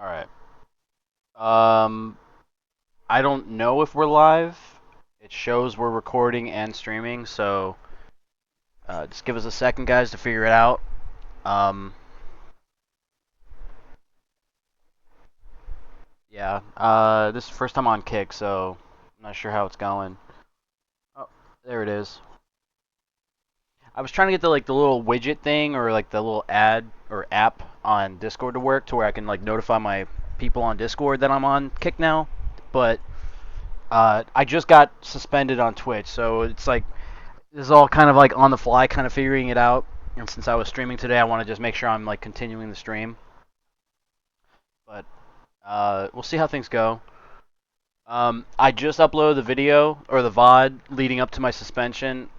All right. Um, I don't know if we're live. It shows we're recording and streaming, so just give us a second, guys, to figure it out. Um, yeah. This is the first time on Kick, so I'm not sure how it's going. Oh, there it is. I was trying to get the little widget thing or like the little ad or app on Discord to work to where I can like notify my people on Discord that I'm on Kick now, but I just got suspended on Twitch, so it's like this is all kind of like on the fly, kind of figuring it out. And since I was streaming today, I want to just make sure I'm like continuing the stream. But we'll see how things go. I just uploaded the video or the VOD leading up to my suspension.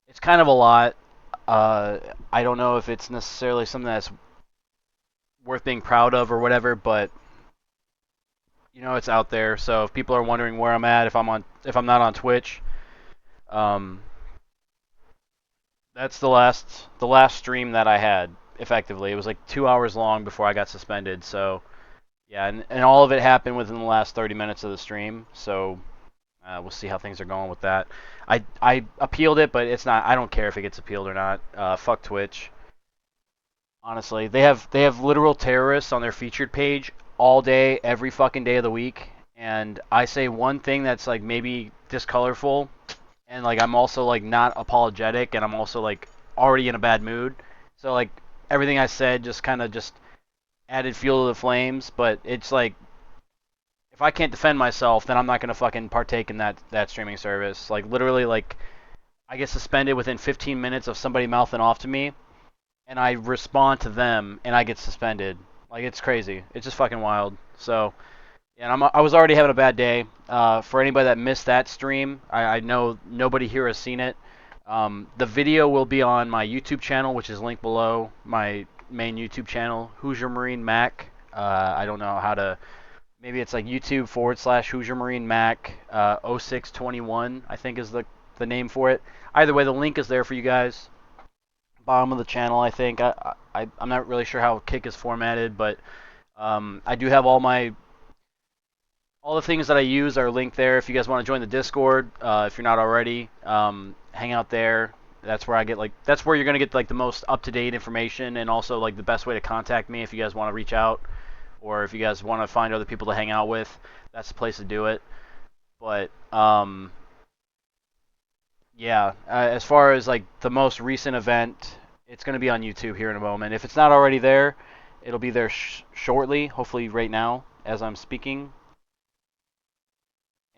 It's kind of a lot. I don't know if it's necessarily something that's worth being proud of or whatever, but it's out there. So if people are wondering where I'm at, if I'm not on Twitch, um, that's the last stream that I had. Effectively, it was like 2 hours long before I got suspended. So yeah, and all of it happened within the last 30 minutes of the stream. So we'll see how things are going with that. I appealed it, but it's not. I don't care if it gets appealed or not. Fuck Twitch. Honestly, they have literal terrorists on their featured page all day, every fucking day of the week. And I say one thing that's like maybe discolorful, and like I'm also like not apologetic, and I'm also like already in a bad mood. So like everything I said just kind of just added fuel to the flames. But it's like if I can't defend myself, then I'm not gonna fucking partake in that streaming service. Like literally, like I get suspended within 15 minutes of somebody mouthing off to me, and I respond to them, and I get suspended. Like it's crazy. It's just fucking wild. So. And I was already having a bad day. For anybody that missed that stream, I know nobody here has seen it. The video will be on my YouTube channel, which is linked below, my main YouTube channel, HoosierMarineMAK. I don't know how to. Maybe it's like YouTube/HoosierMarineMAK 0621, I think is the name for it. Either way, the link is there for you guys. Bottom of the channel, I think. I'm not really sure how Kick is formatted, but I do have all the things that I use are linked there. If you guys want to join the Discord, if you're not already, hang out there. That's where you're gonna get like the most up-to-date information, and also like the best way to contact me if you guys want to reach out, or if you guys want to find other people to hang out with. That's the place to do it. But yeah, as far as like the most recent event, it's gonna be on YouTube here in a moment. If it's not already there, it'll be there shortly. Hopefully, right now as I'm speaking.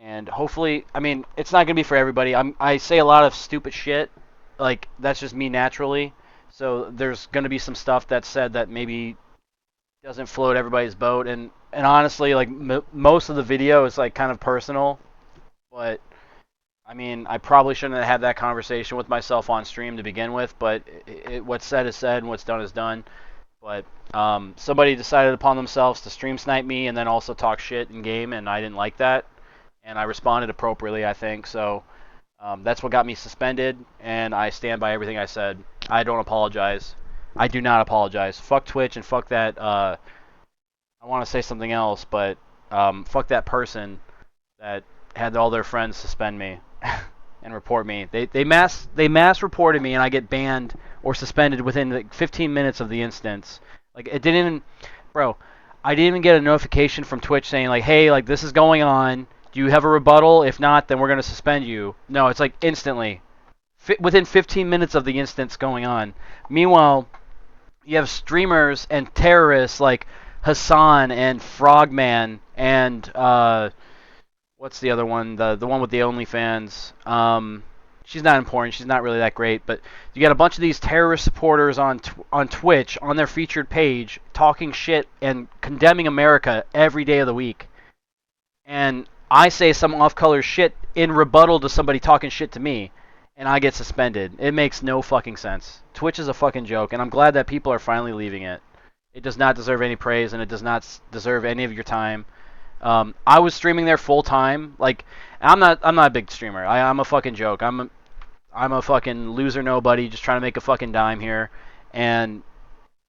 And hopefully, I mean, it's not gonna be for everybody. I say a lot of stupid shit, like that's just me naturally. So there's gonna be some stuff that's said that maybe doesn't float everybody's boat. And honestly, like most of the video is like kind of personal. But I mean, I probably shouldn't have had that conversation with myself on stream to begin with. But what's said is said, and what's done is done. But somebody decided upon themselves to stream snipe me and then also talk shit in game, and I didn't like that, and I responded appropriately, I think. So that's what got me suspended, and I stand by everything I said. I don't apologize. I do not apologize. Fuck Twitch and fuck that. I want to say something else, but fuck that person that had all their friends suspend me and report me. They mass reported me, and I get banned or suspended within like 15 minutes of the instance. Like it didn't even, bro. I didn't even get a notification from Twitch saying like, hey, like this is going on. Do you have a rebuttal? If not, then we're gonna suspend you. No, it's like instantly, within 15 minutes of the instance going on. Meanwhile, you have streamers and terrorists like Hassan and Frogman and what's the other one? The one with the OnlyFans. She's not important. She's not really that great. But you got a bunch of these terrorist supporters on Twitch on their featured page talking shit and condemning America every day of the week. And I say some off-color shit in rebuttal to somebody talking shit to me, and I get suspended. It makes no fucking sense. Twitch is a fucking joke, and I'm glad that people are finally leaving it. It does not deserve any praise, and it does not deserve any of your time. I was streaming there full time. Like, I'm not a big streamer. I'm a fucking joke. I'm a fucking loser nobody just trying to make a fucking dime here. And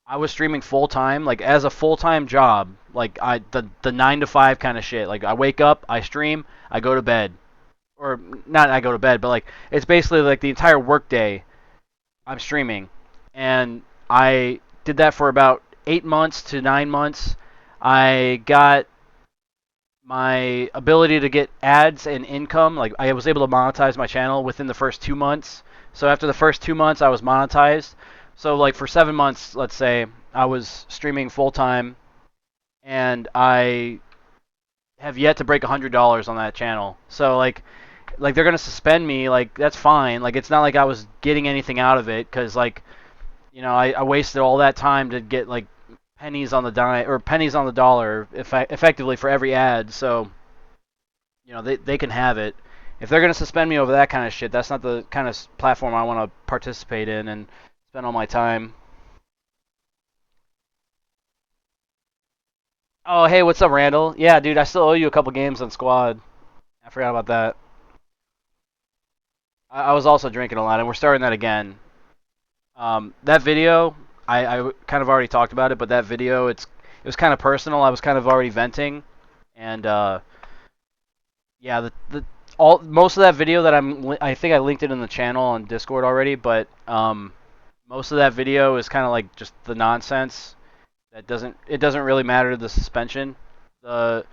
I was streaming full time, like as a full time job, like the 9 to 5 kind of shit. Like I wake up, I stream, I go to bed, or not I go to bed, but like it's basically like the entire workday I'm streaming, and I did that for about 8 months to 9 months. I got my ability to get ads and income. Like I was able to monetize my channel within the first 2 months. So after the first 2 months, I was monetized. So like for 7 months, let's say I was streaming full time, and I have yet to break $100 on that channel. So like they're gonna suspend me. Like that's fine. Like it's not like I was getting anything out of it because like I wasted all that time to get like pennies on the dime or pennies on the dollar effectively for every ad. So they can have it. If they're gonna suspend me over that kind of shit, that's not the kind of platform I want to participate in and spend all my time. Oh, hey, what's up, Randall? Yeah, dude, I still owe you a couple games on Squad. I forgot about that. I was also drinking a lot, and we're starting that again. That video, I kind of already talked about it, but that video, it was kind of personal. I was kind of already venting, and yeah, the all most of that video that I think I linked it in the channel on Discord already, but most of that video is kind of like just the nonsense that doesn't really matter to the suspension. The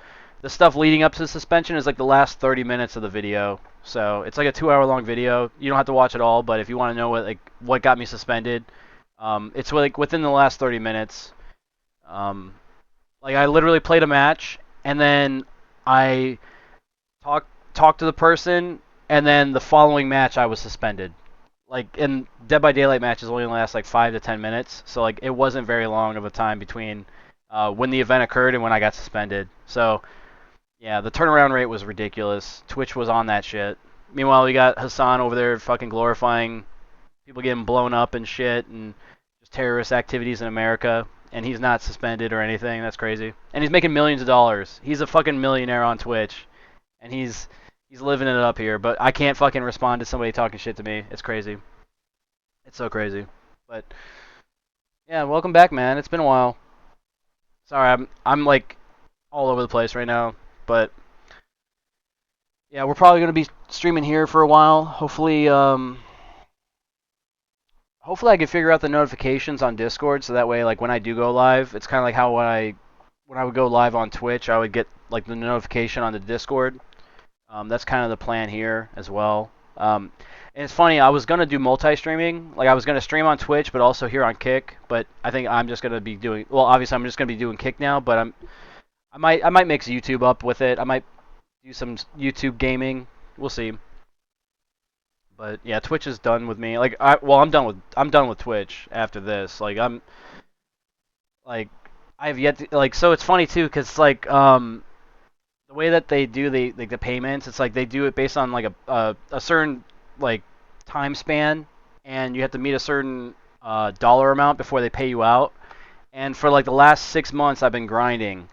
the stuff leading up to the suspension is like the last 30 minutes of the video. So it's like a 2 hour long video. You don't have to watch it all, but if you want to know what got me suspended, it's like within the last 30 minutes. Um, like I literally played a match and then I talked to the person, and then the following match I was suspended. Like in Dead by Daylight matches only last like 5 to 10 minutes, so like it wasn't very long of a time between when the event occurred and when I got suspended. So yeah, the turnaround rate was ridiculous. Twitch was on that shit. Meanwhile, we got Hassan over there fucking glorifying people getting blown up and shit and just terrorist activities in America, and he's not suspended or anything. That's crazy. And he's making millions of dollars. He's a fucking millionaire on Twitch, and he's living it up here. But I can't fucking respond to somebody talking shit to me. It's crazy. It's so crazy. But yeah, welcome back, man. It's been a while. Sorry, I'm like all over the place right now, but yeah, we're probably gonna be streaming here for a while. Hopefully I can figure out the notifications on Discord so that way like when I do go live, it's kind of like how when I would go live on Twitch, I would get like the notification on the Discord. That's kind of the plan here as well. And it's funny, I was gonna do multi-streaming, like I was gonna stream on Twitch, but also here on Kick. But I think I'm just gonna be doing, well, obviously I'm just gonna be doing Kick now, but I might mix YouTube up with it. I might do some YouTube gaming. We'll see. But yeah, Twitch is done with me. Like I'm done with Twitch after this. Like I have yet to, like, so it's funny too, cause like the way that they do the payments, it's like they do it based on like a certain like time span, and you have to meet a certain dollar amount before they pay you out. And for like the last 6 months, I've been grinding,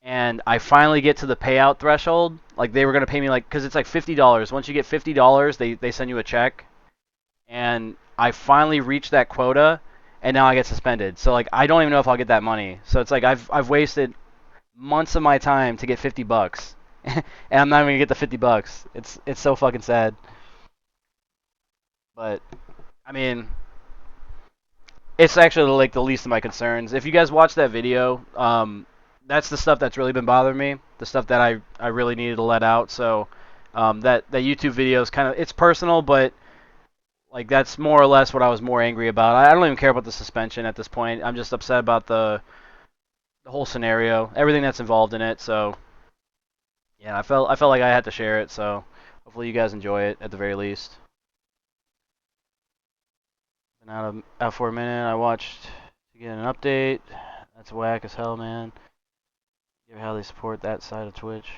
and I finally get to the payout threshold. Like they were gonna pay me like, cause it's like $50. Once you get $50, they send you a check, and I finally reached that quota, and now I get suspended. So like I don't even know if I'll get that money. So it's like I've wasted months of my time to get $50, and I'm not even gonna get the $50. It's so fucking sad. But I mean, it's actually like the least of my concerns. If you guys watch that video, that's the stuff that's really been bothering me. The stuff that I really needed to let out. So that YouTube video is kind of, it's personal, but like that's more or less what I was more angry about. I don't even care about the suspension at this point. I'm just upset about the whole scenario, everything that's involved in it. So yeah, I felt like I had to share it. So hopefully you guys enjoy it at the very least. Been out for a minute. I watched to get an update. That's whack as hell, man. Give how they support that side of Twitch.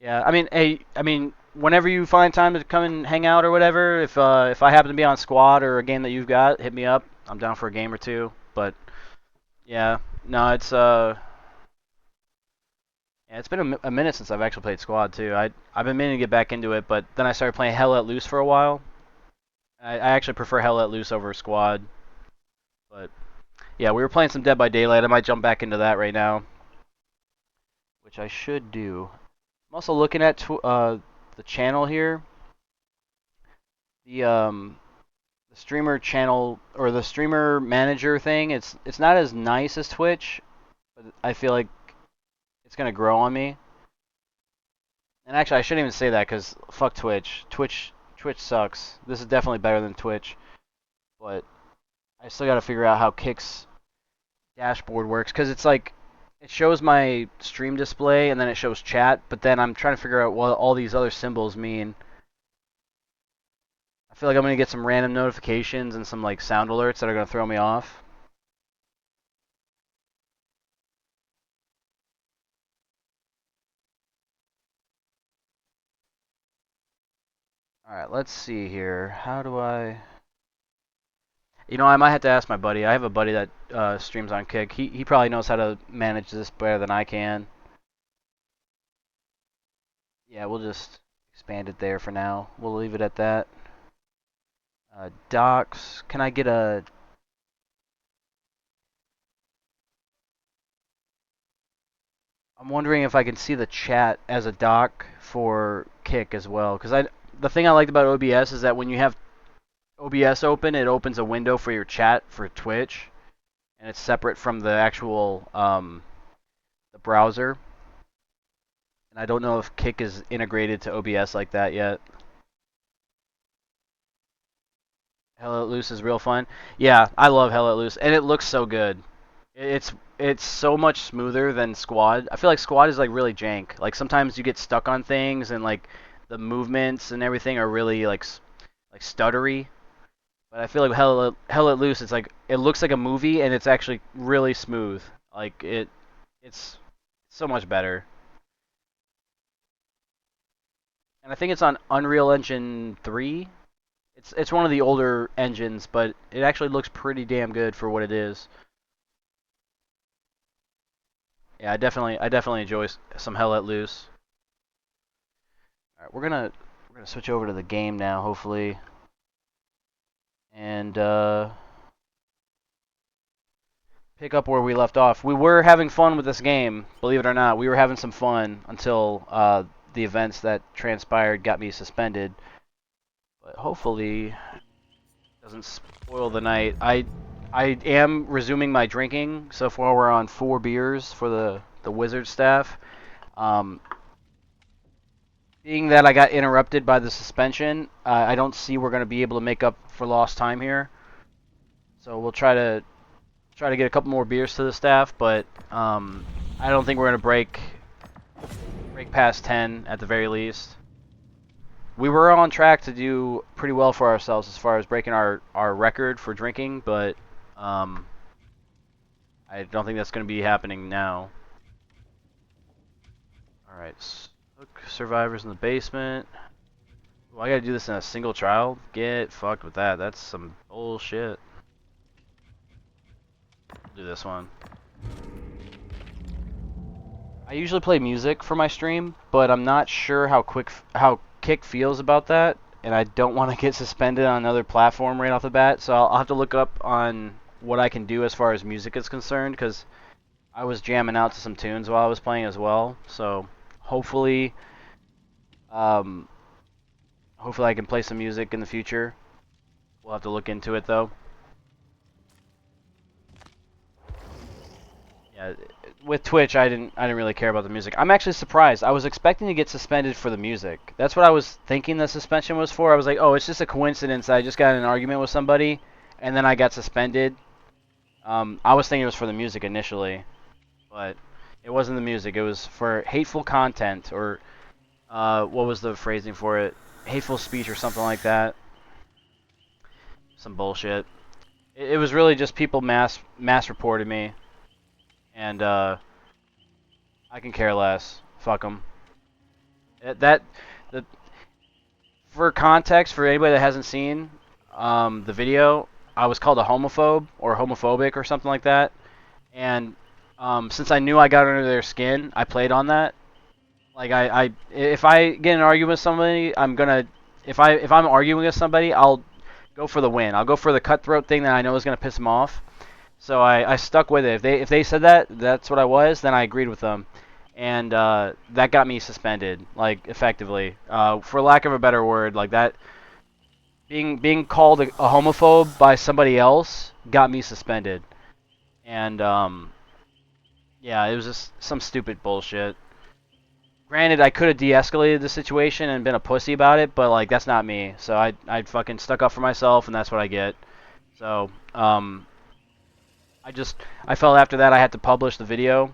Yeah, I mean, hey, I mean, whenever you find time to come and hang out or whatever, if I happen to be on squad or a game that you've got, hit me up. I'm down for a game or two. But yeah, no, it's been a minute since I've actually played squad too. I've been meaning to get back into it, but then I started playing Hell Let Loose for a while. I actually prefer Hell Let Loose over squad. But yeah, we were playing some Dead by Daylight. I might jump back into that right now, which I should do. I'm also looking at the channel here. The streamer channel or the streamer manager thing. It's not as nice as Twitch, but I feel like it's gonna grow on me. And actually, I shouldn't even say that because fuck Twitch. Twitch sucks. This is definitely better than Twitch, but I still got to figure out how Kick's dashboard works because it's like it shows my stream display and then it shows chat, but then I'm trying to figure out what all these other symbols mean. I feel like I'm gonna get some random notifications and some like sound alerts that are gonna throw me off. All right, let's see here. How do I? You know, I might have to ask my buddy. I have a buddy that streams on Kick. He probably knows how to manage this better than I can. Yeah, we'll just expand it there for now. We'll leave it at that. Docs. Can I get a? I'm wondering if I can see the chat as a doc for Kick as well. Because the thing I liked about OBS is that when you have OBS open, it opens a window for your chat for Twitch, and it's separate from the actual the browser. And I don't know if Kick is integrated to OBS like that yet. Hell Let Loose is real fun. Yeah, I love Hell Let Loose, and it looks so good. It's so much smoother than Squad. I feel like Squad is like really jank. Like sometimes you get stuck on things, and like the movements and everything are really like stuttery. But I feel like Hell Let Loose, it's like it looks like a movie, and it's actually really smooth. Like it's so much better. And I think it's on Unreal Engine 3. It's one of the older engines, but it actually looks pretty damn good for what it is. Yeah, I definitely enjoy some Hell Let Loose. All right, we're gonna switch over to the game now, hopefully, and pick up where we left off. We were having fun with this game, believe it or not. We were having some fun until the events that transpired got me suspended. But hopefully, it doesn't spoil the night. I am resuming my drinking. So far, we're on 4 beers for the wizard staff. Um, Being that I got interrupted by the suspension, I don't see we're going to be able to make up for lost time here. So we'll try to get a couple more beers to the staff, but I don't think we're going to break past 10 at the very least. We were on track to do pretty well for ourselves as far as breaking our record for drinking, but I don't think that's going to be happening now. Alright, look, survivors in the basement. Well, I gotta do this in a single trial? Get fucked with that. That's some bullshit. I'll do this one. I usually play music for my stream, but I'm not sure how Kick feels about that, and I don't want to get suspended on another platform right off the bat, so I'll have to look up on what I can do as far as music is concerned, because I was jamming out to some tunes while I was playing as well, so hopefully, um, hopefully I can play some music in the future. We'll have to look into it though. Yeah, with Twitch, I didn't really care about the music. I'm actually surprised. I was expecting to get suspended for the music. That's what I was thinking the suspension was for. I was like, oh, it's just a coincidence. I just got in an argument with somebody, and then I got suspended. I was thinking it was for the music initially, but it wasn't the music. It was for hateful content, or what was the phrasing for it? Hateful speech or something like that. Some bullshit. It was really just people mass reported me, and I can care less. Fuck them. That the For context, for anybody that hasn't seen the video, I was called a homophobe or homophobic or something like that, and since I knew I got under their skin, I played on that. Like if I get in an argument with somebody, I'm gonna if I'm arguing with somebody, I'll go for the win. I'll go for the cutthroat thing that I know is gonna piss them off. So I stuck with it. If they said that that's what I was, then I agreed with them, and that got me suspended, like effectively, for lack of a better word, like that. Being called a homophobe by somebody else got me suspended, and yeah, it was just some stupid bullshit. Granted, I could have de-escalated the situation and been a pussy about it, but like that's not me. So I fucking stuck up for myself, and that's what I get. So I just I felt after that I had to publish the video.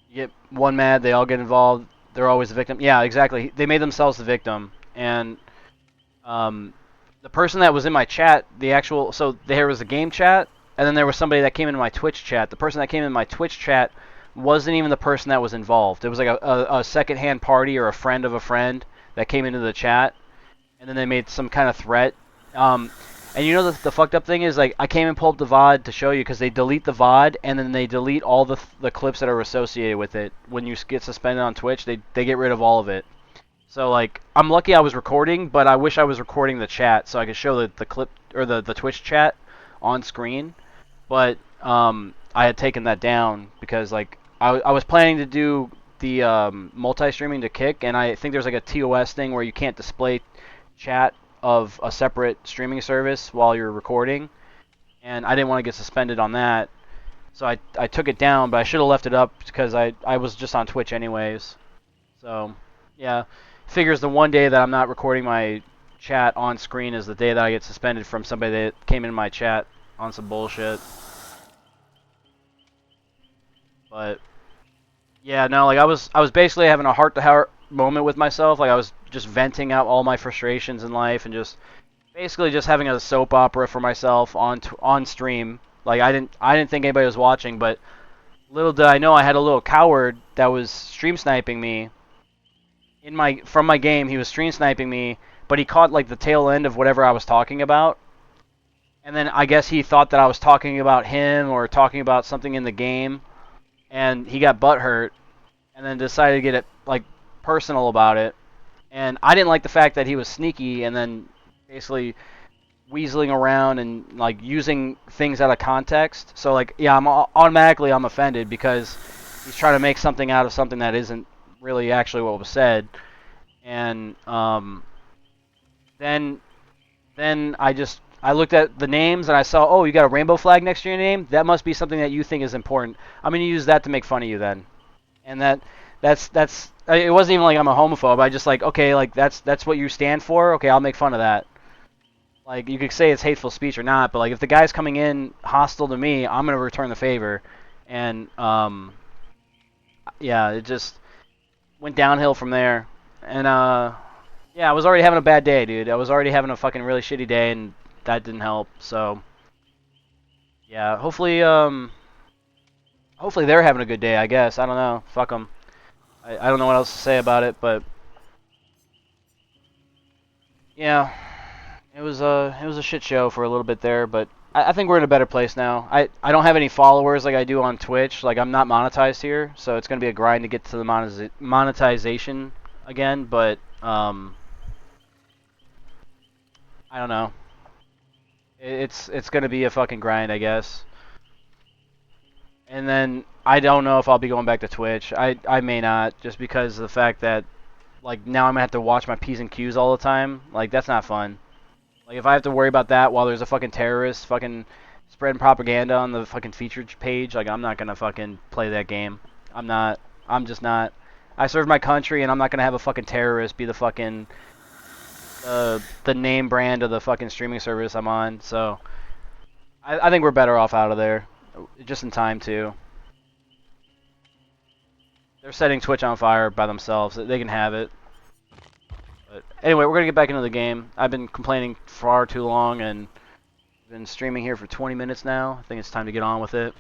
You get one mad, they all get involved. They're always the victim. Yeah, exactly. They made themselves the victim, and um, the person that was in my chat, the actual, so there was a game chat, and then there was somebody that came into my Twitch chat. The person that came in my Twitch chat wasn't even the person that was involved. It was like a second-hand party or a friend of a friend that came into the chat, and then they made some kind of threat. And you know the fucked up thing is, like, I came and pulled up the VOD to show you because they delete the VOD and then they delete all the clips that are associated with it. When you get suspended on Twitch, they get rid of all of it. So like, I'm lucky I was recording, but I wish I was recording the chat so I could show the clip or the Twitch chat on screen. But I had taken that down because like I was planning to do the multi-streaming to Kick, and I think there's like a TOS thing where you can't display chat of a separate streaming service while you're recording, and I didn't want to get suspended on that. So I took it down, but I should have left it up because I was just on Twitch anyways. So, yeah. Figures the one day that I'm not recording my chat on screen is the day that I get suspended from somebody that came in my chat on some bullshit. But yeah, no, like I was basically having a heart-to-heart moment with myself. Like I was just venting out all my frustrations in life and just basically just having a soap opera for myself on stream. Like I didn't think anybody was watching, but little did I know I had a little coward that was stream sniping me from my game. He was stream sniping me, but he caught like the tail end of whatever I was talking about. And then I guess he thought that I was talking about him or talking about something in the game, and he got butthurt and then decided to get it like personal about it. And I didn't like the fact that he was sneaky and then basically weaseling around and like using things out of context. So like, yeah, I'm offended because he's trying to make something out of something that isn't really actually what was said. And then I looked at the names and I saw, oh, you got a rainbow flag next to your name. That must be something that you think is important. I'm gonna use that to make fun of you then. And that's it wasn't even like I'm a homophobe. I just like, okay, like that's what you stand for. Okay, I'll make fun of that. Like, you could say it's hateful speech or not, but like if the guy's coming in hostile to me, I'm gonna return the favor. And yeah, it just went downhill from there. And yeah, I was already having a bad day, dude. I was already having a fucking really shitty day, and that didn't help. So yeah, hopefully they're having a good day. I guess I don't know. Fuck them. I don't know what else to say about it, but yeah. It was a shit show for a little bit there, but I think we're in a better place now. I don't have any followers like I do on Twitch. Like I'm not monetized here, so it's gonna be a grind to get to the monetization again. But I don't know. It's gonna be a fucking grind, I guess. And then I don't know if I'll be going back to Twitch. I may not, just because of the fact that like now I'm gonna have to watch my P's and Q's all the time. Like that's not fun. Like, if I have to worry about that while there's a fucking terrorist fucking spreading propaganda on the fucking featured page, like, I'm not gonna fucking play that game. I'm not. I'm just not. I serve my country, and I'm not gonna have a fucking terrorist be the fucking, the name brand of the fucking streaming service I'm on. So, I think we're better off out of there. Just in time, too. They're setting Twitch on fire by themselves. They can have it. But anyway, we're gonna get back into the game. I've been complaining far too long, and been streaming here for 20 minutes now. I think it's time to get on with it.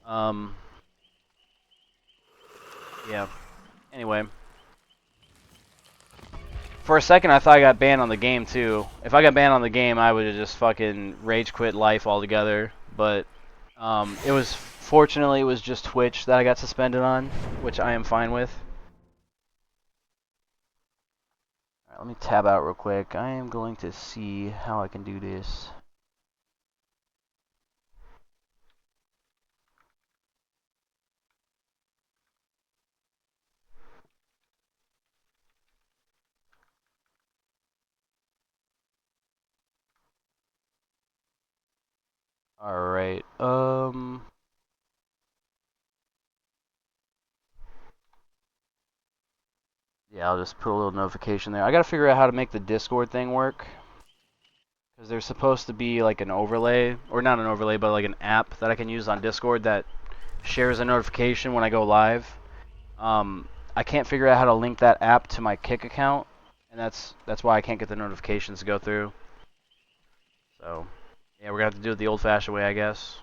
Um, yeah. Anyway. For a second, I thought I got banned on the game, too. If I got banned on the game, I would have just fucking rage quit life altogether. But, fortunately, it was just Twitch that I got suspended on, which I am fine with. Alright, let me tab out real quick. I am going to see how I can do this. Alright, yeah, I'll just put a little notification there. I gotta figure out how to make the Discord thing work. Because there's supposed to be like an overlay, or not an overlay, but like an app that I can use on Discord that shares a notification when I go live. I can't figure out how to link that app to my Kick account, and that's why I can't get the notifications to go through. So, yeah, we're gonna have to do it the old-fashioned way, I guess.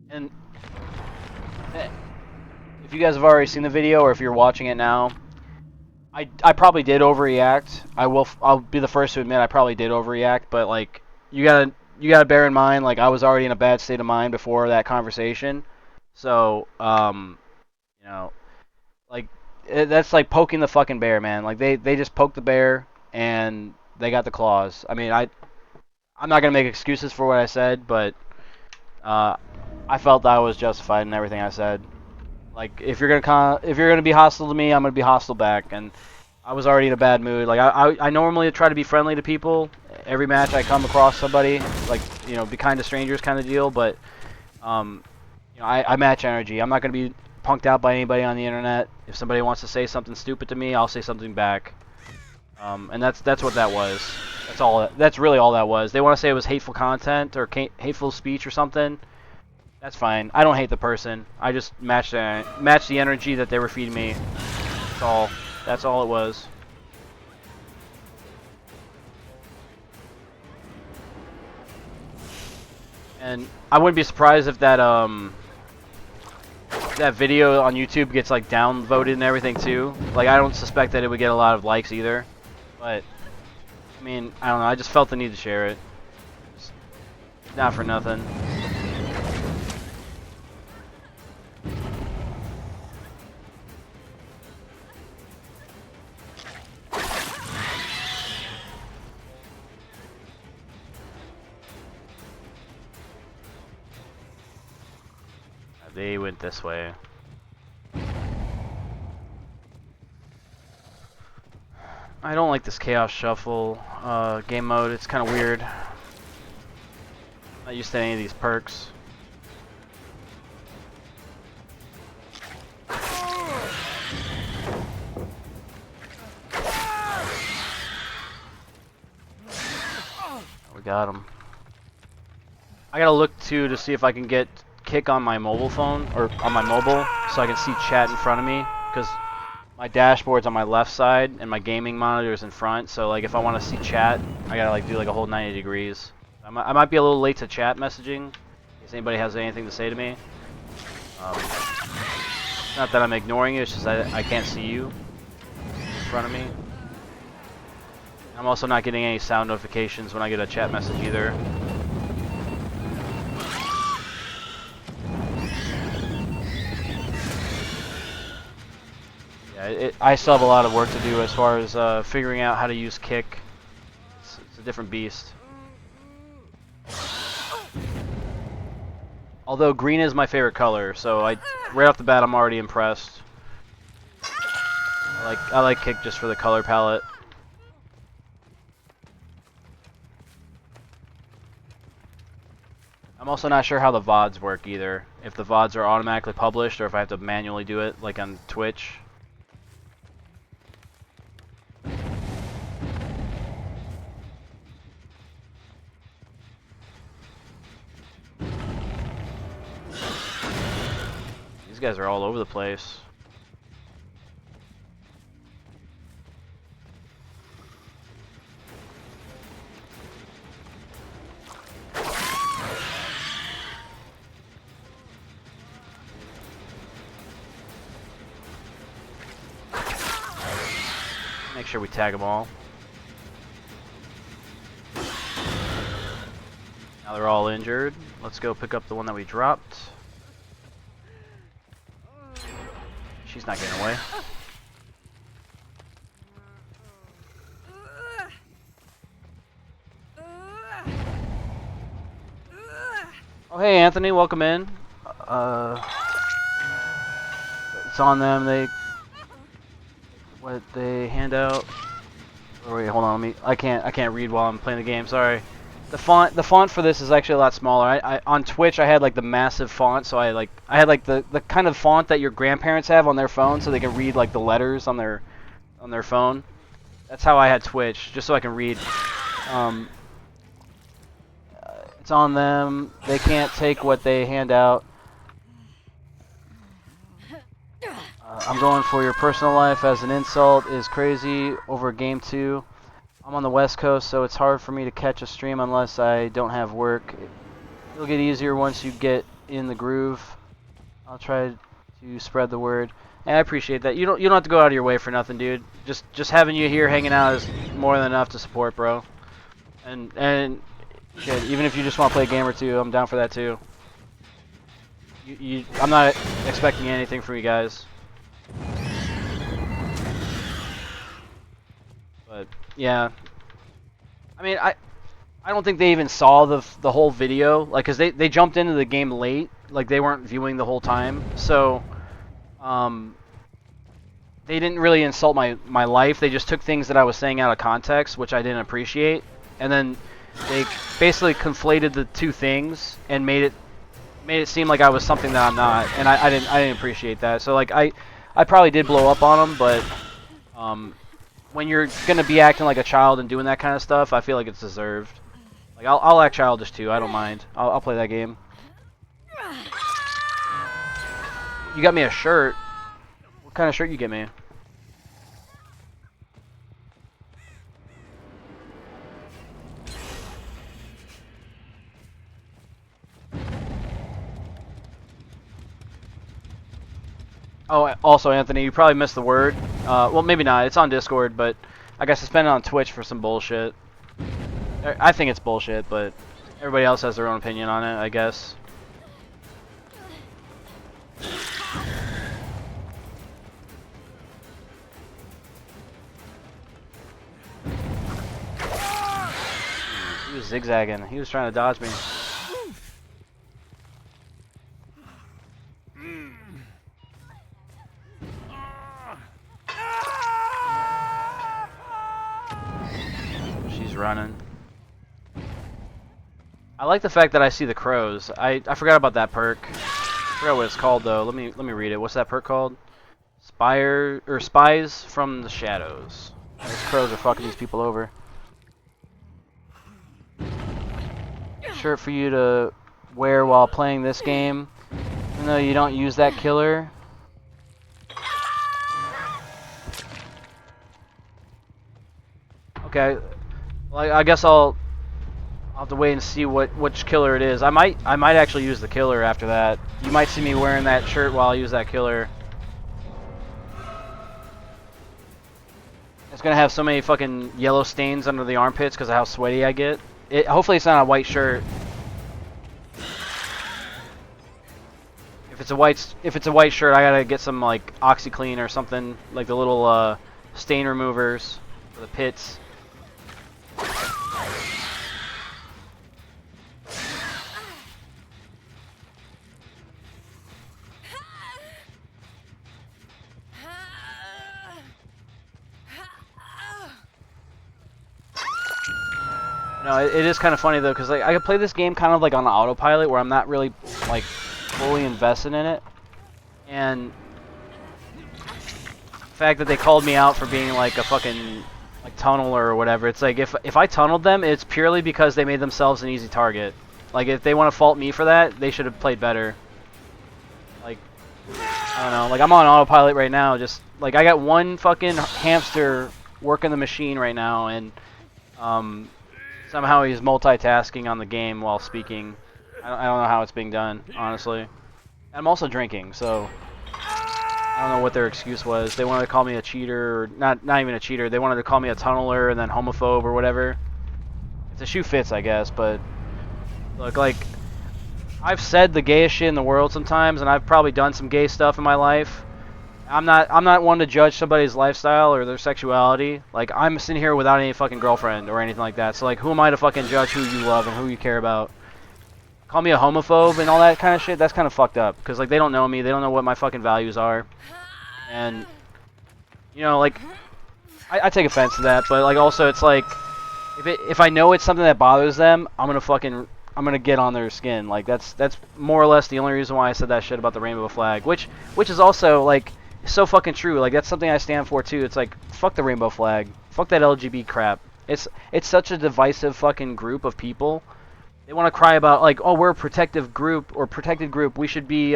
And if you guys have already seen the video, or if you're watching it now, I probably did overreact. I'll be the first to admit I probably did overreact, but like you gotta bear in mind, like I was already in a bad state of mind before that conversation. So, you know, like that's like poking the fucking bear, man. Like they just poked the bear and they got the claws. I mean, I'm not gonna make excuses for what I said, but I felt I was justified in everything I said. Like if you're gonna be hostile to me, I'm gonna be hostile back. And I was already in a bad mood. Like I normally try to be friendly to people. Every match I come across somebody, like be kind to strangers kind of deal. But I match energy. I'm not gonna be punked out by anybody on the internet. If somebody wants to say something stupid to me, I'll say something back. And that's what that was. That's all. That's really all that was. They want to say it was hateful content or hateful speech or something. That's fine. I don't hate the person. I just matched the energy that they were feeding me. That's all. That's all it was. And I wouldn't be surprised if that video on YouTube gets like downvoted and everything too. Like I don't suspect that it would get a lot of likes either. But I mean, I don't know. I just felt the need to share it. Just not for nothing. They went this way. I don't like this Chaos Shuffle game mode. It's kind of weird. Not used to any of these perks. We got him. I gotta look too to see if I can get Kick on my mobile phone, or on my mobile, so I can see chat in front of me, because my dashboard's on my left side and my gaming monitor is in front, so like if I want to see chat, I gotta like do like a whole 90 degrees. I might be a little late to chat messaging, in case anybody has anything to say to me. Not that I'm ignoring you, it's just I can't see you in front of me. I'm also not getting any sound notifications when I get a chat message either. I still have a lot of work to do as far as figuring out how to use Kick. It's a different beast. Although green is my favorite color, so right off the bat I'm already impressed. I like Kick just for the color palette. I'm also not sure how the VODs work either. If the VODs are automatically published or if I have to manually do it like on Twitch. These guys are all over the place. Make sure we tag them all. Now they're all injured. Let's go pick up the one that we dropped. She's not getting away. Oh, hey Anthony, welcome in. It's on them. They hand out. Oh, wait, hold on. I can't read while I'm playing the game. Sorry. The font for this is actually a lot smaller. I on Twitch I had like the massive font, so I had like the kind of font that your grandparents have on their phone, so they can read like the letters on their phone. That's how I had Twitch, just so I can read. It's on them. They can't take what they hand out. I'm going for your personal life as an insult is crazy over game 2. I'm on the West Coast, so it's hard for me to catch a stream unless I don't have work. It'll get easier once you get in the groove. I'll try to spread the word. And I appreciate that. You don't have to go out of your way for nothing, dude. Just having you here hanging out is more than enough to support, bro. And shit, even if you just want to play a game or two, I'm down for that too. I'm not expecting anything from you guys. But yeah, I mean, I don't think they even saw the whole video, like, cause they jumped into the game late, like they weren't viewing the whole time, so they didn't really insult my life. They just took things that I was saying out of context, which I didn't appreciate, and then they basically conflated the two things and made it seem like I was something that I'm not, and I didn't appreciate that. So like I probably did blow up on them, but when you're gonna be acting like a child and doing that kind of stuff, I feel like it's deserved. Like I'll act childish too. I don't mind. I'll play that game. You got me a shirt. What kind of shirt you get me? Oh, also Anthony, you probably missed the word. Well, maybe not. It's on Discord, but I guess I spent it on Twitch for some bullshit. I think it's bullshit, but everybody else has their own opinion on it, I guess. He was zigzagging. He was trying to dodge me. She's running. I like the fact that I see the crows. I forgot about that perk. I forgot what it's called though. Let me read it. What's that perk called? Spies from the shadows. These crows are fucking these people over. Shirt for you to wear while playing this game, even though you don't use that killer. Okay, well, I guess I'll have to wait and see which killer it is. I might actually use the killer after that. You might see me wearing that shirt while I use that killer. It's gonna have so many fucking yellow stains under the armpits because of how sweaty I get. Hopefully it's not a white shirt. If it's a white shirt, I gotta get some like OxyClean or something, like the little stain removers for the pits. No, it is kind of funny though, because like I could play this game kind of like on autopilot, where I'm not really like fully invested in it, and the fact that they called me out for being like a fucking like tunneler or whatever, it's like if I tunneled them, it's purely because they made themselves an easy target. Like if they want to fault me for that, they should have played better. Like I don't know, like I'm on autopilot right now, just like I got one fucking hamster working the machine right now, and somehow he's multitasking on the game while speaking. I don't know how it's being done, honestly. I'm also drinking, so I don't know what their excuse was. They wanted to call me a cheater, or not even a cheater. They wanted to call me a tunneler and then homophobe or whatever. If the shoe fits, I guess, but Look, like, I've said the gayest shit in the world sometimes, and I've probably done some gay stuff in my life. I'm not one to judge somebody's lifestyle or their sexuality. Like, I'm sitting here without any fucking girlfriend or anything like that. So, like, who am I to fucking judge who you love and who you care about? Call me a homophobe and all that kind of shit, that's kind of fucked up. Because, like, they don't know me. They don't know what my fucking values are. And, you know, like, I take offense to that. But, like, also, it's like, if I know it's something that bothers them, I'm gonna get on their skin. Like, that's more or less the only reason why I said that shit about the rainbow flag. Which is also, like, so fucking true. Like, that's something I stand for, too. It's like, fuck the rainbow flag. Fuck that LGBT crap. It's such a divisive fucking group of people. They want to cry about, like, oh, we're a protective group or protected group. We should be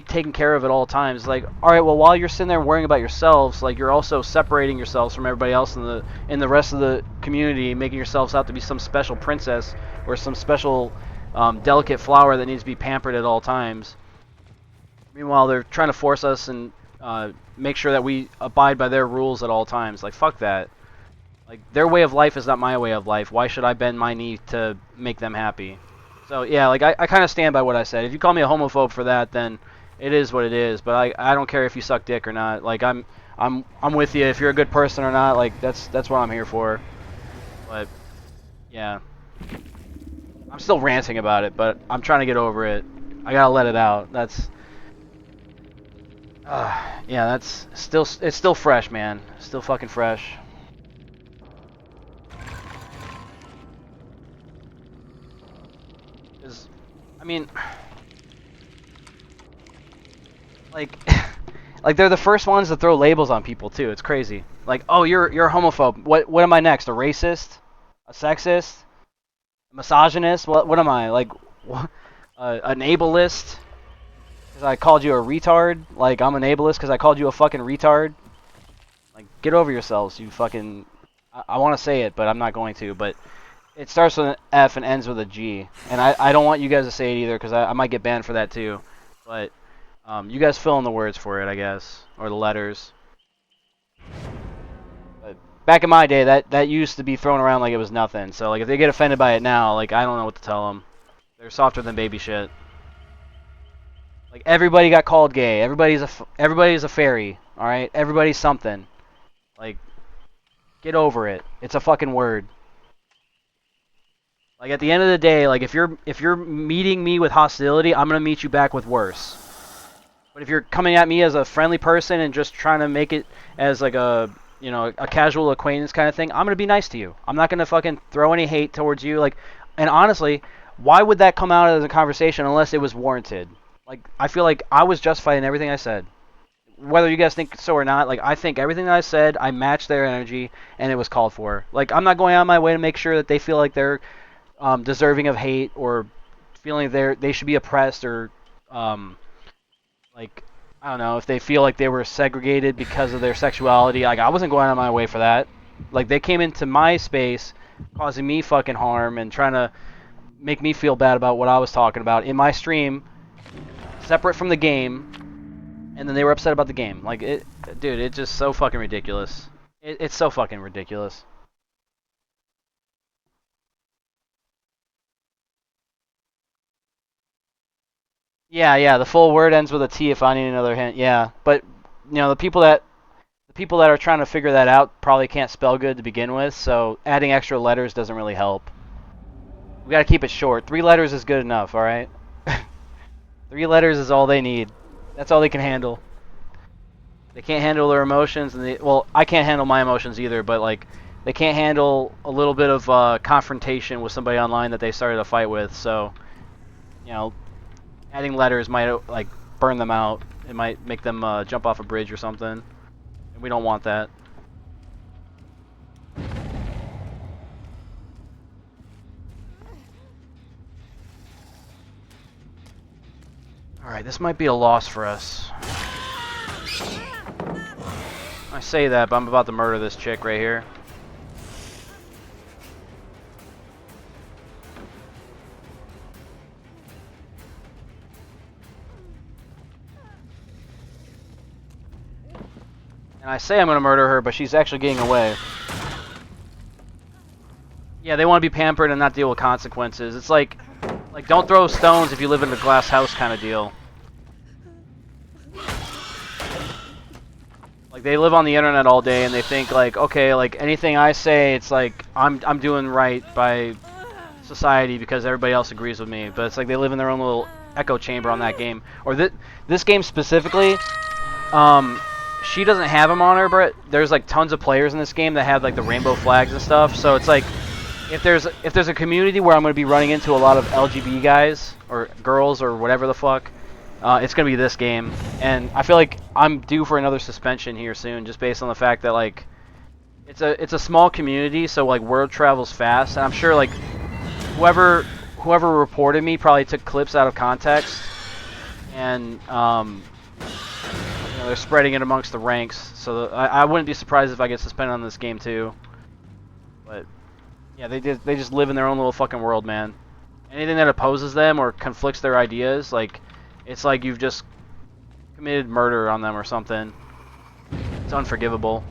taken care of at all times. Like, all right, well, while you're sitting there worrying about yourselves, like, you're also separating yourselves from everybody else in the rest of the community, making yourselves out to be some special princess or some special delicate flower that needs to be pampered at all times. Meanwhile, they're trying to force us and make sure that we abide by their rules at all times. Like, fuck that. Like, their way of life is not my way of life. Why should I bend my knee to make them happy? So, yeah, like, I kind of stand by what I said. If you call me a homophobe for that, then it is what it is. But I don't care if you suck dick or not. Like, I'm with you. If you're a good person or not, like, that's what I'm here for. But, yeah. I'm still ranting about it, but I'm trying to get over it. I gotta let it out. Yeah, it's still fresh, man. Still fucking fresh. I mean, like, like they're the first ones to throw labels on people too. It's crazy. Like, oh, you're a homophobe. What am I next? A racist? A sexist? A misogynist? What am I? Like, an ableist? Because I called you a retard? Like, I'm an ableist because I called you a fucking retard? Like, get over yourselves, you fucking... I want to say it, but I'm not going to, but... It starts with an F and ends with a G. And I don't want you guys to say it either, because I might get banned for that too. But you guys fill in the words for it, I guess. Or the letters. But back in my day, that used to be thrown around like it was nothing. So, like, if they get offended by it now, like, I don't know what to tell them. They're softer than baby shit. Like, everybody got called gay. Everybody's a fairy, alright? Everybody's something. Like, get over it. It's a fucking word. Like, at the end of the day, like, if you're meeting me with hostility, I'm gonna meet you back with worse. But if you're coming at me as a friendly person and just trying to make it as like a casual acquaintance kind of thing, I'm gonna be nice to you. I'm not gonna fucking throw any hate towards you. Like, and honestly, why would that come out as a conversation unless it was warranted? Like, I feel like I was justified in everything I said. Whether you guys think so or not, like, I think everything that I said, I matched their energy, and it was called for. Like, I'm not going out of my way to make sure that they feel like they're deserving of hate or feeling they should be oppressed or like, I don't know, if they feel like they were segregated because of their sexuality. Like, I wasn't going out of my way for that. Like, they came into my space causing me fucking harm and trying to make me feel bad about what I was talking about in my stream, separate from the game, and then they were upset about the game. Like, dude, it's just so fucking ridiculous. It's so fucking ridiculous. Yeah, the full word ends with a T if I need another hint. Yeah, but the people that are trying to figure that out probably can't spell good to begin with, so adding extra letters doesn't really help. We got to keep it short. 3 letters is good enough, all right? 3 letters is all they need. That's all they can handle. They can't handle their emotions, and well, I can't handle my emotions either, but like they can't handle a little bit of confrontation with somebody online that they started a fight with, so you know, adding letters might like burn them out. It might make them jump off a bridge or something, and we don't want that. All right, this might be a loss for us. I say that, but I'm about to murder this chick right here. And I say I'm going to murder her, but she's actually getting away. Yeah, they want to be pampered and not deal with consequences. It's like don't throw stones if you live in a glass house kind of deal. Like they live on the internet all day and they think like, okay, like anything I say, it's like I'm doing right by society because everybody else agrees with me. But it's like they live in their own little echo chamber on that game. Or this game specifically, she doesn't have them on her, but there's like tons of players in this game that have like the rainbow flags and stuff. So it's like if there's a community where I'm going to be running into a lot of LGBT guys or girls or whatever the fuck, it's going to be this game. And I feel like I'm due for another suspension here soon, just based on the fact that like it's a small community, so like word travels fast, and I'm sure like whoever reported me probably took clips out of context, and they're spreading it amongst the ranks. So I wouldn't be surprised if I get suspended on this game too. But yeah, they just live in their own little fucking world, man. Anything that opposes them or conflicts their ideas, like it's like you've just committed murder on them or something. It's unforgivable.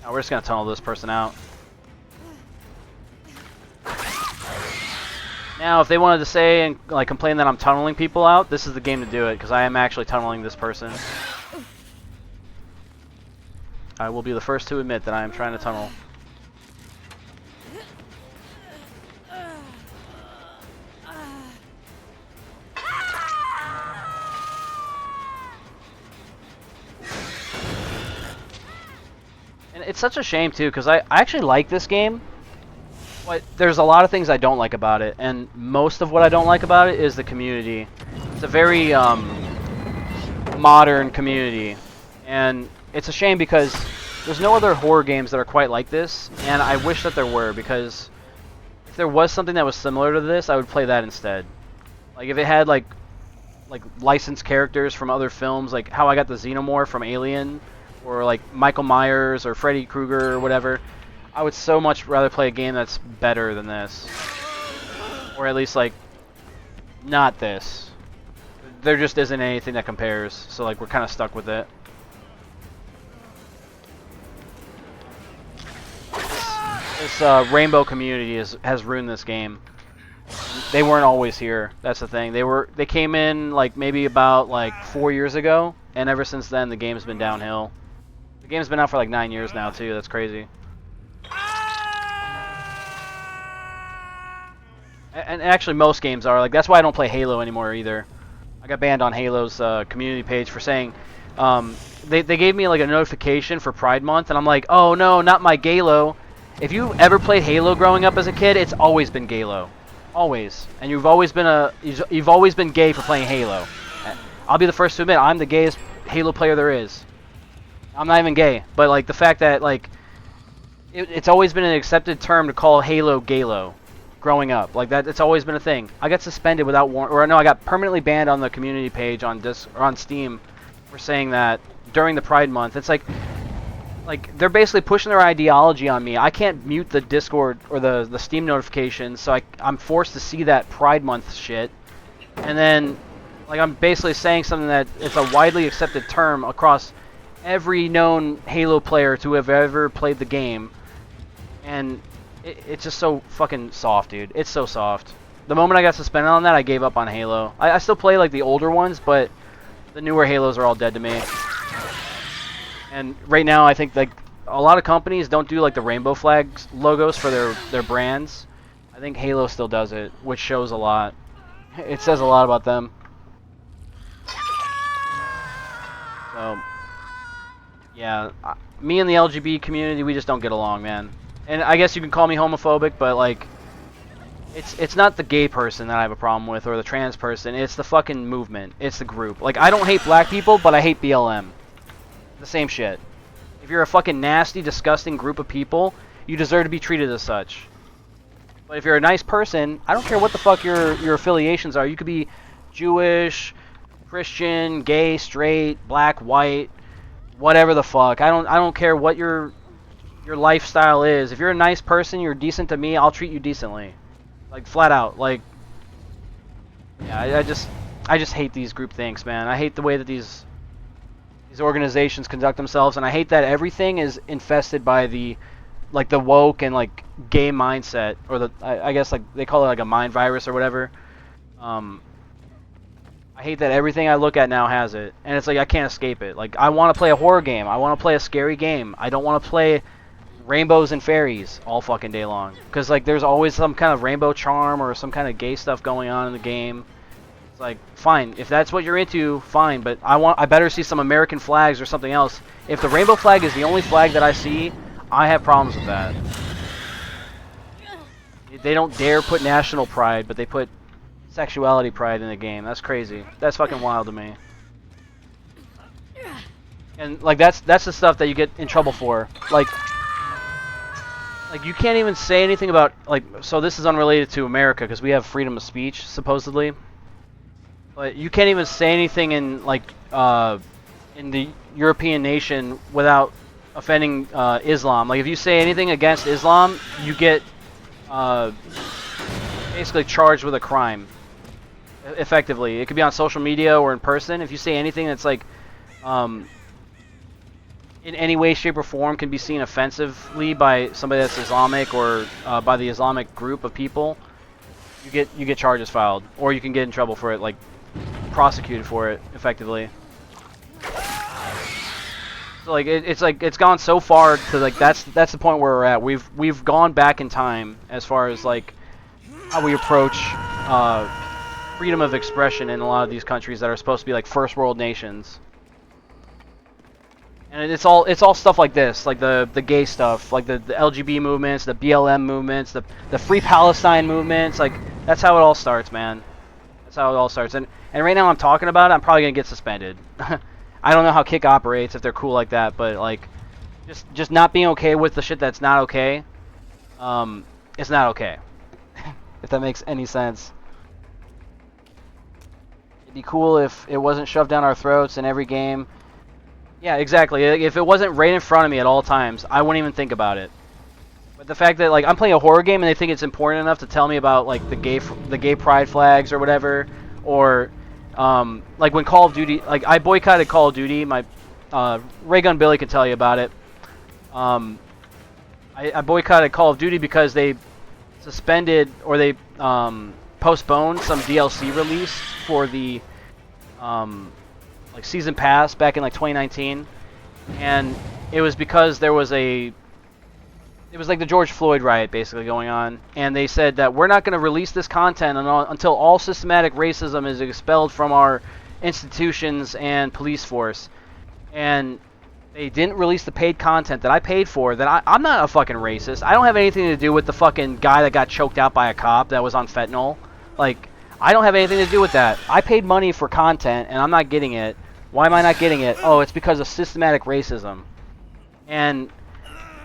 Now we're just gonna tunnel this person out. Now, if they wanted to say and like complain that I'm tunneling people out, this is the game to do it, because I am actually tunneling this person. I will be the first to admit that I am trying to tunnel. And it's such a shame too, because I actually like this game, but there's a lot of things I don't like about it, and most of what I don't like about it is the community. It's a very modern community, and it's a shame because there's no other horror games that are quite like this, and I wish that there were, because if there was something that was similar to this, I would play that instead. Like if it had like licensed characters from other films, like how I got the Xenomorph from Alien, or like Michael Myers or Freddy Krueger or whatever, I would so much rather play a game that's better than this. Or at least like not this. There just isn't anything that compares, so like we're kind of stuck with it. This rainbow community has ruined this game. They weren't always here. That's the thing. They came in like maybe about like 4 years ago, and ever since then the game's been downhill. The game's been out for like 9 years now too. That's crazy. And actually most games are like. That's why I don't play Halo anymore either. I got banned on Halo's community page for saying they gave me like a notification for Pride Month, and I'm like, oh no, not my Galo. If you ever played Halo growing up as a kid, it's always been Galo. Always. And you've always been gay for playing Halo. I'll be the first to admit I'm the gayest Halo player there is. I'm not even gay, but like the fact that like it's always been an accepted term to call Halo Galo growing up. Like that, it's always been a thing. I got suspended without warrant, or no, I got permanently banned on the community page on on Steam for saying that during the Pride Month. It's like they're basically pushing their ideology on me. I can't mute the Discord or the Steam notifications, so I'm forced to see that Pride Month shit. And then like I'm basically saying something that it's a widely accepted term across every known Halo player to have ever played the game. And it's just so fucking soft, dude. It's so soft. The moment I got suspended on that, I gave up on Halo. I still play like the older ones, but the newer Halos are all dead to me. And right now, I think like a lot of companies don't do like the rainbow flags logos for their brands. I think Halo still does it, which shows a lot. It says a lot about them. So, yeah, me and the LGBT community, we just don't get along, man. And I guess you can call me homophobic, but like, it's not the gay person that I have a problem with, or the trans person. It's the fucking movement. It's the group. Like, I don't hate black people, but I hate BLM. The same shit. If you're a fucking nasty, disgusting group of people, you deserve to be treated as such. But if you're a nice person, I don't care what the fuck your affiliations are. You could be Jewish, Christian, gay, straight, black, white, whatever the fuck. I don't care what your lifestyle is. If you're a nice person, you're decent to me, I'll treat you decently. Like, flat out. Like, yeah, I just hate these group thinks, man. I hate the way that these these organizations conduct themselves, and I hate that everything is infested by the like the woke and like gay mindset, or the I guess like they call it like a mind virus or whatever. Um, I hate that everything I look at now has it, and it's like I can't escape it. Like I want to play a horror game, I want to play a scary game. I don't want to play rainbows and fairies all fucking day long, because like there's always some kind of rainbow charm or some kind of gay stuff going on in the game. It's like, fine, if that's what you're into, fine, but I better see some American flags or something else. If the rainbow flag is the only flag that I see, I have problems with that. They don't dare put national pride, but they put sexuality pride in the game. That's crazy. That's fucking wild to me. And like that's the stuff that you get in trouble for. Like you can't even say anything about like, so this is unrelated to America because we have freedom of speech supposedly. But you can't even say anything in like in the European nation without offending Islam. Like if you say anything against Islam, you get basically charged with a crime. Effectively, it could be on social media or in person. If you say anything that's like in any way, shape, or form can be seen offensively by somebody that's Islamic or by the Islamic group of people, you get charges filed, or you can get in trouble for it, like prosecuted for it, effectively. So like it's gone so far to like that's the point where we're at. We've gone back in time as far as like how we approach freedom of expression in a lot of these countries that are supposed to be like first world nations. And it's all stuff like this, like the gay stuff, like the LGBT movements, the BLM movements, the Free Palestine movements. Like that's how it all starts, man. That's how it all starts. And right now I'm talking about it, I'm probably gonna get suspended. I don't know how Kick operates if they're cool like that, but like just not being okay with the shit that's not okay. It's not okay. If that makes any sense. It'd be cool if it wasn't shoved down our throats in every game. Yeah, exactly. If it wasn't right in front of me at all times, I wouldn't even think about it. But the fact that like I'm playing a horror game and they think it's important enough to tell me about like the gay pride flags or whatever, or like when Call of Duty, like I boycotted Call of Duty. My Raygun Billy can tell you about it. I boycotted Call of Duty because they suspended or they postponed some DLC release for the like season pass back in like 2019, and it was because there was it was like the George Floyd riot basically going on, and they said that we're not going to release this content until all systematic racism is expelled from our institutions and police force. And they didn't release the paid content that I paid for. That I'm not a fucking racist. I don't have anything to do with the fucking guy that got choked out by a cop that was on fentanyl. Like, I don't have anything to do with that. I paid money for content, and I'm not getting it. Why am I not getting it? Oh, it's because of systematic racism. And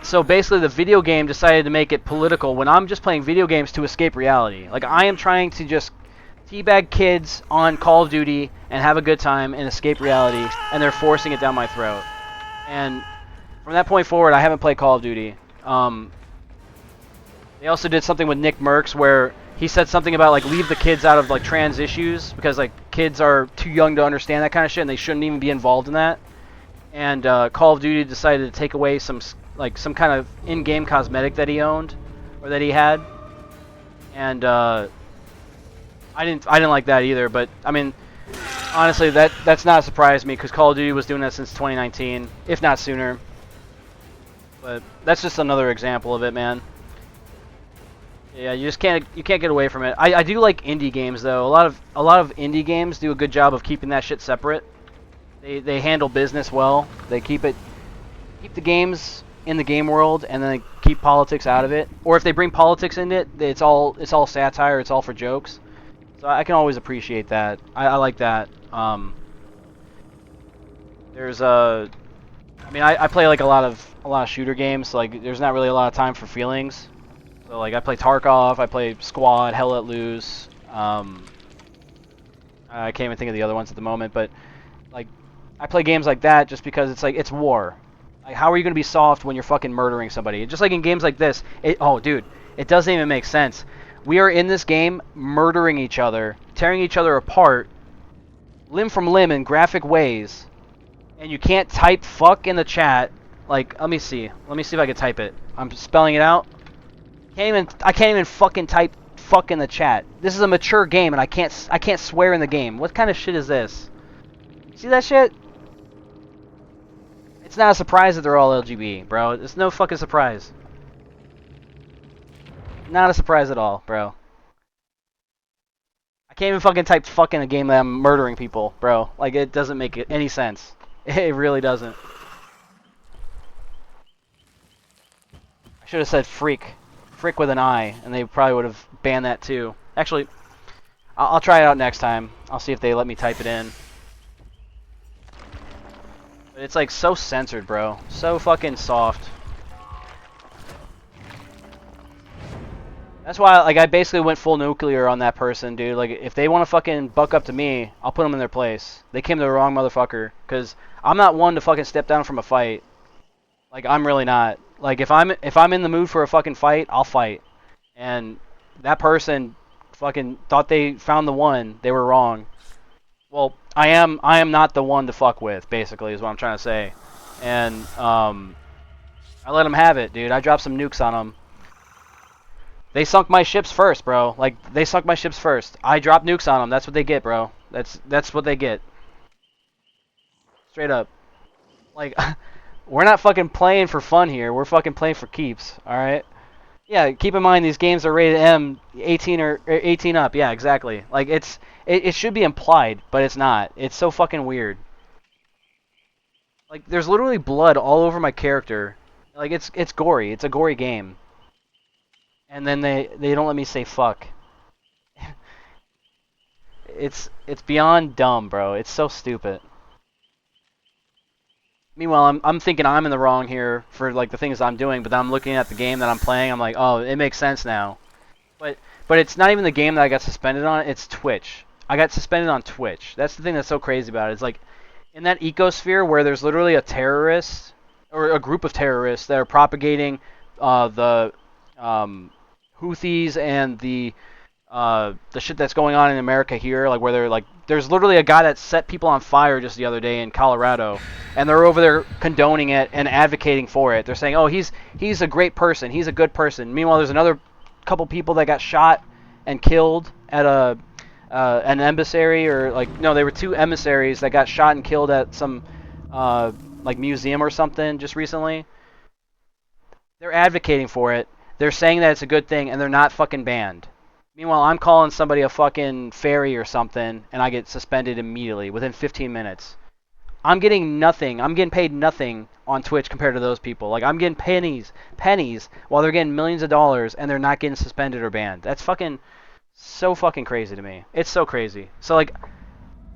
so basically the video game decided to make it political when I'm just playing video games to escape reality. Like, I am trying to just teabag kids on Call of Duty and have a good time and escape reality, and they're forcing it down my throat. And from that point forward, I haven't played Call of Duty. They also did something with Nick Merckx where he said something about like leave the kids out of like trans issues because like kids are too young to understand that kind of shit and they shouldn't even be involved in that. And Call of Duty decided to take away some kind of in-game cosmetic that he owned or that he had. And I didn't like that either. But I mean, honestly, that's not a surprise to me because Call of Duty was doing that since 2019, if not sooner. But that's just another example of it, man. Yeah, you can't get away from it. I do like indie games though. A lot of indie games do a good job of keeping that shit separate. They handle business well. They keep the games in the game world and then they keep politics out of it. Or if they bring politics in it, it's all satire. It's all for jokes. So I can always appreciate that. I like that. There's I mean, I play like a lot of shooter games. So like, there's not really a lot of time for feelings. So like, I play Tarkov, I play Squad, Hell Let Loose. I can't even think of the other ones at the moment, but like, I play games like that just because it's like it's war. Like, how are you gonna be soft when you're fucking murdering somebody? Just like in games like this, oh dude, it doesn't even make sense. We are in this game murdering each other, tearing each other apart, limb from limb in graphic ways, and you can't type fuck in the chat. Like, let me see. Let me see if I can type it. I'm spelling it out. I can't even fucking type fuck in the chat. This is a mature game, and I can't swear in the game. What kind of shit is this? See that shit? It's not a surprise that they're all LGBT, bro. It's no fucking surprise. Not a surprise at all, bro. I can't even fucking type fuck in a game that I'm murdering people, bro. Like, it doesn't make any sense. It really doesn't. I should have said freak. Frick with an I, and they probably would have banned that too. Actually, I'll try it out next time. I'll see if they let me type it in. But it's like so censored, bro. So fucking soft. That's why, like, I basically went full nuclear on that person, dude. Like, if they want to fucking buck up to me, I'll put them in their place. They came to the wrong motherfucker. Because I'm not one to fucking step down from a fight. Like, I'm really not. Like, if I'm in the mood for a fucking fight, I'll fight. And that person fucking thought they found the one. They were wrong. Well, I am not the one to fuck with, basically, is what I'm trying to say. And, I let them have it, dude. I dropped some nukes on them. They sunk my ships first, bro. Like, they sunk my ships first. I dropped nukes on them. That's what they get, bro. That's what they get. Straight up. Like, we're not fucking playing for fun here. We're fucking playing for keeps, alright? Yeah, keep in mind these games are rated M, 18 or 18 up. Yeah, exactly. Like, it should be implied, but it's not. It's so fucking weird. Like, there's literally blood all over my character. Like, it's gory. It's a gory game. And then they don't let me say fuck. It's beyond dumb, bro. It's so stupid. Meanwhile, I'm thinking I'm in the wrong here for like the things I'm doing, but then I'm looking at the game that I'm playing. I'm like, oh, it makes sense now. But it's not even the game that I got suspended on. It's Twitch. I got suspended on Twitch. That's the thing that's so crazy about it. It's like in that ecosphere where there's literally a terrorist or a group of terrorists that are propagating the Houthis and the shit that's going on in America here, like where they're like, there's literally a guy that set people on fire just the other day in Colorado, and they're over there condoning it and advocating for it. They're saying, oh, he's a great person, he's a good person. Meanwhile, there's another couple people that got shot and killed at an emissary, or like, no, they were two emissaries that got shot and killed at some like museum or something just recently. They're advocating for it. They're saying that it's a good thing, and they're not fucking banned. Meanwhile, I'm calling somebody a fucking fairy or something, and I get suspended immediately within 15 minutes. I'm getting nothing. I'm getting paid nothing on Twitch compared to those people. Like, I'm getting pennies, while they're getting millions of dollars, and they're not getting suspended or banned. That's fucking so fucking crazy to me. It's so crazy. So, like,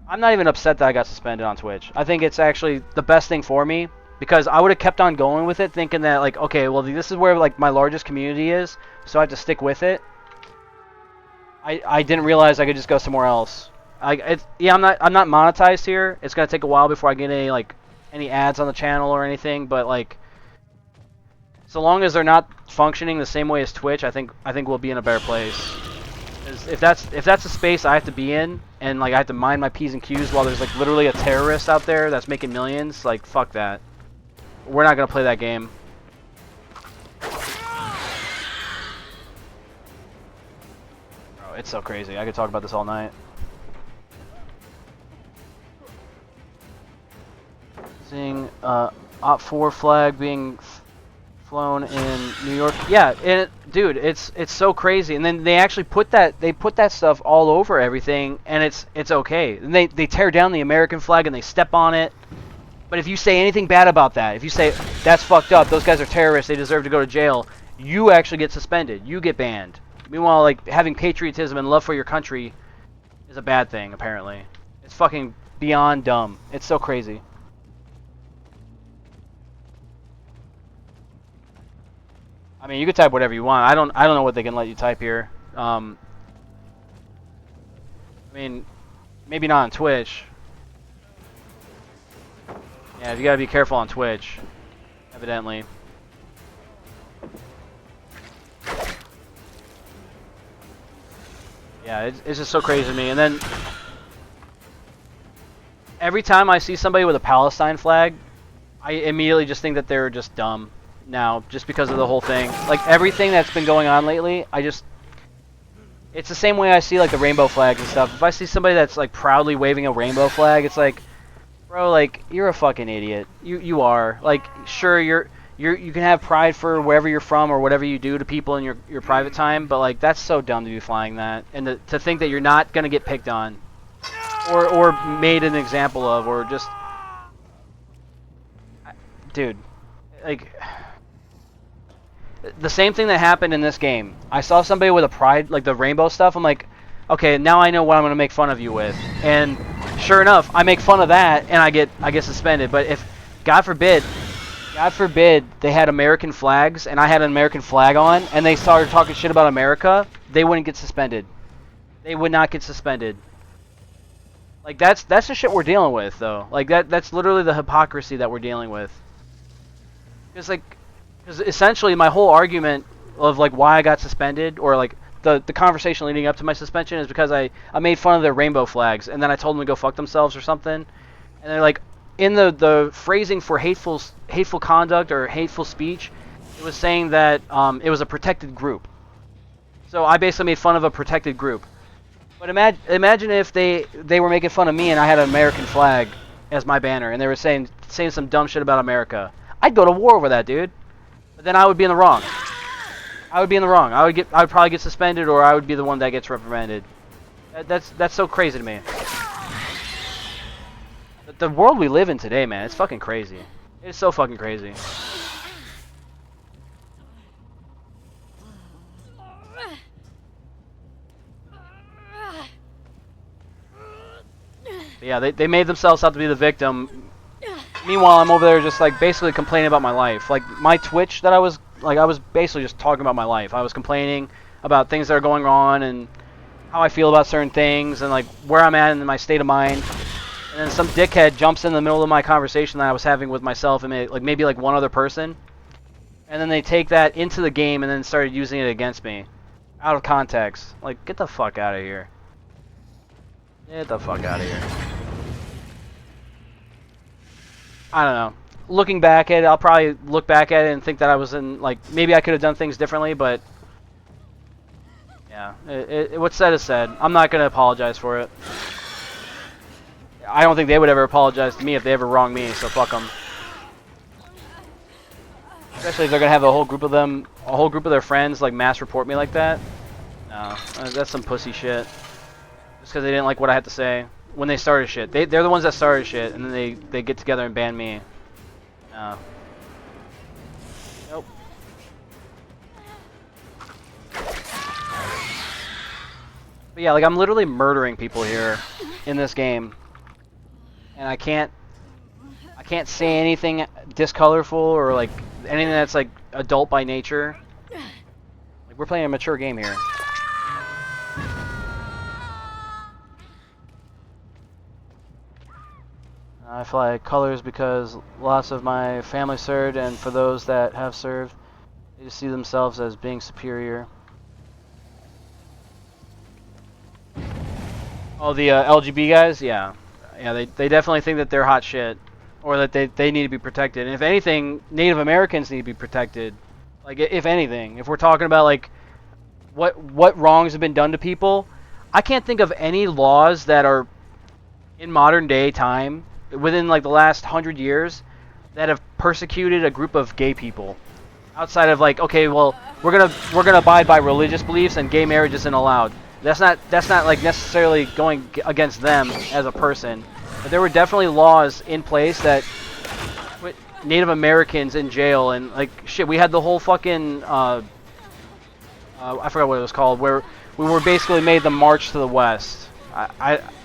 I'm not even upset that I got suspended on Twitch. I think it's actually the best thing for me, because I would have kept on going with it, thinking that, like, okay, well, this is where, like, my largest community is, so I have to stick with it. I didn't realize I could just go somewhere else. Yeah, I'm not monetized here. It's gonna take a while before I get any ads on the channel or anything. But like, so long as they're not functioning the same way as Twitch, I think we'll be in a better place. 'Cause if that's a space I have to be in, and like I have to mind my P's and Q's while there's like literally a terrorist out there that's making millions, like fuck that. We're not gonna play that game. It's so crazy. I could talk about this all night. Seeing Op 4 flag being flown in New York. Yeah, and dude, it's so crazy. And then they actually put that stuff all over everything, and it's okay. And they tear down the American flag and they step on it. But if you say anything bad about that, if you say that's fucked up, those guys are terrorists, they deserve to go to jail, you actually get suspended. You get banned. Meanwhile, like, having patriotism and love for your country is a bad thing, apparently. It's fucking beyond dumb. It's so crazy. I mean, you could type whatever you want. I don't know what they can let you type here. I mean, maybe not on Twitch. Yeah, you gotta be careful on Twitch, evidently. Yeah, it's just so crazy to me. And then every time I see somebody with a Palestine flag, I immediately just think that they're just dumb now, just because of the whole thing. Like, everything that's been going on lately, it's the same way I see, like, the rainbow flags and stuff. If I see somebody that's, like, proudly waving a rainbow flag, it's like, bro, like, you're a fucking idiot. You are. Like, sure, you can have pride for wherever you're from or whatever you do to people in your private time, but, like, that's so dumb to be flying that. And to think that you're not going to get picked on. Or made an example of, or just... Dude, like... The same thing that happened in this game. I saw somebody with a pride, like the rainbow stuff. I'm like, okay, now I know what I'm going to make fun of you with. And sure enough, I make fun of that, and I get suspended. But if, God forbid, they had American flags, and I had an American flag on, and they started talking shit about America, they wouldn't get suspended. They would not get suspended. Like, that's the shit we're dealing with, though. Like, that's literally the hypocrisy that we're dealing with. It's like... Because essentially my whole argument of like why I got suspended, or like the conversation leading up to my suspension, is because I made fun of their rainbow flags, and then I told them to go fuck themselves or something. And they're like, in the phrasing for hateful conduct or hateful speech, it was saying that it was a protected group. So I basically made fun of a protected group. But imagine if they were making fun of me and I had an American flag as my banner, and they were saying some dumb shit about America. I'd go to war over that, dude. But then I would be in the wrong. I would probably get suspended, or I would be the one that gets reprimanded. That's so crazy to me. The world we live in today, man, it's fucking crazy. It's so fucking crazy. But yeah, they made themselves out to be the victim. Meanwhile, I'm over there just like basically complaining about my life. Like my Twitch that I was basically just talking about my life. I was complaining about things that are going on and how I feel about certain things and like where I'm at in my state of mind. And then some dickhead jumps in the middle of my conversation that I was having with myself and maybe like one other person. And then they take that into the game and then started using it against me. Out of context. Like, get the fuck out of here. Get the fuck out of here. I don't know. Looking back at it, I'll probably look back at it and think that I was in, like, maybe I could have done things differently, but yeah, what's said is said. I'm not going to apologize for it. I don't think they would ever apologize to me if they ever wronged me, so fuck them. Especially if they're going to have a whole group of them, a whole group of their friends, like, mass report me like that. No, that's some pussy shit. Just because they didn't like what I had to say. When they started shit. They're the ones that started shit, and then they get together and ban me. No. Nope. But yeah, like I'm literally murdering people here in this game. And I can't say anything discolorful or like anything that's like adult by nature. Like we're playing a mature game here. I fly colors because lots of my family served, and for those that have served, they just see themselves as being superior. Oh, the LGB guys? Yeah. Yeah, they definitely think that they're hot shit. Or that they need to be protected. And if anything, Native Americans need to be protected. Like, if anything. If we're talking about, like, what wrongs have been done to people, I can't think of any laws that are in modern day time within like the last 100 years that have persecuted a group of gay people outside of like, okay, well, we're gonna abide by religious beliefs and gay marriage isn't allowed. That's not like necessarily going against them as a person, but there were definitely laws in place that put Native Americans in jail. And like shit, we had the whole fucking I forgot what it was called, where we were basically made the march to the west.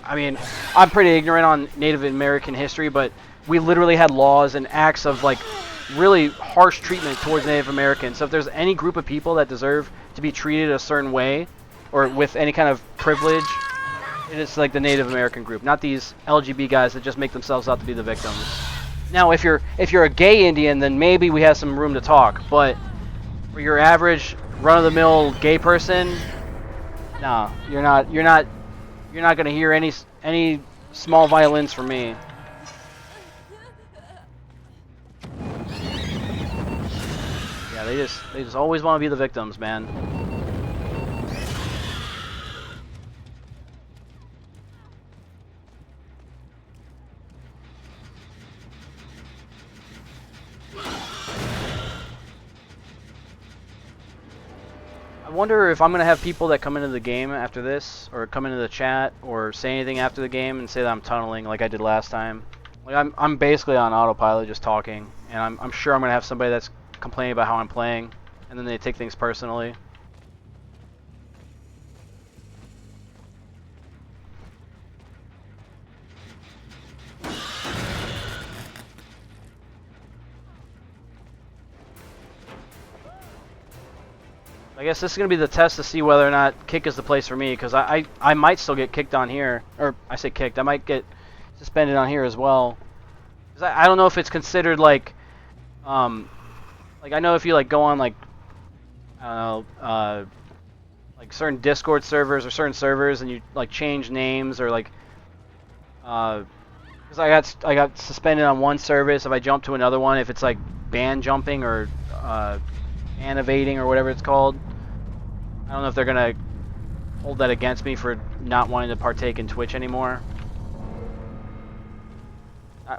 I mean, I'm pretty ignorant on Native American history, but we literally had laws and acts of, like, really harsh treatment towards Native Americans. So if there's any group of people that deserve to be treated a certain way, or with any kind of privilege, it is, like, the Native American group, not these LGB guys that just make themselves out to be the victims. Now, if you're a gay Indian, then maybe we have some room to talk, but for your average run-of-the-mill gay person, no, you're not going to hear any small violins from me. they just always want to be the victims, man. I wonder if I'm gonna have people that come into the game after this, or come into the chat, or say anything after the game and say that I'm tunneling like I did last time. Like I'm basically on autopilot, just talking, and I'm sure I'm gonna have somebody that's complaining about how I'm playing, and then they take things personally. I guess this is going to be the test to see whether or not kick is the place for me, because I might still get kicked on here. Or, I say kicked, I might get suspended on here as well. Because I don't know if it's considered, like I know if you, like, go on, like, I don't know, like, certain Discord servers or certain servers, and you, like, change names, or, like, because I got suspended on one service. If I jump to another one, if it's, like, ban jumping, or, ban evading, or whatever it's called, I don't know if they're gonna hold that against me for not wanting to partake in Twitch anymore.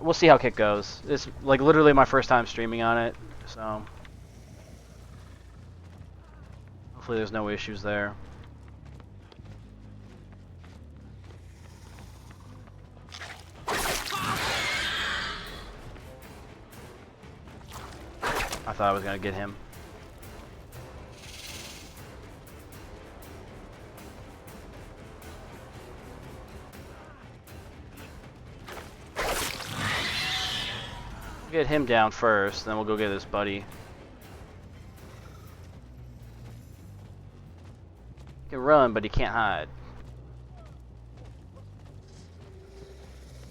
We'll see how Kick goes. It's like literally my first time streaming on it, so hopefully there's no issues there. I thought I was gonna get him. We'll get him down first, then we'll go get his buddy. He can run, but he can't hide.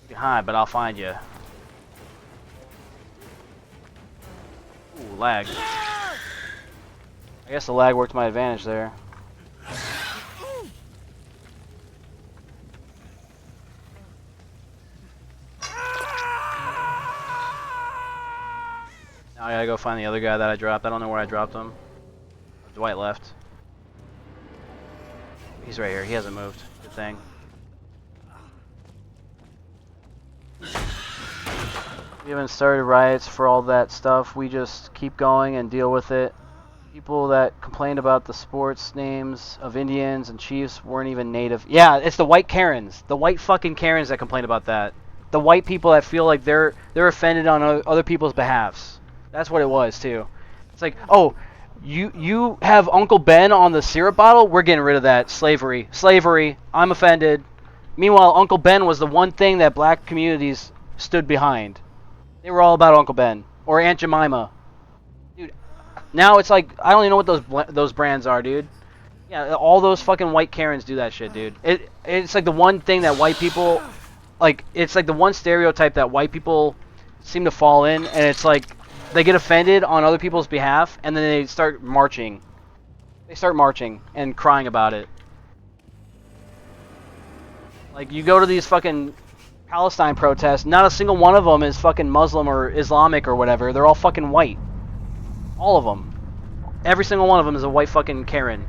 You can hide, but I'll find you. Ooh, lag. I guess the lag worked to my advantage there. Now I gotta go find the other guy that I dropped. I don't know where I dropped him. Dwight left. He's right here. He hasn't moved. Good thing. We haven't started riots for all that stuff. We just keep going and deal with it. People that complained about the sports names of Indians and Chiefs weren't even native. Yeah, it's the white Karens. The white fucking Karens that complain about that. The white people that feel like they're offended on other people's behalfs. That's what it was, too. It's like, oh, you have Uncle Ben on the syrup bottle? We're getting rid of that. Slavery. Slavery. I'm offended. Meanwhile, Uncle Ben was the one thing that black communities stood behind. They were all about Uncle Ben. Or Aunt Jemima. Dude, now it's like, I don't even know what those brands are, dude. Yeah, all those fucking white Karens do that shit, dude. It's like the one thing that white people, like, it's like the one stereotype that white people seem to fall in, and it's like, they get offended on other people's behalf, and then they start marching. They start marching and crying about it. Like, you go to these fucking Palestine protests, not a single one of them is fucking Muslim or Islamic or whatever. They're all fucking white. All of them. Every single one of them is a white fucking Karen.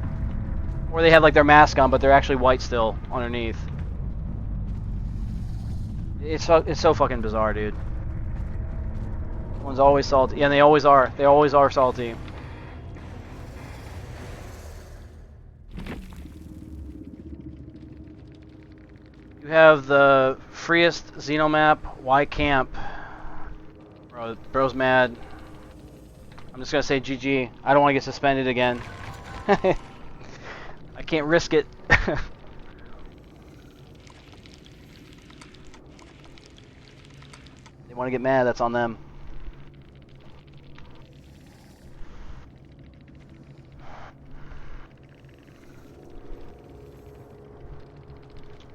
Or they have like their mask on, but they're actually white still underneath. It's so fucking bizarre, dude. One's always salty. Yeah, and they always are. They always are salty. You have the freest Xenomap. Why camp? Bro's mad. I'm just gonna say GG. I don't want to get suspended again. I can't risk it. They want to get mad, that's on them.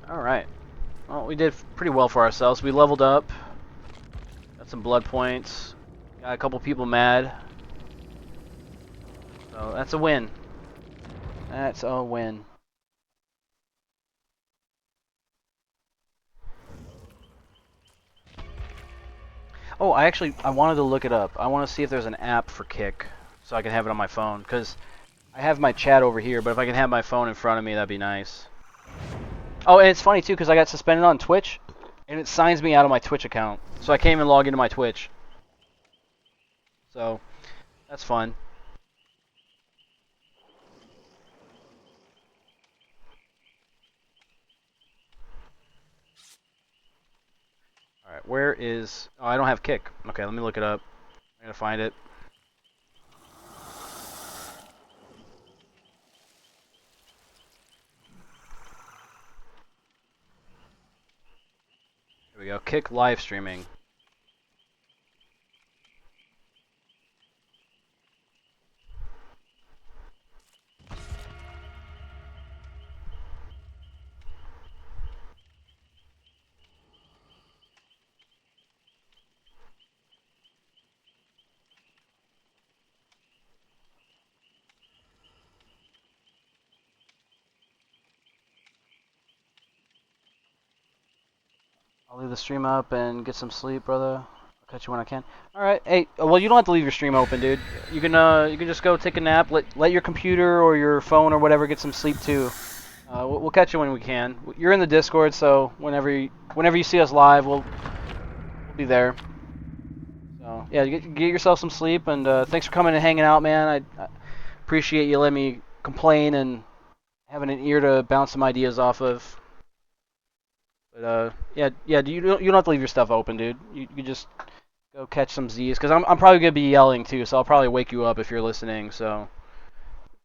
Alright. Well, we did pretty well for ourselves. We leveled up. Got some blood points. Got a couple people mad. So that's a win. That's a win. Oh, I wanted to look it up. I want to see if there's an app for Kick. so I can have it on my phone. Because I have my chat over here, but if I can have my phone in front of me, that'd be nice. Oh, and it's funny, too, because I got suspended on Twitch, and it signs me out of my Twitch account. So I can't even log into my Twitch. So, that's fun. Alright, where is... Oh, I don't have kick. Okay, let me look it up. I gotta find it. Here we go. Kick live streaming. I'll leave the stream up and get some sleep, brother. I'll catch you when I can. All right. Hey, well, you don't have to leave your stream open, dude. You can just go take a nap. Let your computer or your phone or whatever get some sleep too. We'll catch you when we can. You're in the Discord, so whenever you see us live, we'll be there. So yeah, get yourself some sleep, and thanks for coming and hanging out, man. I appreciate you letting me complain and having an ear to bounce some ideas off of. But yeah, you don't have to leave your stuff open, dude. You just go catch some Z's, because I'm probably gonna be yelling too, so I'll probably wake you up if you're listening. So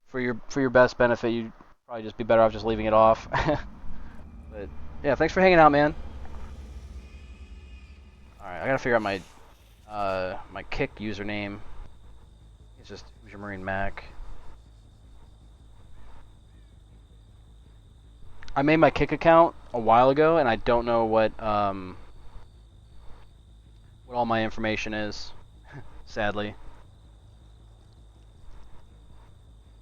for your best benefit, you'd probably just be better off just leaving it off. But yeah, thanks for hanging out, man. All right, I gotta figure out my my kick username. It's just HoosierMarineMAK. I made my kick account a while ago, and I don't know what all my information is, sadly.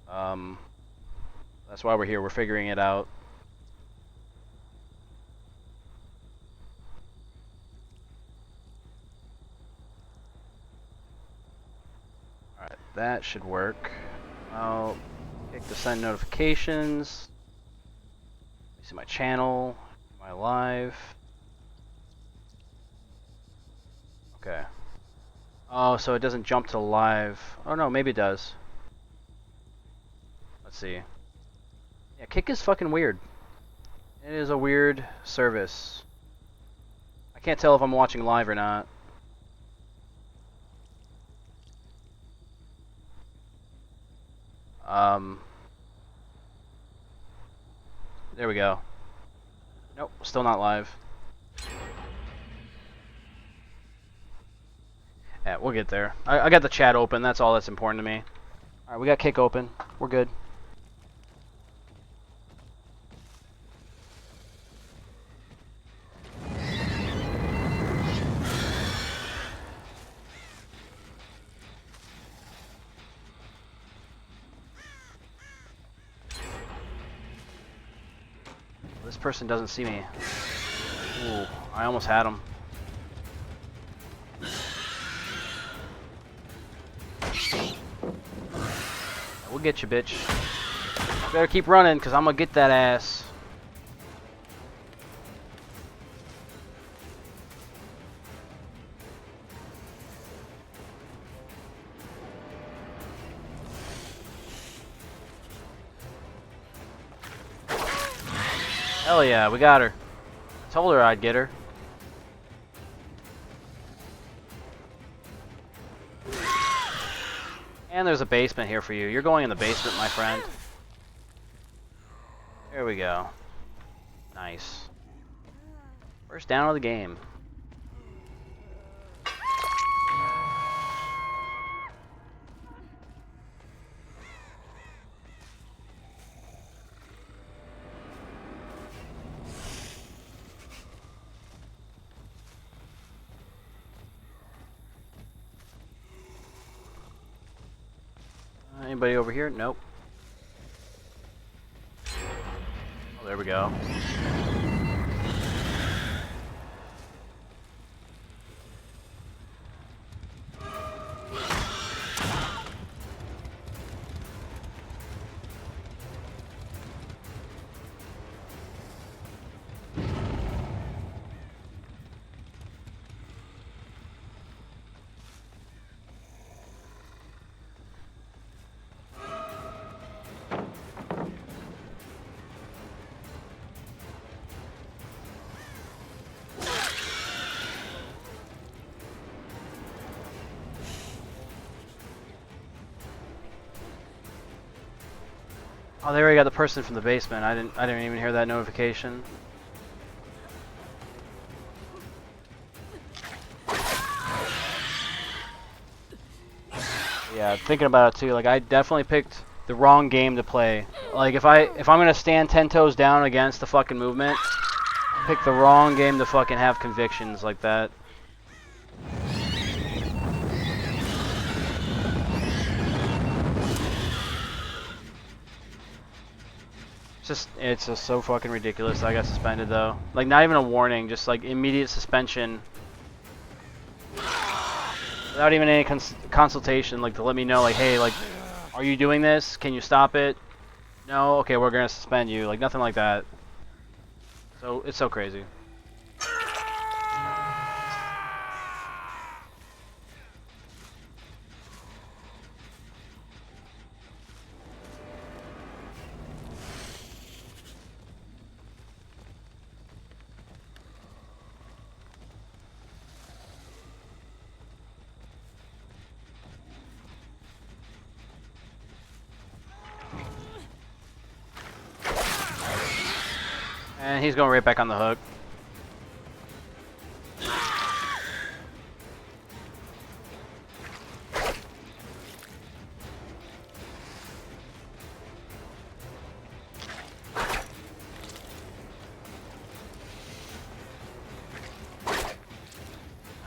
That's why we're here. We're figuring it out. Alright, that should work. I'll click to send notifications. Let me see my channel, my live. Okay. Oh, so it doesn't jump to live. Oh no, maybe it does. Let's see. Yeah, Kick is fucking weird. It is a weird service. I can't tell if I'm watching live or not. There we go. Nope, still not live. Yeah, we'll get there. I got the chat open, that's all that's important to me. Alright, we got Kick open. We're good. This person doesn't see me. Ooh, I almost had him. We'll get you, bitch. Better keep running, because I'm going to get that ass. Hell yeah, we got her. I told her I'd get her. And there's a basement here for you. You're going in the basement, my friend. There we go. Nice. First down of the game. Anybody over here? Nope. Oh, there we go. Oh, they already got the person from the basement. I didn't even hear that notification. Yeah, thinking about it too. Like I definitely picked the wrong game to play. Like if I'm gonna stand 10 toes down against the fucking movement, pick the wrong game to fucking have convictions like that. It's just so fucking ridiculous. I got suspended though. Like not even a warning, just like immediate suspension. Without even any consultation, like to let me know, like, hey, like, are you doing this? Can you stop it? No? Okay, we're gonna suspend you. Like nothing like that. So it's so crazy. And he's going right back on the hook.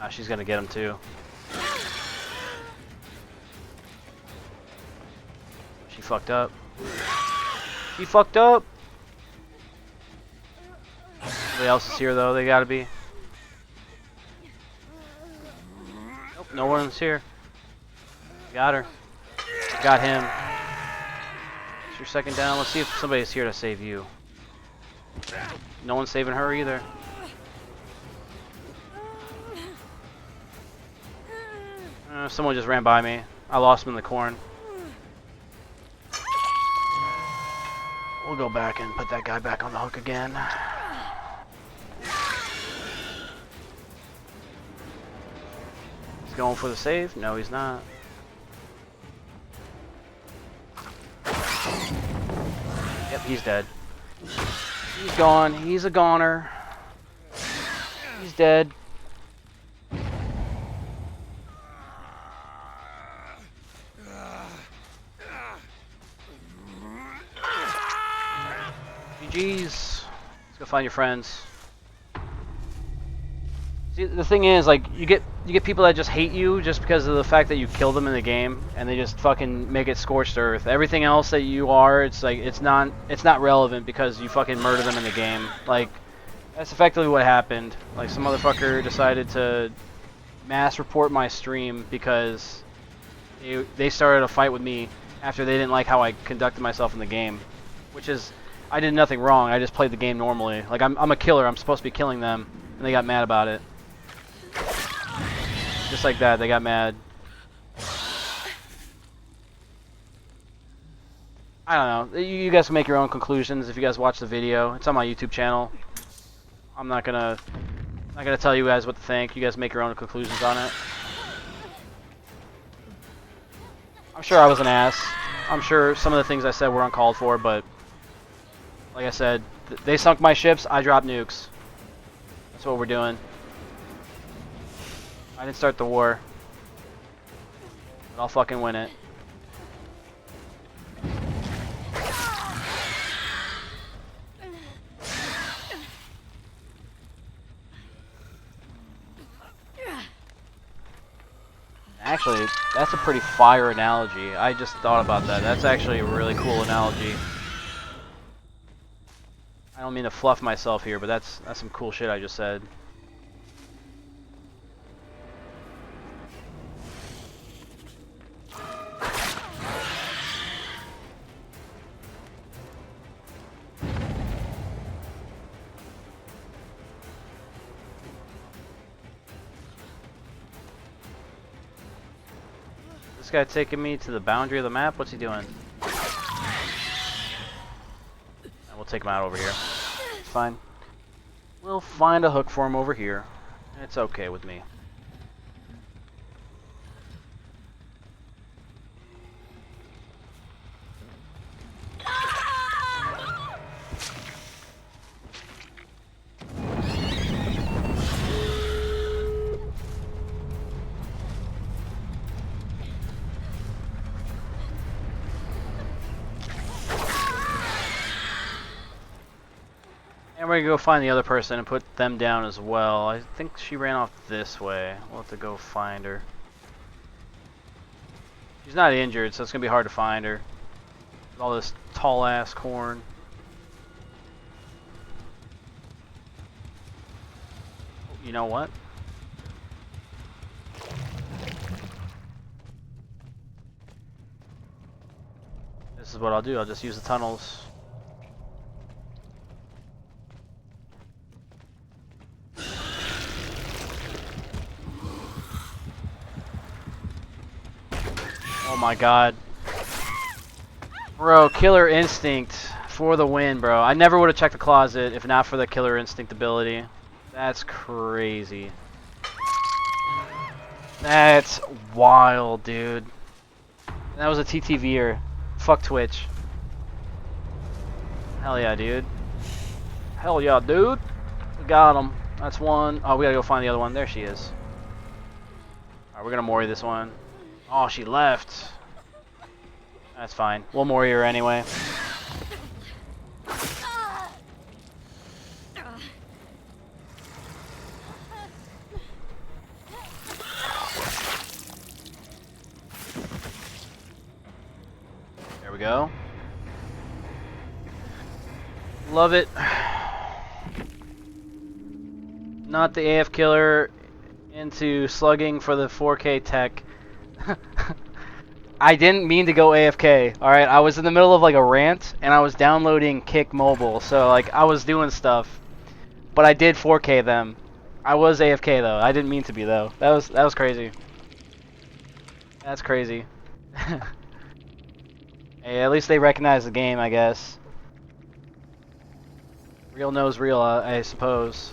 Ah, she's gonna get him too. She fucked up. She fucked up! Somebody else is here though, they gotta be. Nope, no one's here. Got her. Got him. It's your second down. Let's see if somebody's here to save you. No one's saving her either. Someone just ran by me. I lost him in the corn. We'll go back and put that guy back on the hook again. He's going for the save? No, he's not. Yep, he's dead. He's gone. He's a goner. He's dead. GG's. Let's go find your friends. See, the thing is, like, you get people that just hate you just because of the fact that you killed them in the game, and they just fucking make it scorched earth. Everything else that you are, it's like it's not relevant because you fucking murder them in the game. Like, that's effectively what happened. Like, some motherfucker decided to mass report my stream because they started a fight with me after they didn't like how I conducted myself in the game, which is, I did nothing wrong. I just played the game normally. Like, I'm a killer. I'm supposed to be killing them, and they got mad about it. Just like that, they got mad. I don't know. You guys can make your own conclusions if you guys watch the video. It's on my YouTube channel. I'm not gonna tell you guys what to think. You guys make your own conclusions on it. I'm sure I was an ass. I'm sure some of the things I said were uncalled for, but like I said, they sunk my ships, I dropped nukes. That's what we're doing. I didn't start the war, but I'll fucking win it. Actually, that's a pretty fire analogy. I just thought about that. That's actually a really cool analogy. I don't mean to fluff myself here, but that's some cool shit I just said. This guy taking me to the boundary of the map? What's he doing? We'll take him out over here. It's fine. We'll find a hook for him over here. It's okay with me. I'm gonna go find the other person and put them down as well. I think she ran off this way. We'll have to go find her. She's not injured, so it's gonna be hard to find her. With all this tall ass corn. You know what? This is what I'll do. I'll just use the tunnels. Oh my god. Bro, killer instinct for the win, bro. I never would have checked the closet if not for the killer instinct ability. That's crazy. That's wild, dude. That was a TTVer. Fuck Twitch. Hell yeah, dude. Hell yeah, dude. We got him. That's one. Oh, we gotta go find the other one. There she is. Alright, we're gonna Mori this one. Oh, she left. That's fine. We'll Mori her anyway. There we go. Love it. Not the AF killer into slugging for the 4K tech. I didn't mean to go AFK, alright? I was in the middle of like a rant and I was downloading Kick Mobile, so like I was doing stuff. But I did 4K them. I was AFK though. I didn't mean to be though. That was crazy. That's crazy. Hey, at least they recognize the game, I guess. Real knows real, I suppose.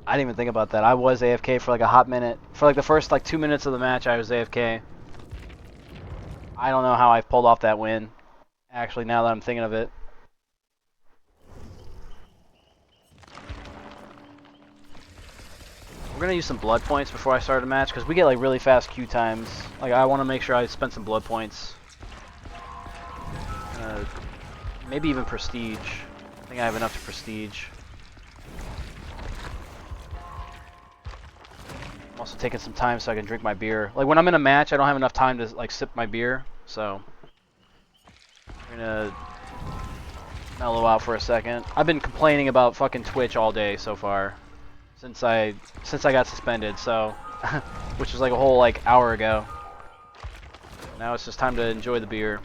I didn't even think about that. I was AFK for like a hot minute. For like the first like 2 minutes of the match, I was AFK. I don't know how I pulled off that win. Actually, now that I'm thinking of it. We're gonna use some blood points before I start a match because we get like really fast queue times. Like I want to make sure I spend some blood points. Maybe even prestige. I think I have enough to prestige. I'm also taking some time so I can drink my beer. Like when I'm in a match, I don't have enough time to like sip my beer, so we're gonna mellow out for a second. I've been complaining about fucking Twitch all day so far, since I got suspended. So, which was like a whole like hour ago. Now it's just time to enjoy the beer.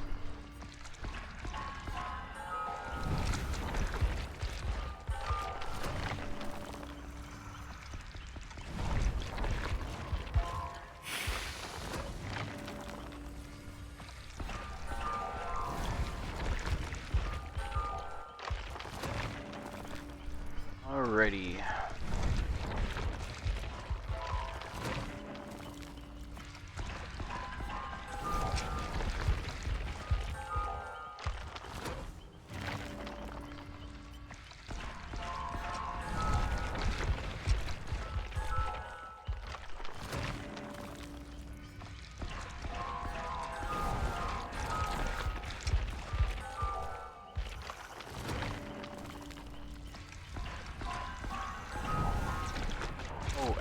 Alrighty.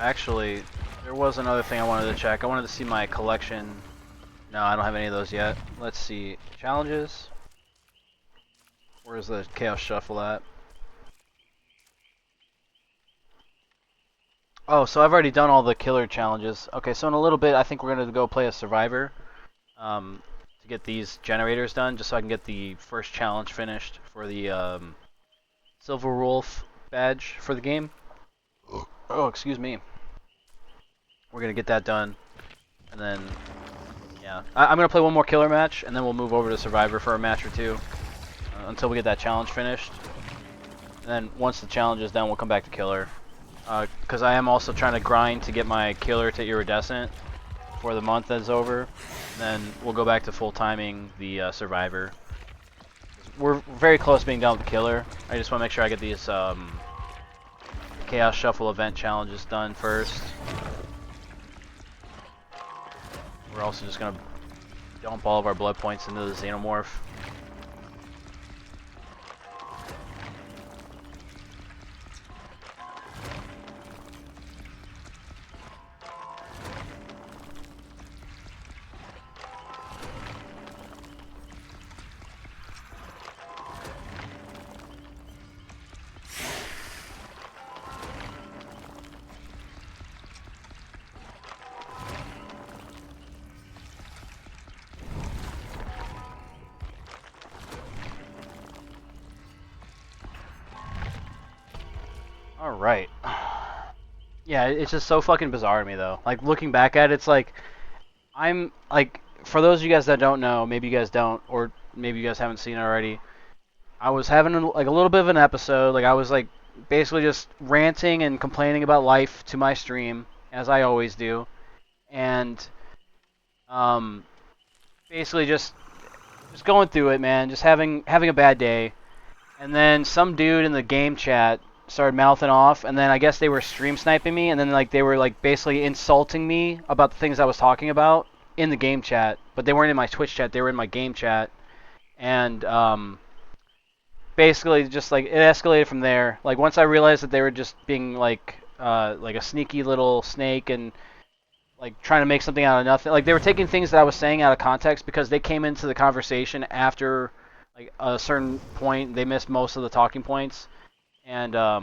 Actually, there was another thing I wanted to check. I wanted to see my collection. No, I don't have any of those yet. Let's see. Challenges? Where's the Chaos Shuffle at? Oh, so I've already done all the killer challenges. Okay, so in a little bit, I think we're going to go play a Survivor to get these generators done, just so I can get the first challenge finished for the Silver Wolf badge for the game. Oh, excuse me. We're going to get that done. And then, yeah. I'm going to play one more killer match, and then we'll move over to Survivor for a match or two until we get that challenge finished. And then once the challenge is done, we'll come back to killer. Because I am also trying to grind to get my killer to iridescent before the month is over. And then we'll go back to full timing the Survivor. We're very close to being done with the killer. I just want to make sure I get these Chaos Shuffle event challenges done first. We're also just going to dump all of our blood points into the Xenomorph. All right. Yeah, it's just so fucking bizarre to me though. Like looking back at it, it's like I'm like for those of you guys that don't know, maybe you guys don't, or maybe you guys haven't seen it already. I was having like a little bit of an episode. Like I was like basically just ranting and complaining about life to my stream, as I always do, and um, basically just going through it, man. Just having a bad day, and then some dude in the game chat started mouthing off, and then I guess they were stream sniping me, and then like they were like basically insulting me about the things I was talking about in the game chat, but they weren't in my Twitch chat. They were in my game chat, and basically just like it escalated from there. Like once I realized that they were just being like a sneaky little snake and like trying to make something out of nothing. Like they were taking things that I was saying out of context because they came into the conversation after like a certain point. They missed most of the talking points, and I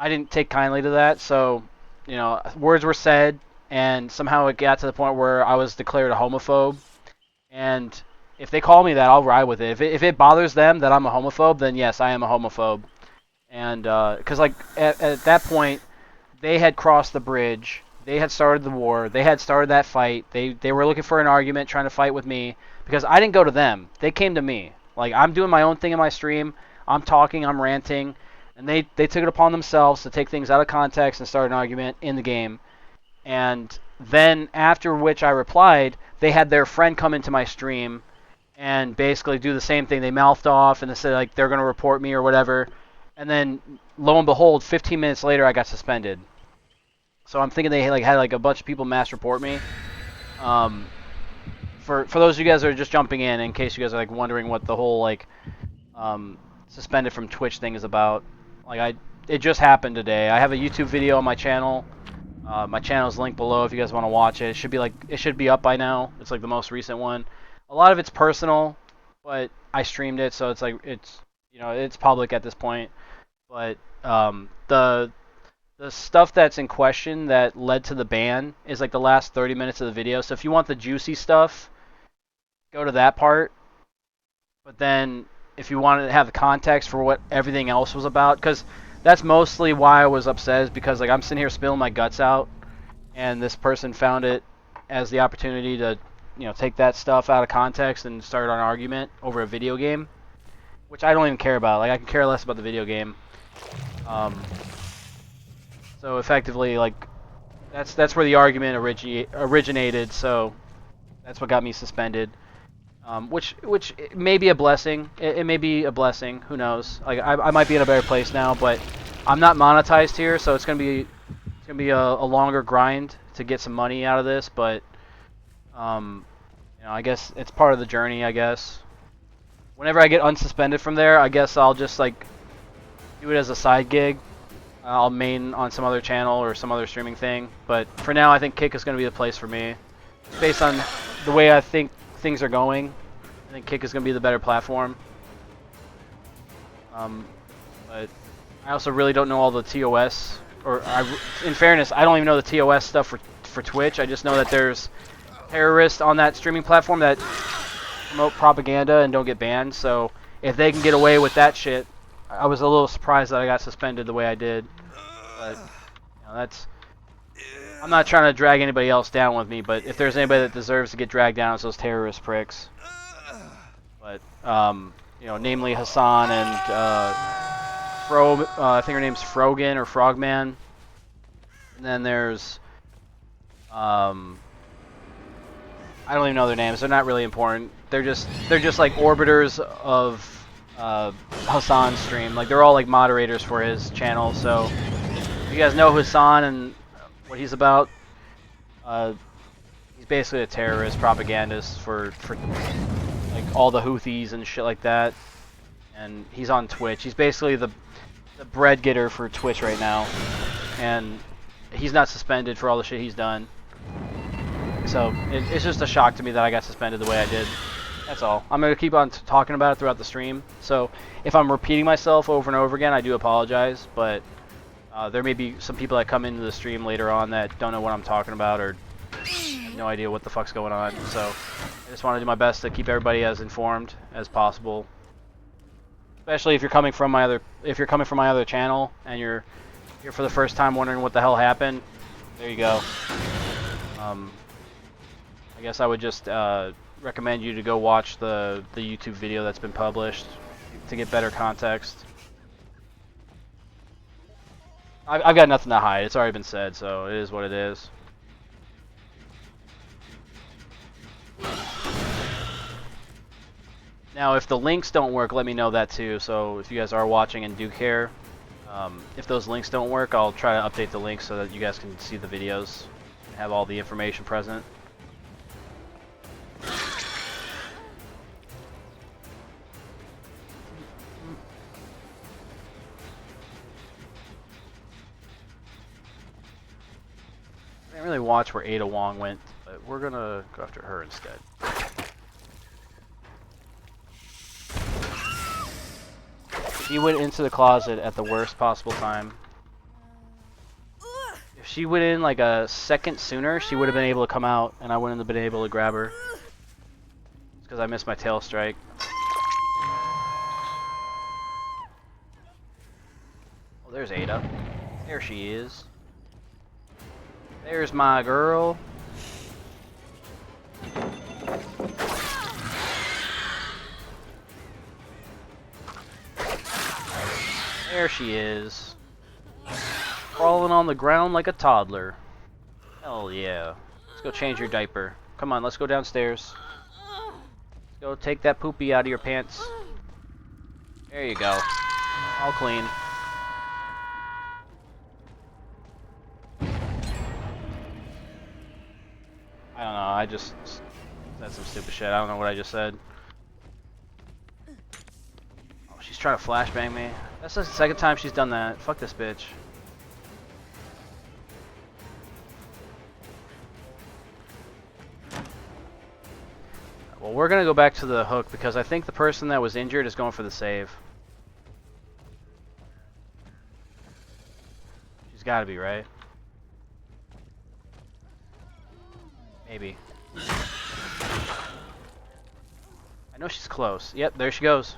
didn't take kindly to that. So you know, words were said, and somehow it got to the point where I was declared a homophobe. And if they call me that, I'll ride with it. If it bothers them that I'm a homophobe, then yes, I am a homophobe. And because like at that point, they had crossed the bridge. They had started the war. They had started that fight. They were looking for an argument, trying to fight with me because I didn't go to them. They came to me. Like I'm doing my own thing in my stream. I'm talking. I'm ranting, and they took it upon themselves to take things out of context and start an argument in the game. And then after which I replied, they had their friend come into my stream and basically do the same thing. They mouthed off and they said like they're going to report me or whatever. And then lo and behold, 15 minutes later I got suspended. So I'm thinking they like had like a bunch of people mass report me. Um, for those of you guys that are just jumping in case you guys are like wondering what the whole like suspended from Twitch thing is about, like it just happened today. I have a YouTube video on my channel. My channel is linked below if you guys want to watch it. It should be up by now. It's like the most recent one. A lot of it's personal, but I streamed it, so it's like it's it's public at this point. But the stuff that's in question that led to the ban is like the last 30 minutes of the video. So if you want the juicy stuff, go to that part. But then if you wanted to have the context for what everything else was about, because that's mostly why I was upset, is because like I'm sitting here spilling my guts out, and this person found it as the opportunity to take that stuff out of context and start an argument over a video game, which I don't even care about. Like I can care less about the video game. So effectively, like that's where the argument originated. So that's what got me suspended. Which may be a blessing. It may be a blessing. Who knows? Like I might be in a better place now, but I'm not monetized here, so it's gonna be a longer grind to get some money out of this. But I guess it's part of the journey. I guess whenever I get unsuspended from there, I guess I'll just like do it as a side gig. I'll main on some other channel or some other streaming thing. But for now, I think Kick is going to be the place for me. Based on the way I think things are going, I think Kick is going to be the better platform. But I also really don't know all the TOS. In fairness, I don't even know the TOS stuff for Twitch. I just know that there's terrorists on that streaming platform that promote propaganda and don't get banned. So if they can get away with that shit, I was a little surprised that I got suspended the way I did. But that's. I'm not trying to drag anybody else down with me, but if there's anybody that deserves to get dragged down, it's those terrorist pricks. But namely Hassan and I think her name's Frogan or Frogman. And then there's I don't even know their names. They're not really important. They're just like orbiters of Hassan's stream. Like they're all like moderators for his channel. So if you guys know Hassan and what he's about, he's basically a terrorist propagandist for like all the Houthis and shit like that. And he's on Twitch. He's basically the bread getter for Twitch right now. And he's not suspended for all the shit he's done. So it's just a shock to me that I got suspended the way I did. That's all. I'm going to keep on talking about it throughout the stream. So if I'm repeating myself over and over again, I do apologize. But there may be some people that come into the stream later on that don't know what I'm talking about or have no idea what the fuck's going on. So I just want to do my best to keep everybody as informed as possible. Especially if you're coming from my other channel and you're here for the first time wondering what the hell happened. There you go. I guess I would just recommend you to go watch the YouTube video that's been published to get better context. I've got nothing to hide. It's already been said, so it is what it is. Now, if the links don't work, let me know that too. So if you guys are watching and do care, if those links don't work, I'll try to update the links so that you guys can see the videos and have all the information present. I didn't really watch where Ada Wong went, but we're gonna go after her instead. She went into the closet at the worst possible time. If she went in like a second sooner, she would have been able to come out, and I wouldn't have been able to grab her. It's because I missed my tail strike. Oh, there's Ada. There she is. There's my girl. There she is. Crawling on the ground like a toddler. Hell yeah. Let's go change your diaper. Come on, let's go downstairs. Let's go take that poopy out of your pants. There you go. All clean. I don't know, I just said some stupid shit. I don't know what I just said. Oh, she's trying to flashbang me. That's the second time she's done that. Fuck this bitch. Well, we're gonna go back to the hook because I think the person that was injured is going for the save. She's gotta be, right? Maybe. I know she's close. Yep, there she goes.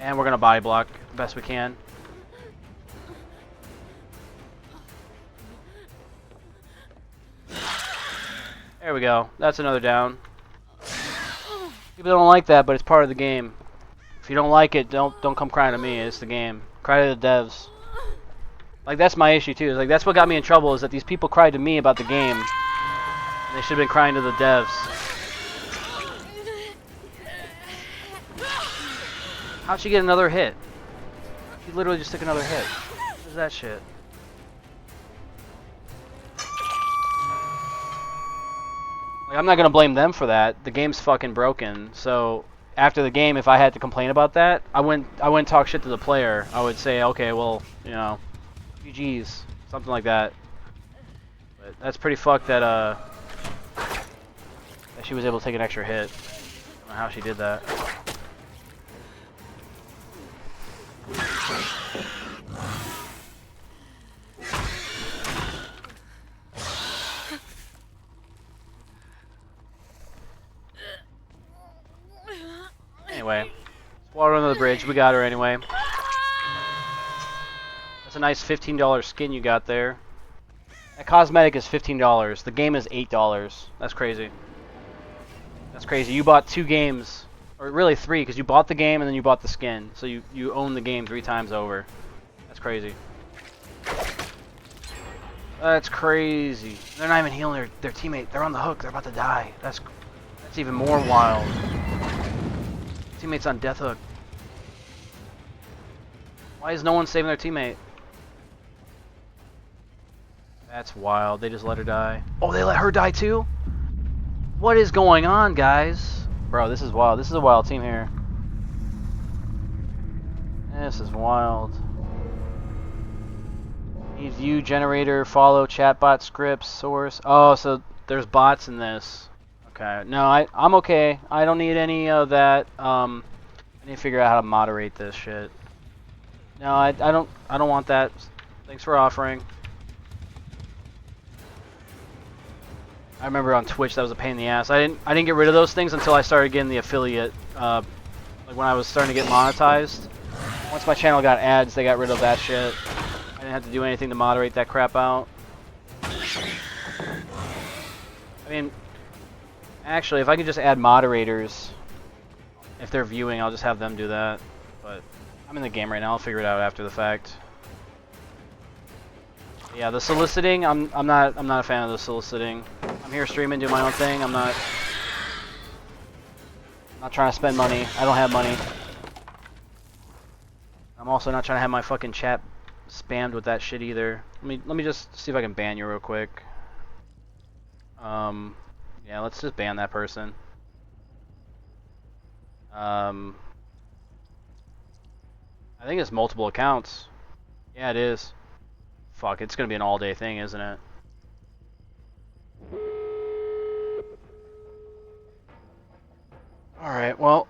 And we're gonna body block the best we can. There we go. That's another down. People don't like that, but it's part of the game. If you don't like it, don't come crying to me. It's the game. Cry to the devs. Like, that's my issue too. Like, that's what got me in trouble, is that these people cried to me about the game, and they should have been crying to the devs. How'd she get another hit? She literally just took another hit. What is that shit? Like, I'm not gonna blame them for that. The game's fucking broken. So after the game, if I had to complain about that, I wouldn't talk shit to the player. I would say, okay, well, you know, GG's, something like that. But that's pretty fucked that that she was able to take an extra hit. I don't know how she did that. Anyway, water under the bridge. We got her anyway. That's a nice $15 skin you got there. That cosmetic is $15. The game is $8. That's crazy. That's crazy. You bought 2 games, or really 3, because you bought the game and then you bought the skin. So you own the game 3 times over. That's crazy. That's crazy. They're not even healing their teammate. They're on the hook. They're about to die. That's even more wild. Teammate's on death hook. Why is no one saving their teammate? That's wild. They just let her die. Oh, they let her die too? What is going on, guys? Bro, this is wild. This is a wild team here. This is wild. Need view generator, follow, chatbot, scripts, source. Oh, so there's bots in this. Okay. No, I'm okay. I don't need any of that. I need to figure out how to moderate this shit. No, I don't want that. Thanks for offering. I remember on Twitch that was a pain in the ass. I didn't get rid of those things until I started getting the affiliate. Like when I was starting to get monetized. Once my channel got ads, they got rid of that shit. I didn't have to do anything to moderate that crap out. I mean, actually, if I could just add moderators, if they're viewing, I'll just have them do that. But I'm in the game right now. I'll figure it out after the fact. Yeah, the soliciting, I'm not a fan of the soliciting. I'm here streaming, doing my own thing. I'm not trying to spend money. I don't have money. I'm also not trying to have my fucking chat spammed with that shit either. Let me just see if I can ban you real quick. Yeah, let's just ban that person. I think it's multiple accounts. Yeah, it is. Fuck, it's gonna be an all-day thing, isn't it? Alright, well...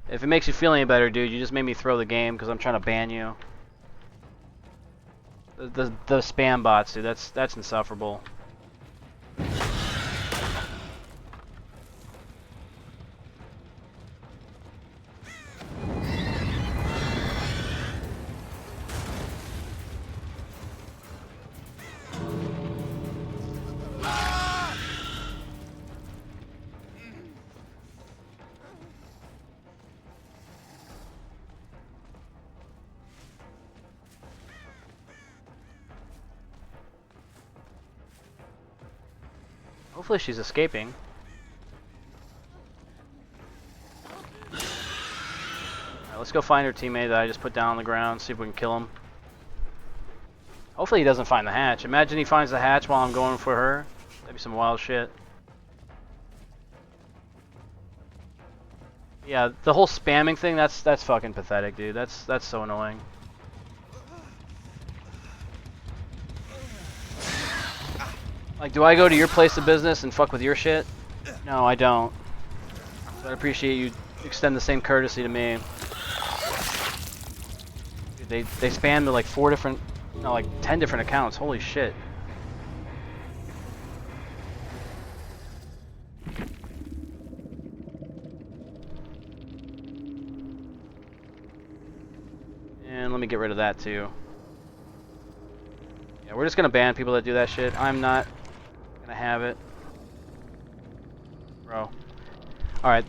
If it makes you feel any better, dude, you just made me throw the game because I'm trying to ban you. The spam bots, dude, that's insufferable. Hopefully she's escaping. Alright, let's go find her teammate that I just put down on the ground, see if we can kill him. Hopefully he doesn't find the hatch. Imagine he finds the hatch while I'm going for her. That'd be some wild shit. Yeah, the whole spamming thing, that's fucking pathetic, dude. That's so annoying. Like, do I go to your place of business and fuck with your shit? No, I don't. So I'd appreciate you extend the same courtesy to me. Dude, they spammed to like 4 different, no, like 10 different accounts. Holy shit. And let me get rid of that too. Yeah, we're just gonna ban people that do that shit. I'm not gonna have it. Bro. Alright.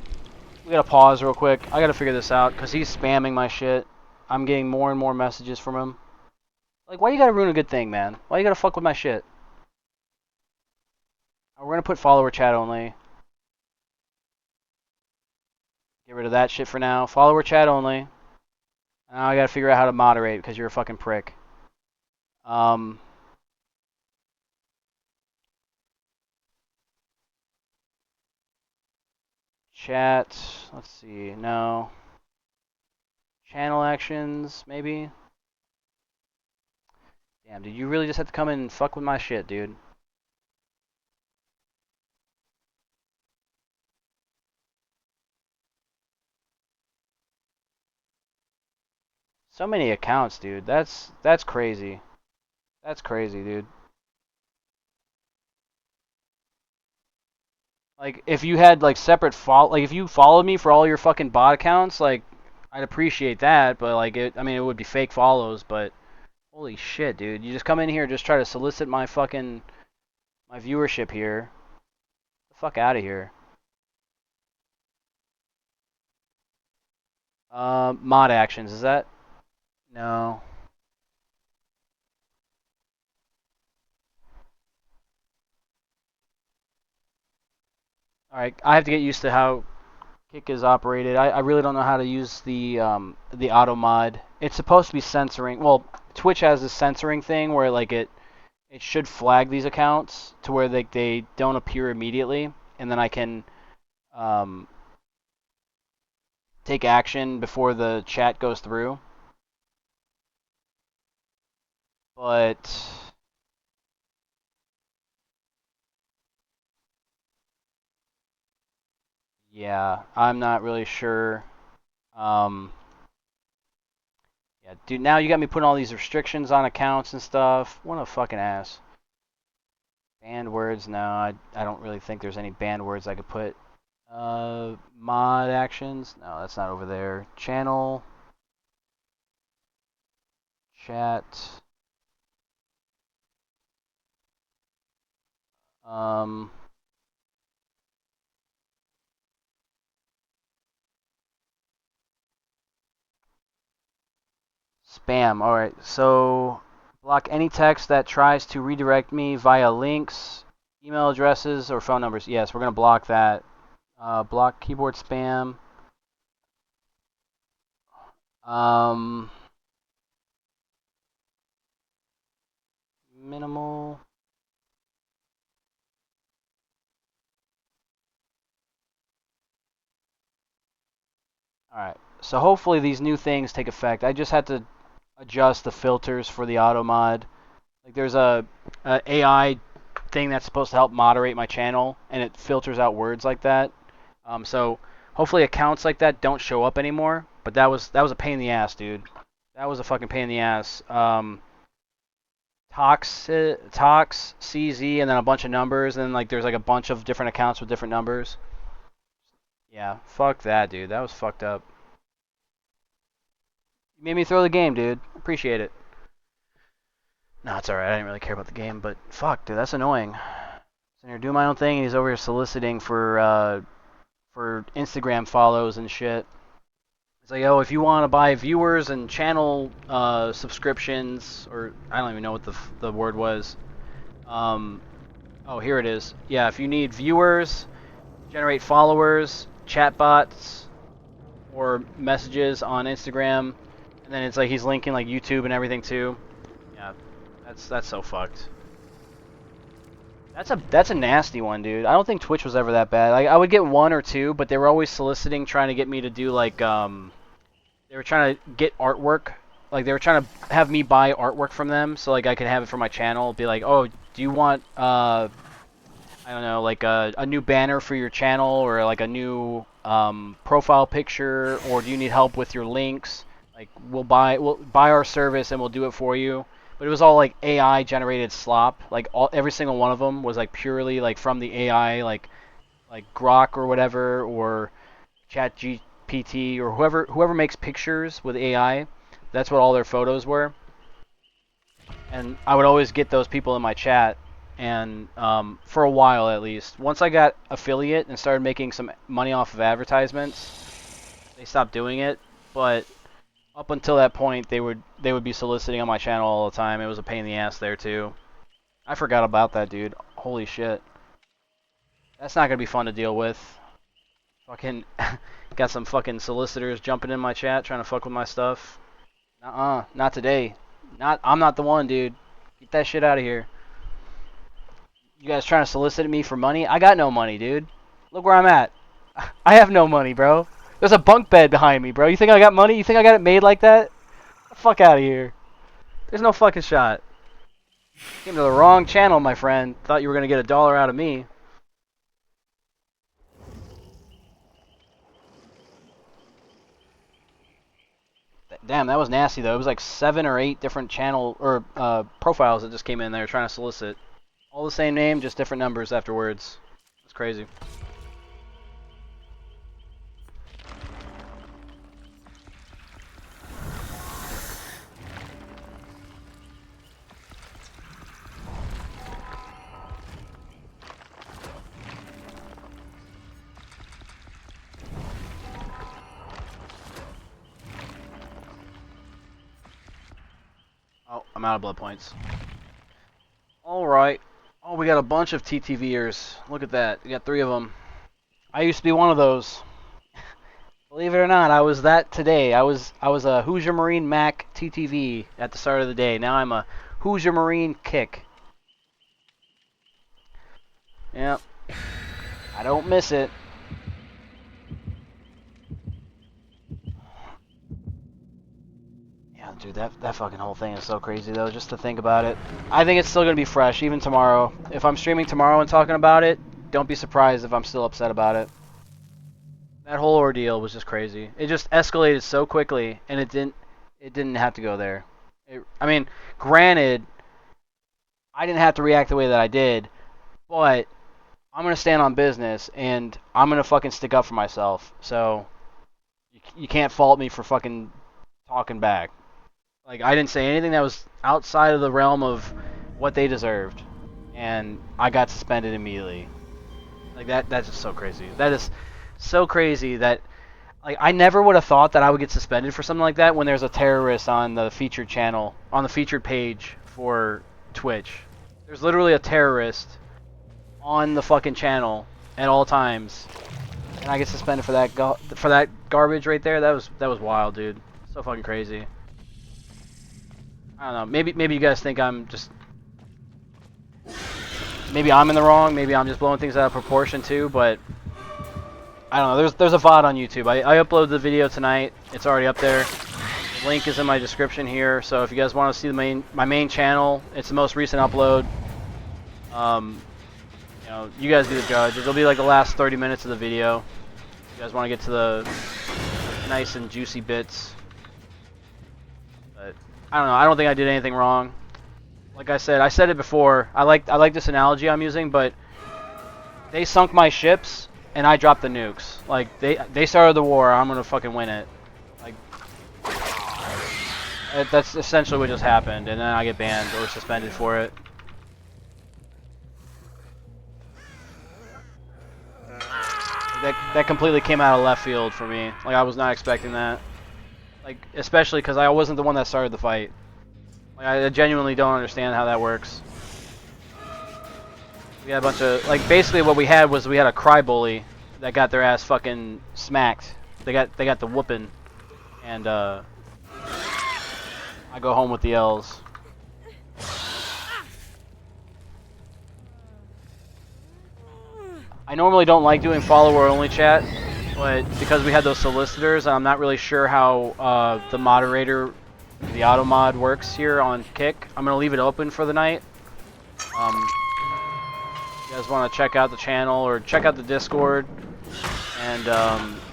We gotta pause real quick. I gotta figure this out, because he's spamming my shit. I'm getting more and more messages from him. Like, why you gotta ruin a good thing, man? Why you gotta fuck with my shit? We're gonna put follower chat only. Get rid of that shit for now. Follower chat only. Now I gotta figure out how to moderate, because you're a fucking prick. Chat. Let's see. No. Channel actions, maybe? Damn, dude, you really just have to come in and fuck with my shit, dude. So many accounts, dude. That's crazy. That's crazy, dude. Like, if you had, like, separate like, if you followed me for all your fucking bot accounts, like, I'd appreciate that, but, like, I mean, it would be fake follows, but, holy shit, dude. You just come in here and just try to solicit my fucking, my viewership here. Get the fuck out of here. Mod actions, is that? No. Alright, I have to get used to how Kick is operated. I really don't know how to use the auto mod. It's supposed to be censoring. Well, Twitch has this censoring thing where like it should flag these accounts to where they don't appear immediately, and then I can take action before the chat goes through. But yeah, I'm not really sure. Yeah, Yeah, dude, now you got me putting all these restrictions on accounts and stuff. What a fucking ass. Banned words? No, I don't really think there's any banned words I could put. Mod actions? No, that's not over there. Channel. Chat. Um, Spam. Alright, so block any text that tries to redirect me via links, email addresses, or phone numbers. Yes, we're going to block that. Block keyboard spam. Um, Minimal. Alright, so hopefully these new things take effect. I just had to adjust the filters for the auto mod. Like there's a AI thing that's supposed to help moderate my channel, and it filters out words like that. So hopefully accounts like that don't show up anymore. But that was a pain in the ass, dude. That was a fucking pain in the ass. Tox CZ, and then a bunch of numbers, and then like there's like a bunch of different accounts with different numbers. Yeah, fuck that, dude. That was fucked up. You made me throw the game, dude. Appreciate it. No, it's alright. I didn't really care about the game, but fuck, dude, that's annoying. So here doing my own thing, and he's over here soliciting for Instagram follows and shit. It's like, oh, if you want to buy viewers and channel subscriptions, or I don't even know what the word was. Oh, here it is. Yeah, if you need viewers, generate followers, chatbots, or messages on Instagram, and then it's like he's linking like YouTube and everything too. Yeah, that's so fucked. That's a nasty one, dude. I don't think Twitch was ever that bad. Like I would get one or two, but they were always soliciting, trying to get me to do like they were trying to get artwork. Like they were trying to have me buy artwork from them, so like I could have it for my channel. Be like, oh, do you want I don't know, like a new banner for your channel, or like a new profile picture, or do you need help with your links? Like we'll buy our service and we'll do it for you. But it was all like AI generated slop. Like every single one of them was like purely like from the AI, like Grok or whatever, or Chat GPT, or whoever makes pictures with AI. That's what all their photos were. And I would always get those people in my chat, and for a while at least. Once I got affiliate and started making some money off of advertisements, they stopped doing it. But up until that point, they would be soliciting on my channel all the time. It was a pain in the ass there too. I forgot about that, dude. Holy shit. That's not gonna be fun to deal with. Fucking got some fucking solicitors jumping in my chat trying to fuck with my stuff. Not today. I'm not the one, dude. Get that shit out of here. You guys trying to solicit me for money? I got no money, dude. Look where I'm at. I have no money, bro. There's a bunk bed behind me, bro. You think I got money? You think I got it made like that? Get the fuck out of here. There's no fucking shot. Came to the wrong channel, my friend. Thought you were gonna get $1 out of me. Damn, that was nasty though. It was like 7 or 8 different channel or profiles that just came in there trying to solicit. All the same name, just different numbers afterwards. It's crazy. Oh, I'm out of blood points. Alright. Oh, we got a bunch of TTVers. Look at that. We got 3 of them. I used to be one of those. Believe it or not, I was that today. I was a HoosierMarineMAK TTV at the start of the day. Now I'm a Hoosier Marine Kick. Yep. I don't miss it. Yeah, dude, that fucking whole thing is so crazy though, just to think about it. I think it's still gonna be fresh, even tomorrow. If I'm streaming tomorrow and talking about it, don't be surprised if I'm still upset about it. That whole ordeal was just crazy. It just escalated so quickly, and It didn't have to go there. I mean, granted, I didn't have to react the way that I did, but I'm gonna stand on business and I'm gonna fucking stick up for myself. So you can't fault me for fucking talking back. Like, I didn't say anything that was outside of the realm of what they deserved, and I got suspended immediately. Like, that's just so crazy. That is so crazy that, like, I never would have thought that I would get suspended for something like that when there's a terrorist on the featured channel, on the featured page for Twitch. There's literally a terrorist on the fucking channel at all times, and I get suspended for that garbage right there. That was wild, dude. So fucking crazy. I don't know. Maybe you guys think I'm just. Maybe I'm in the wrong. Maybe I'm just blowing things out of proportion too. But I don't know. There's a VOD on YouTube. I uploaded the video tonight. It's already up there. The link is in my description here. So if you guys want to see my main channel, it's the most recent upload. You know, you guys be the judge. It'll be like the last 30 minutes of the video. If you guys want to get to the nice and juicy bits. But I don't know. I don't think I did anything wrong. Like I said it before. I like this analogy I'm using, but they sunk my ships and I dropped the nukes. Like they started the war. I'm gonna fucking win it. Like that's essentially what just happened, and then I get banned or suspended for it. That completely came out of left field for me. Like, I was not expecting that. Like, especially because I wasn't the one that started the fight. Like, I genuinely don't understand how that works. We had a bunch of, like, basically what we had was we had a cry bully that got their ass fucking smacked. They got the whooping, and I go home with the L's. I normally don't like doing follower-only chat, but because we had those solicitors, I'm not really sure how the moderator, the auto mod, works here on Kick. I'm going to leave it open for the night. If you guys want to check out the channel or check out the Discord and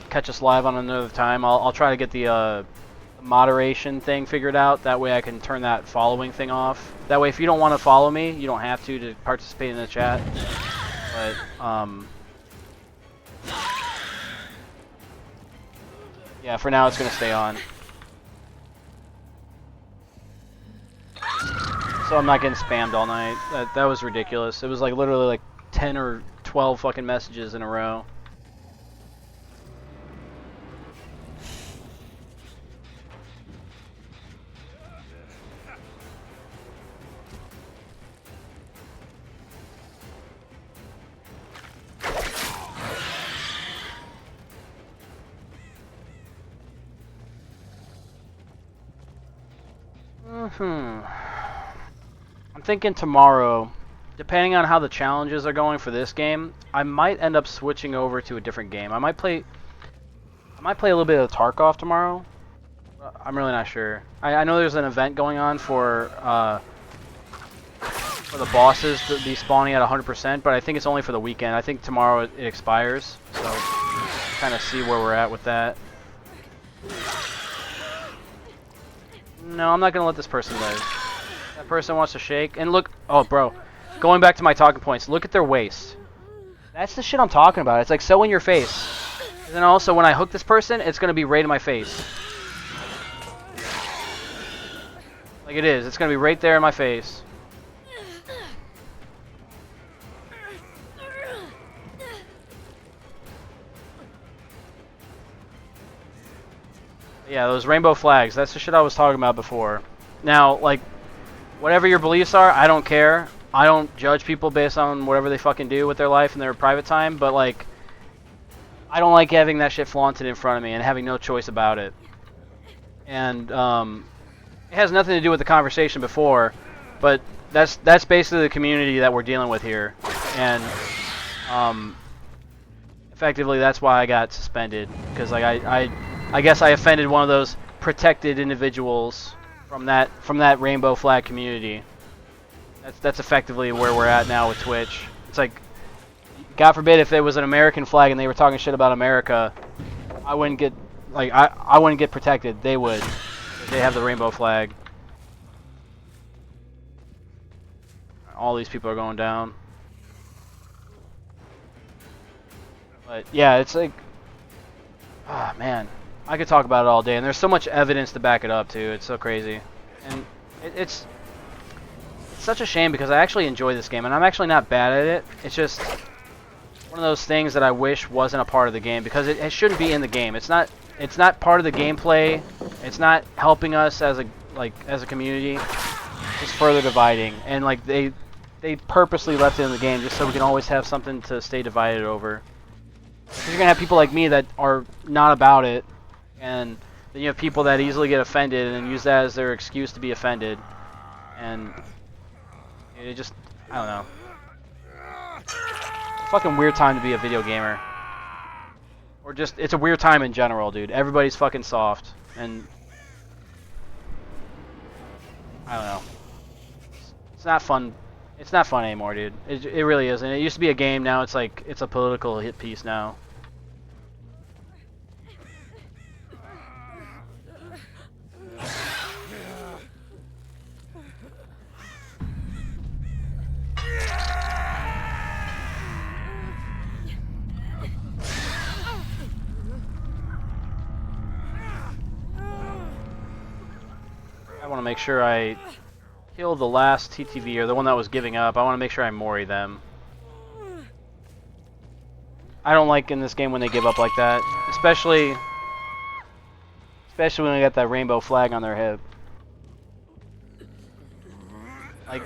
catch us live on another time, I'll try to get the moderation thing figured out. That way I can turn that following thing off. That way if you don't want to follow me, you don't have to participate in the chat. But, yeah, for now it's going to stay on. So I'm not getting spammed all night. That was ridiculous. It was like literally like 10 or 12 fucking messages in a row. I'm thinking tomorrow, depending on how the challenges are going for this game, I might end up switching over to a different game. I might play a little bit of Tarkov tomorrow. I'm really not sure. I know there's an event going on for the bosses to be spawning at 100%, but I think it's only for the weekend. I think tomorrow it expires, so kind of see where we're at with that. No, I'm not gonna let this person live. That person wants to shake. And look, oh bro, going back to my talking points, look at their waist. That's the shit I'm talking about. It's like so in your face. And then also when I hook this person, it's gonna be right in my face. Like it is. It's gonna be right there in my face. Yeah, those rainbow flags. That's the shit I was talking about before. Now, like, whatever your beliefs are, I don't care. I don't judge people based on whatever they fucking do with their life and their private time, but, like, I don't like having that shit flaunted in front of me and having no choice about it. And, it has nothing to do with the conversation before, but that's basically the community that we're dealing with here. And, effectively, that's why I got suspended. Because, like, I guess I offended one of those protected individuals from that rainbow flag community. That's effectively where we're at now with Twitch. It's like, God forbid if it was an American flag and they were talking shit about America, I wouldn't get protected. They would. They have the rainbow flag. All these people are going down. But yeah, it's like, ah, man, I could talk about it all day, and there's so much evidence to back it up too. It's so crazy, and it's such a shame because I actually enjoy this game, and I'm actually not bad at it. It's just one of those things that I wish wasn't a part of the game because it shouldn't be in the game. It's not part of the gameplay. It's not helping us as a community. It's just further dividing, and like they purposely left it in the game just so we can always have something to stay divided over. Because you're gonna have people like me that are not about it, and then you have people that easily get offended and use that as their excuse to be offended, and it just, I don't know. Fucking weird time to be a video gamer. Or just, it's a weird time in general, dude. Everybody's fucking soft, and I don't know. It's not fun. It's not fun anymore, dude. It really isn't. It used to be a game, now it's like, it's a political hit piece now. I want to make sure I kill the last TTV, or the one that was giving up. I want to make sure I mori them. I don't like in this game when they give up like that, especially when they got that rainbow flag on their hip. Like,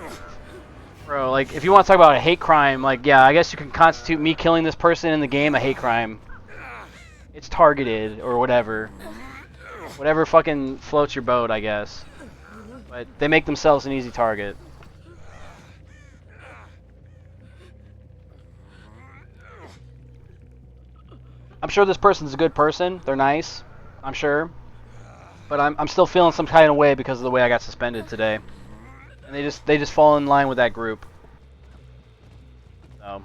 bro, like if you want to talk about a hate crime, like yeah, I guess you can constitute me killing this person in the game a hate crime. It's targeted or whatever. Whatever fucking floats your boat, I guess. But they make themselves an easy target. I'm sure this person's a good person. They're nice. I'm sure. But I'm still feeling some kind of way because of the way I got suspended today. And they just fall in line with that group. So,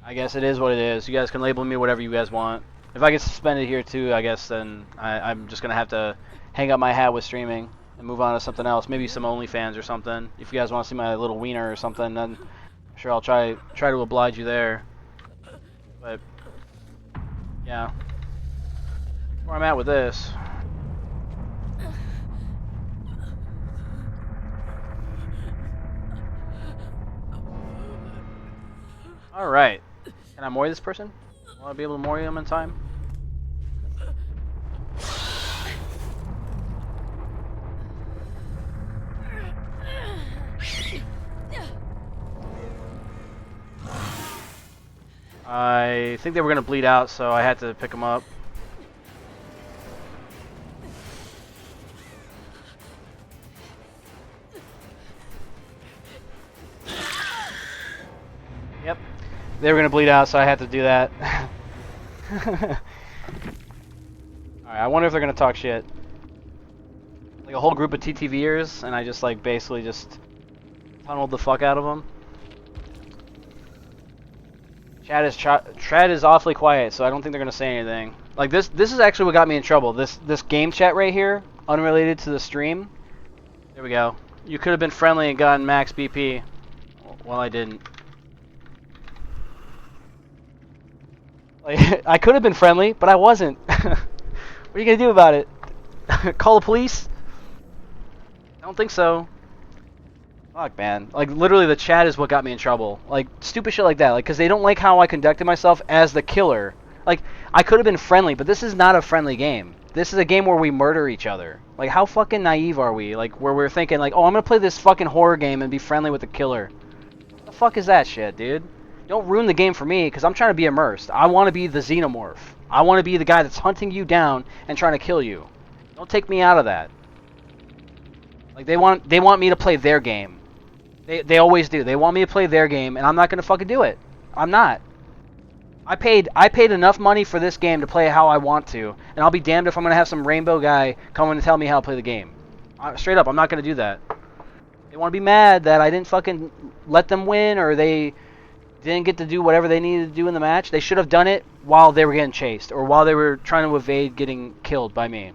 I guess it is what it is. You guys can label me whatever you guys want. If I get suspended here too, I guess then I'm just going to have to hang up my hat with streaming and move on to something else. Maybe some OnlyFans or something. If you guys want to see my little wiener or something, then I'm sure I'll try to oblige you there. But yeah, that's where I'm at with this. All right, can I mori this person? Will I be able to mori them in time? I think they were going to bleed out, so I had to pick them up. Yep. They were going to bleed out, so I had to do that. Alright, I wonder if they're going to talk shit. Like a whole group of TTVers, and I just like basically just tunneled the fuck out of them. Chat is awfully quiet, so I don't think they're gonna say anything. Like this is actually what got me in trouble. This game chat right here, unrelated to the stream. There we go. You could have been friendly and gotten max BP. Well, I didn't. Like I could have been friendly, but I wasn't. What are you gonna do about it? Call the police? I don't think so. Fuck, man. Like, literally, the chat is what got me in trouble. Like, stupid shit like that. Like, because they don't like how I conducted myself as the killer. Like, I could have been friendly, but this is not a friendly game. This is a game where we murder each other. Like, how fucking naive are we? Like, where we're thinking, like, oh, I'm gonna play this fucking horror game and be friendly with the killer. What the fuck is that shit, dude? Don't ruin the game for me, because I'm trying to be immersed. I want to be the xenomorph. I want to be the guy that's hunting you down and trying to kill you. Don't take me out of that. Like, they want me to play their game. They always do. They want me to play their game, and I'm not gonna fucking do it. I'm not. I paid enough money for this game to play how I want to, and I'll be damned if I'm gonna have some rainbow guy come in and tell me how to play the game. Straight up, I'm not gonna do that. They want to be mad that I didn't fucking let them win, or they didn't get to do whatever they needed to do in the match. They should have done it while they were getting chased, or while they were trying to evade getting killed by me.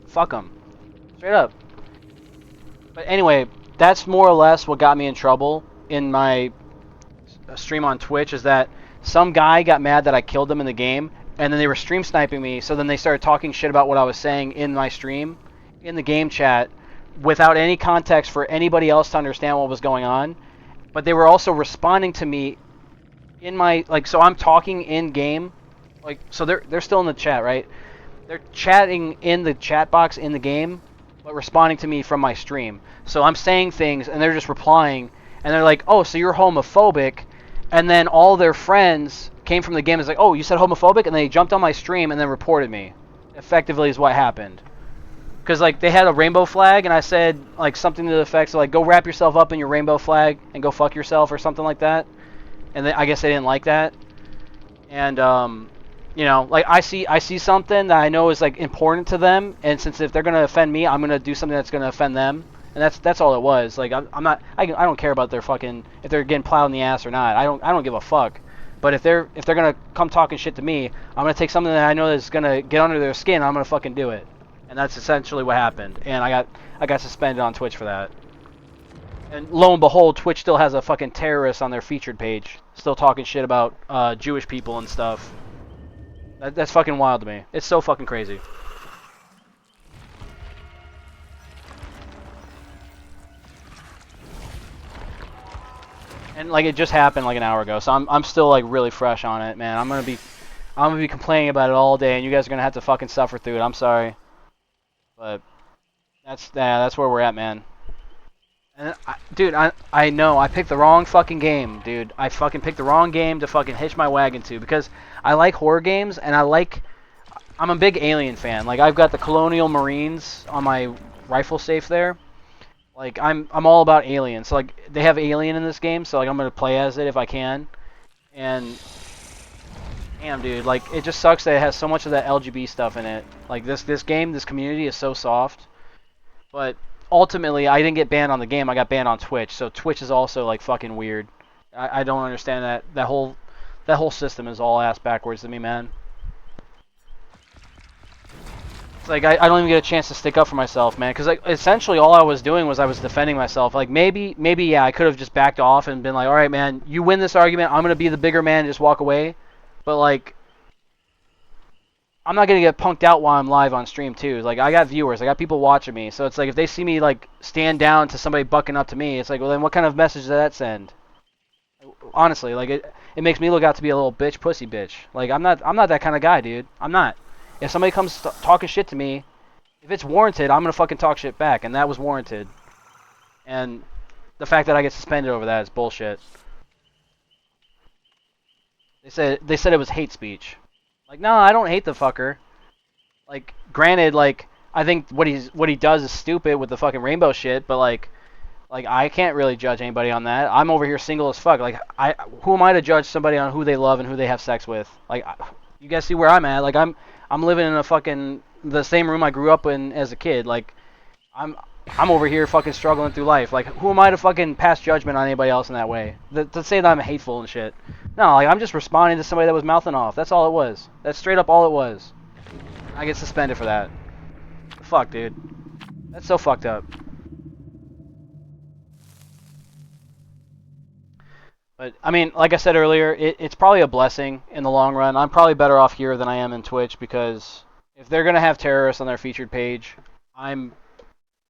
Fuck them. Straight up. But anyway, that's more or less what got me in trouble in my stream on Twitch, is that some guy got mad that I killed them in the game, and then they were stream sniping me, so then they started talking shit about what I was saying in my stream, in the game chat, without any context for anybody else to understand what was going on. But they were also responding to me in my, like, so I'm talking in game, like, so they're still in the chat, right? They're chatting in the chat box in the game, but responding to me from my stream. So I'm saying things, and they're just replying, and they're like, "Oh, so you're homophobic?" And then all their friends came from the game and was like, "Oh, you said homophobic?" And they jumped on my stream and then reported me. Effectively is what happened. Because, like, they had a rainbow flag, and I said, like, something to the effects of, like, go wrap yourself up in your rainbow flag and go fuck yourself or something like that. And I guess they didn't like that. And, you know, like, I see something that I know is, like, important to them, and since if they're going to offend me, I'm going to do something that's going to offend them. And that's all it was. Like, I'm not, I don't care about their fucking, if they're getting plowed in the ass or not. I don't give a fuck. But if they're going to come talking shit to me, I'm going to take something that I know is going to get under their skin, I'm going to fucking do it. And that's essentially what happened. And I got suspended on Twitch for that. And lo and behold, Twitch still has a fucking terrorist on their featured page, still talking shit about Jewish people and stuff. That's fucking wild to me. It's so fucking crazy. And like, it just happened like an hour ago, so I'm still like really fresh on it, man. I'm gonna be complaining about it all day, and you guys are gonna have to fucking suffer through it. I'm sorry, but that's where we're at, man. And dude, I know I picked the wrong fucking game, dude. I fucking picked the wrong game to fucking hitch my wagon to, because I like horror games, and I'm a big Alien fan. Like, I've got the Colonial Marines on my rifle safe there. Like, I'm all about Alien. So, like, they have Alien in this game, so, like, I'm going to play as it if I can. And, damn, dude, like, it just sucks that it has so much of that LGB stuff in it. Like, this game, this community is so soft. But, ultimately, I didn't get banned on the game. I got banned on Twitch. So, Twitch is also, like, fucking weird. I don't understand that. That whole system is all ass backwards to me, man. It's like, I don't even get a chance to stick up for myself, man. Because, like, essentially all I was doing was I was defending myself. Like, maybe, yeah, I could have just backed off and been like, all right, man, you win this argument. I'm going to be the bigger man and just walk away. But, like, I'm not going to get punked out while I'm live on stream, too. Like, I got viewers. I got people watching me. So it's like, if they see me, like, stand down to somebody bucking up to me, it's like, well, then what kind of message does that send? Honestly, like, it makes me look out to be a little pussy bitch. Like, I'm not that kind of guy, dude. I'm not. If somebody comes talking shit to me, if it's warranted, I'm going to fucking talk shit back, and that was warranted. And the fact that I get suspended over that is bullshit. They said it was hate speech. Like, no, I don't hate the fucker. Like, granted, like, I think what he does is stupid with the fucking rainbow shit, but like I can't really judge anybody on that. I'm over here single as fuck. Like, who am I to judge somebody on who they love and who they have sex with? Like, you guys see where I'm at. Like, I'm living in the same room I grew up in as a kid. Like, I'm over here fucking struggling through life. Like, who am I to fucking pass judgment on anybody else in that way? To say that I'm hateful and shit. No, like, I'm just responding to somebody that was mouthing off. That's all it was. That's straight up all it was. I get suspended for that. Fuck, dude. That's so fucked up. But, I mean, like I said earlier, it's probably a blessing in the long run. I'm probably better off here than I am in Twitch, because if they're going to have terrorists on their featured page, I'm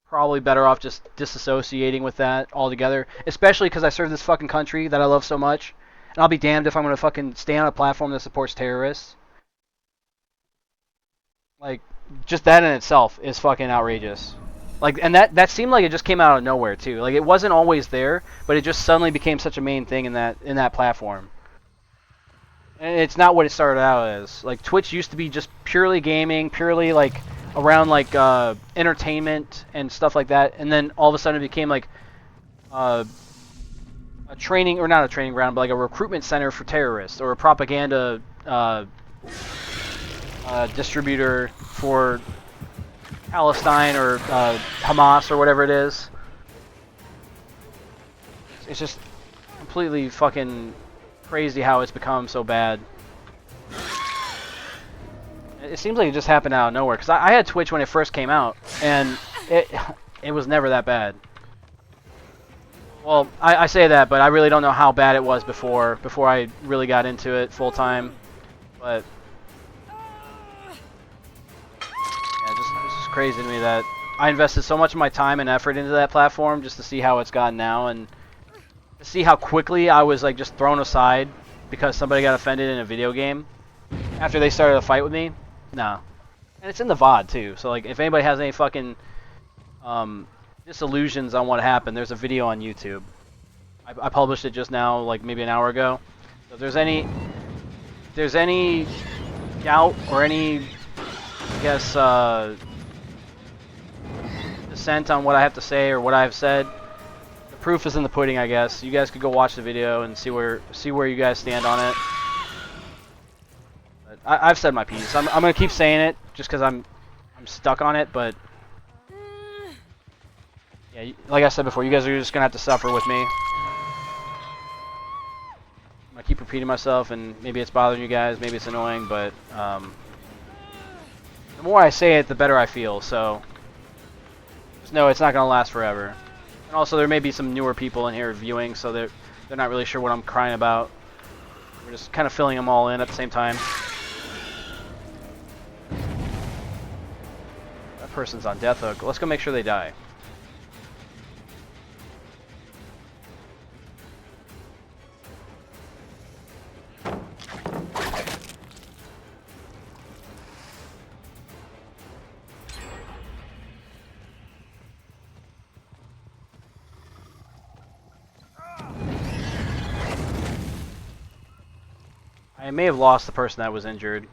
probably better off just disassociating with that altogether. Especially because I serve this fucking country that I love so much. And I'll be damned if I'm going to fucking stay on a platform that supports terrorists. Like, just that in itself is fucking outrageous. Like, and that seemed like it just came out of nowhere too. Like, it wasn't always there, but it just suddenly became such a main thing in that platform. And it's not what it started out as. Like, Twitch used to be just purely gaming, purely like around like entertainment and stuff like that, and then all of a sudden it became like a training, or not a training ground, but like a recruitment center for terrorists, or a propaganda distributor for Palestine or Hamas or whatever it is. It's just completely fucking crazy how it's become so bad. It seems like it just happened out of nowhere, because I had Twitch when it first came out, and it it was never that bad. Well, I say that, but I really don't know how bad it was before I really got into it full time. But yeah, it's just crazy to me that I invested so much of my time and effort into that platform just to see how it's gotten now, and to see how quickly I was like just thrown aside because somebody got offended in a video game after they started a fight with me. No. And it's in the VOD too, so like if anybody has any fucking disillusions on what happened, there's a video on YouTube. I published it just now, like maybe an hour ago. So if there's any doubt or any, I guess, dissent on what I have to say or what I've said, the proof is in the pudding, I guess. You guys could go watch the video and see where you guys stand on it. But I've said my piece. I'm gonna keep saying it just because I'm stuck on it, but yeah, like I said before, you guys are just gonna have to suffer with me. I'm gonna keep repeating myself, and maybe it's bothering you guys, maybe it's annoying, but the more I say it, the better I feel. So just know it's not gonna last forever. And also, there may be some newer people in here viewing, so they're not really sure what I'm crying about. We're just kind of filling them all in at the same time. That person's on death hook. Let's go make sure they die. I may have lost the person that was injured.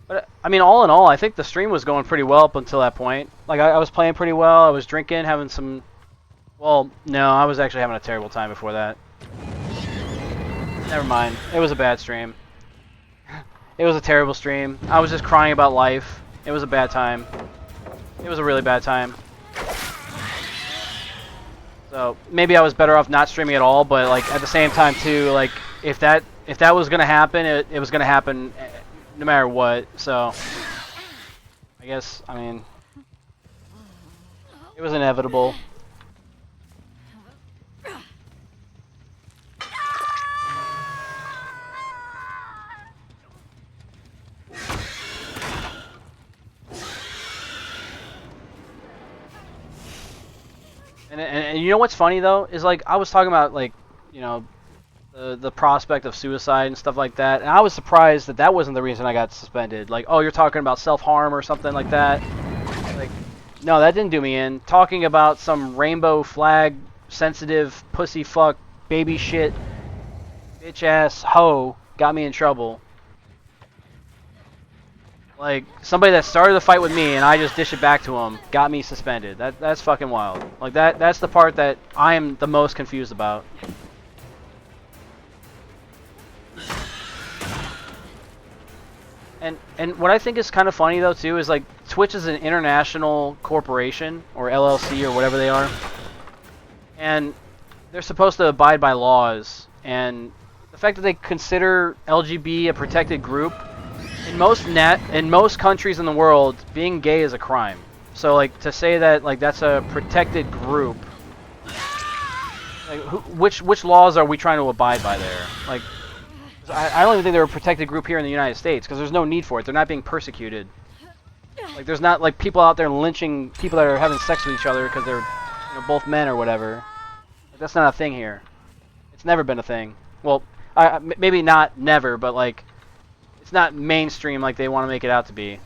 But, I mean, all in all, I think the stream was going pretty well up until that point. Like, I was playing pretty well, I was drinking, having some... Well, no, I was actually having a terrible time before that. Never mind. It was a bad stream. It was a terrible stream. I was just crying about life. It was a bad time. It was a really bad time. So maybe I was better off not streaming at all, but like at the same time too, like if that was gonna happen, it was gonna happen no matter what. So I guess, I mean, it was inevitable. And you know what's funny though is like I was talking about like, you know, the prospect of suicide and stuff like that, and I was surprised that that wasn't the reason I got suspended. Like, oh, you're talking about self-harm or something like that. Like, no, that didn't do me in. Talking about some rainbow flag sensitive pussy fuck baby shit bitch ass hoe got me in trouble. Like, somebody that started the fight with me and I just dish it back to him got me suspended. That's fucking wild. Like, that's the part that I am the most confused about. And what I think is kind of funny though too is like Twitch is an international corporation or LLC or whatever they are. And they're supposed to abide by laws, and the fact that they consider LGBT a protected group in most countries in the world, being gay is a crime. So like to say that like that's a protected group, like which laws are we trying to abide by there? Like I don't even think they're a protected group here in the United States because there's no need for it. They're not being persecuted. Like there's not like people out there lynching people that are having sex with each other because they're both men or whatever. Like, that's not a thing here. It's never been a thing. Well, maybe not never, but like. It's not mainstream like they want to make it out to be.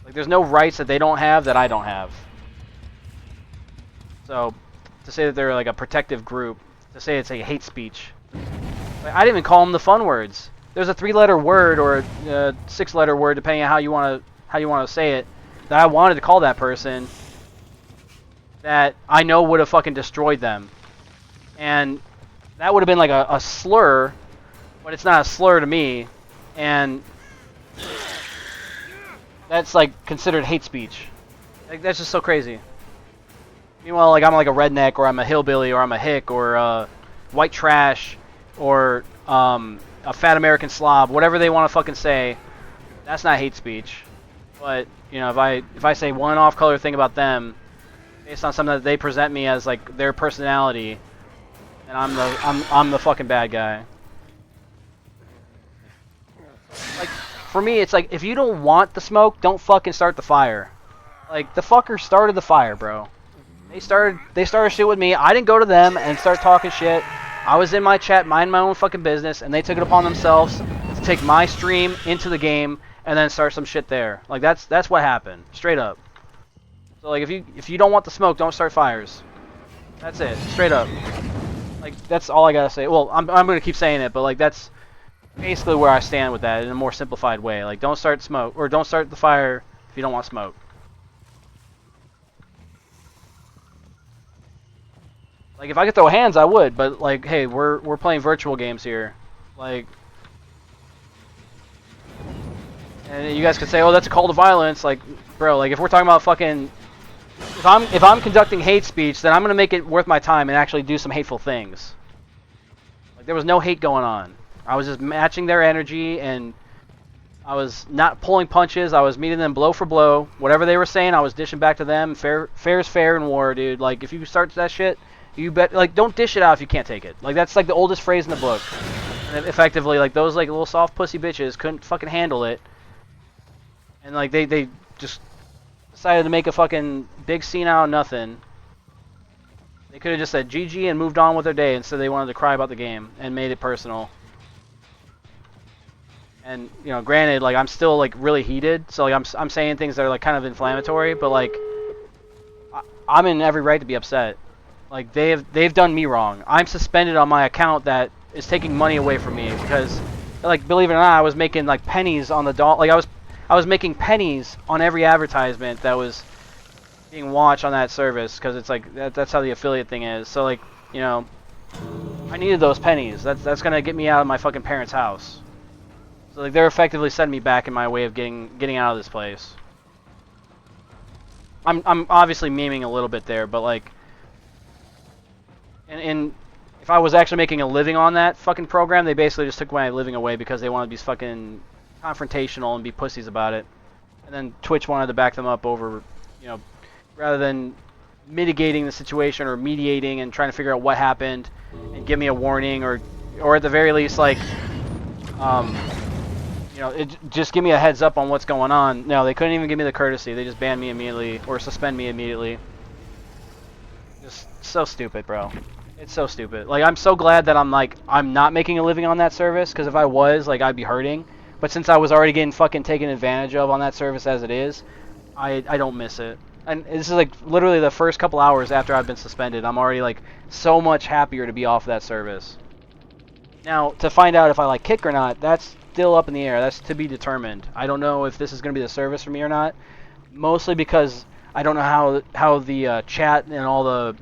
Like, there's no rights that they don't have that I don't have. So, to say that they're like a protective group, to say it's a hate speech. Like, I didn't even call them the fun words. There's a 3-letter word or a 6-letter word, depending on how you want to say it, that I wanted to call that person that I know would have fucking destroyed them. And that would have been like a slur, but it's not a slur to me. And that's like considered hate speech. Like, that's just so crazy. Meanwhile, like I'm like a redneck, or I'm a hillbilly, or I'm a hick, or white trash, or a fat American slob, whatever they want to fucking say. That's not hate speech. But you know, if I say one off-color thing about them based on something that they present me as like their personality, then I'm the fucking bad guy. Like for me, it's like if you don't want the smoke, don't fucking start the fire. Like the fucker started the fire, bro. They started shit with me. I didn't go to them and start talking shit. I was in my chat, minding my own fucking business, and they took it upon themselves to take my stream into the game and then start some shit there. Like that's what happened, straight up. So like if you don't want the smoke, don't start fires. That's it, straight up. Like that's all I gotta say. Well, I'm gonna keep saying it, but like that's basically where I stand with that in a more simplified way. Like don't start smoke or don't start the fire if you don't want smoke. Like if I could throw hands, I would, but like, hey, we're playing virtual games here, like, and you guys could say, oh, that's a call to violence, like, bro, like if we're talking about fucking, if I'm conducting hate speech, then I'm gonna make it worth my time and actually do some hateful things. Like there was no hate going on. I was just matching their energy, and I was not pulling punches. I was meeting them blow for blow. Whatever they were saying, I was dishing back to them. Fair is fair in war, dude. Like if you start that shit, you bet. Like don't dish it out if you can't take it. Like that's like the oldest phrase in the book. And effectively, like those like little soft pussy bitches couldn't fucking handle it, and like they just decided to make a fucking big scene out of nothing. They could have just said GG and moved on with their day. Instead, they wanted to cry about the game and made it personal. And you know, granted, like I'm still like really heated, so like I'm saying things that are like kind of inflammatory, but like I'm in every right to be upset. Like they've done me wrong. I'm suspended on my account that is taking money away from me because, like, believe it or not, I was making like pennies on the Like I was making pennies on every advertisement that was being watched on that service because it's like that's how the affiliate thing is. So like, you know, I needed those pennies. That's gonna get me out of my fucking parents' house. So like they're effectively setting me back in my way of getting out of this place. I'm obviously memeing a little bit there, but like, and if I was actually making a living on that fucking program, they basically just took my living away because they wanted to be fucking confrontational and be pussies about it. And then Twitch wanted to back them up over, you know, rather than mitigating the situation or mediating and trying to figure out what happened and give me a warning or at the very least like you know, just give me a heads up on what's going on. No, they couldn't even give me the courtesy. They just banned me immediately or suspend me immediately. Just so stupid, bro. It's so stupid. Like I'm so glad that I'm not making a living on that service, because if I was, like, I'd be hurting. But since I was already getting fucking taken advantage of on that service as it is, I don't miss it. And this is like literally the first couple hours after I've been suspended. I'm already like so much happier to be off that service. Now, to find out if I like Kick or not, that's still up in the air. That's to be determined. I don't know if this is going to be the service for me or not. Mostly because I don't know how the chat and all the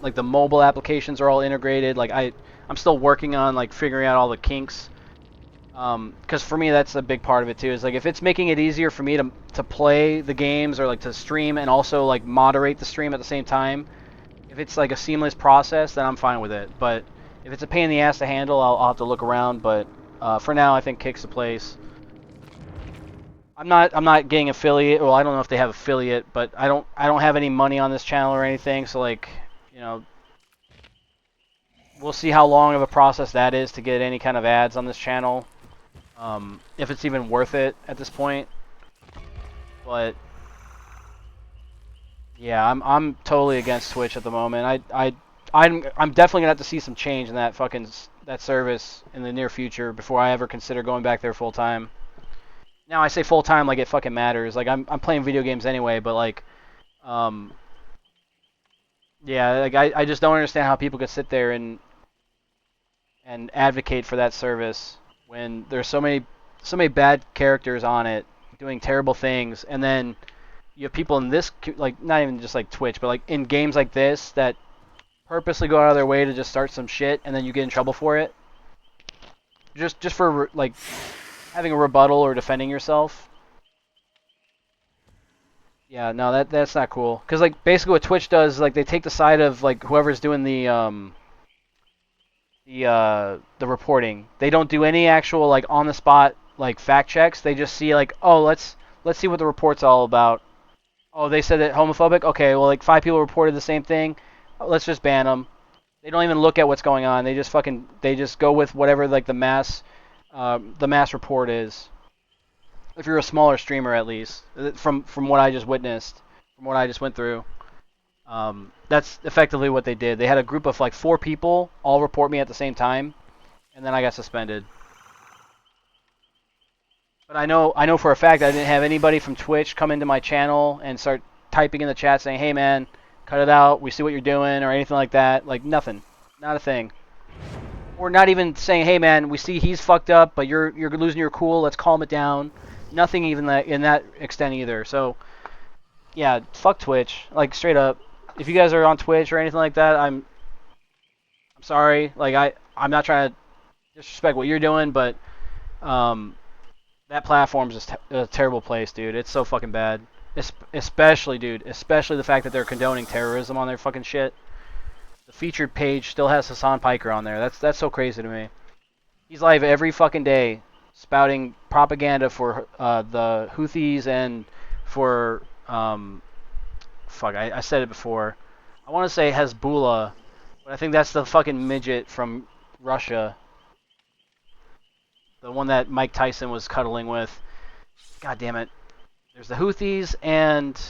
like the mobile applications are all integrated. Like I'm still working on like figuring out all the kinks. Because for me that's a big part of it too. Is like if it's making it easier for me to play the games or like to stream and also like moderate the stream at the same time. If it's like a seamless process, then I'm fine with it. But if it's a pain in the ass to handle, I'll have to look around. But for now, I think Kick's the place. I'm not getting affiliate. Well, I don't know if they have affiliate, but I don't have any money on this channel or anything. So like, you know, we'll see how long of a process that is to get any kind of ads on this channel. If it's even worth it at this point. But yeah, I'm totally against Twitch at the moment. I'm definitely gonna have to see some change in that that service in the near future before I ever consider going back there full time. Now I say full time like it fucking matters. Like I'm playing video games anyway, but like, yeah, like I just don't understand how people could sit there and advocate for that service when there's so many bad characters on it doing terrible things, and then you have people in this, like, not even just like Twitch, but like in games like this that purposely go out of their way to just start some shit, and then you get in trouble for it. Just for like having a rebuttal or defending yourself. Yeah, no, that's not cool. Cause like basically what Twitch does, like they take the side of like whoever's doing the reporting. They don't do any actual like on the spot like fact checks. They just see like, oh, let's see what the report's all about. Oh, they said that homophobic. Okay, well, like 5 people reported the same thing. Let's just ban them. They don't even look at what's going on. They just go with whatever like the mass report is. If you're a smaller streamer, at least, from what I just witnessed, from what I just went through, that's effectively what they did. They had a group of like 4 people all report me at the same time, and then I got suspended. But I know for a fact I didn't have anybody from Twitch come into my channel and start typing in the chat saying, "Hey man, cut it out. We see what you're doing," or anything like that. Like nothing, not a thing. Or not even saying, "Hey man, we see he's fucked up, but you're losing your cool. Let's calm it down." Nothing even that in that extent either. So yeah, fuck Twitch. Like straight up. If you guys are on Twitch or anything like that, I'm sorry. Like I'm not trying to disrespect what you're doing, but um, that platform's just a terrible place, dude. It's so fucking bad. Especially, dude, especially the fact that they're condoning terrorism on their fucking shit. The featured page still has Hassan Piker on there. That's so crazy to me. He's live every fucking day, spouting propaganda for the Houthis and for fuck. I said it before. I want to say Hezbollah, but I think that's the fucking midget from Russia, the one that Mike Tyson was cuddling with. God damn it. There's the Houthis and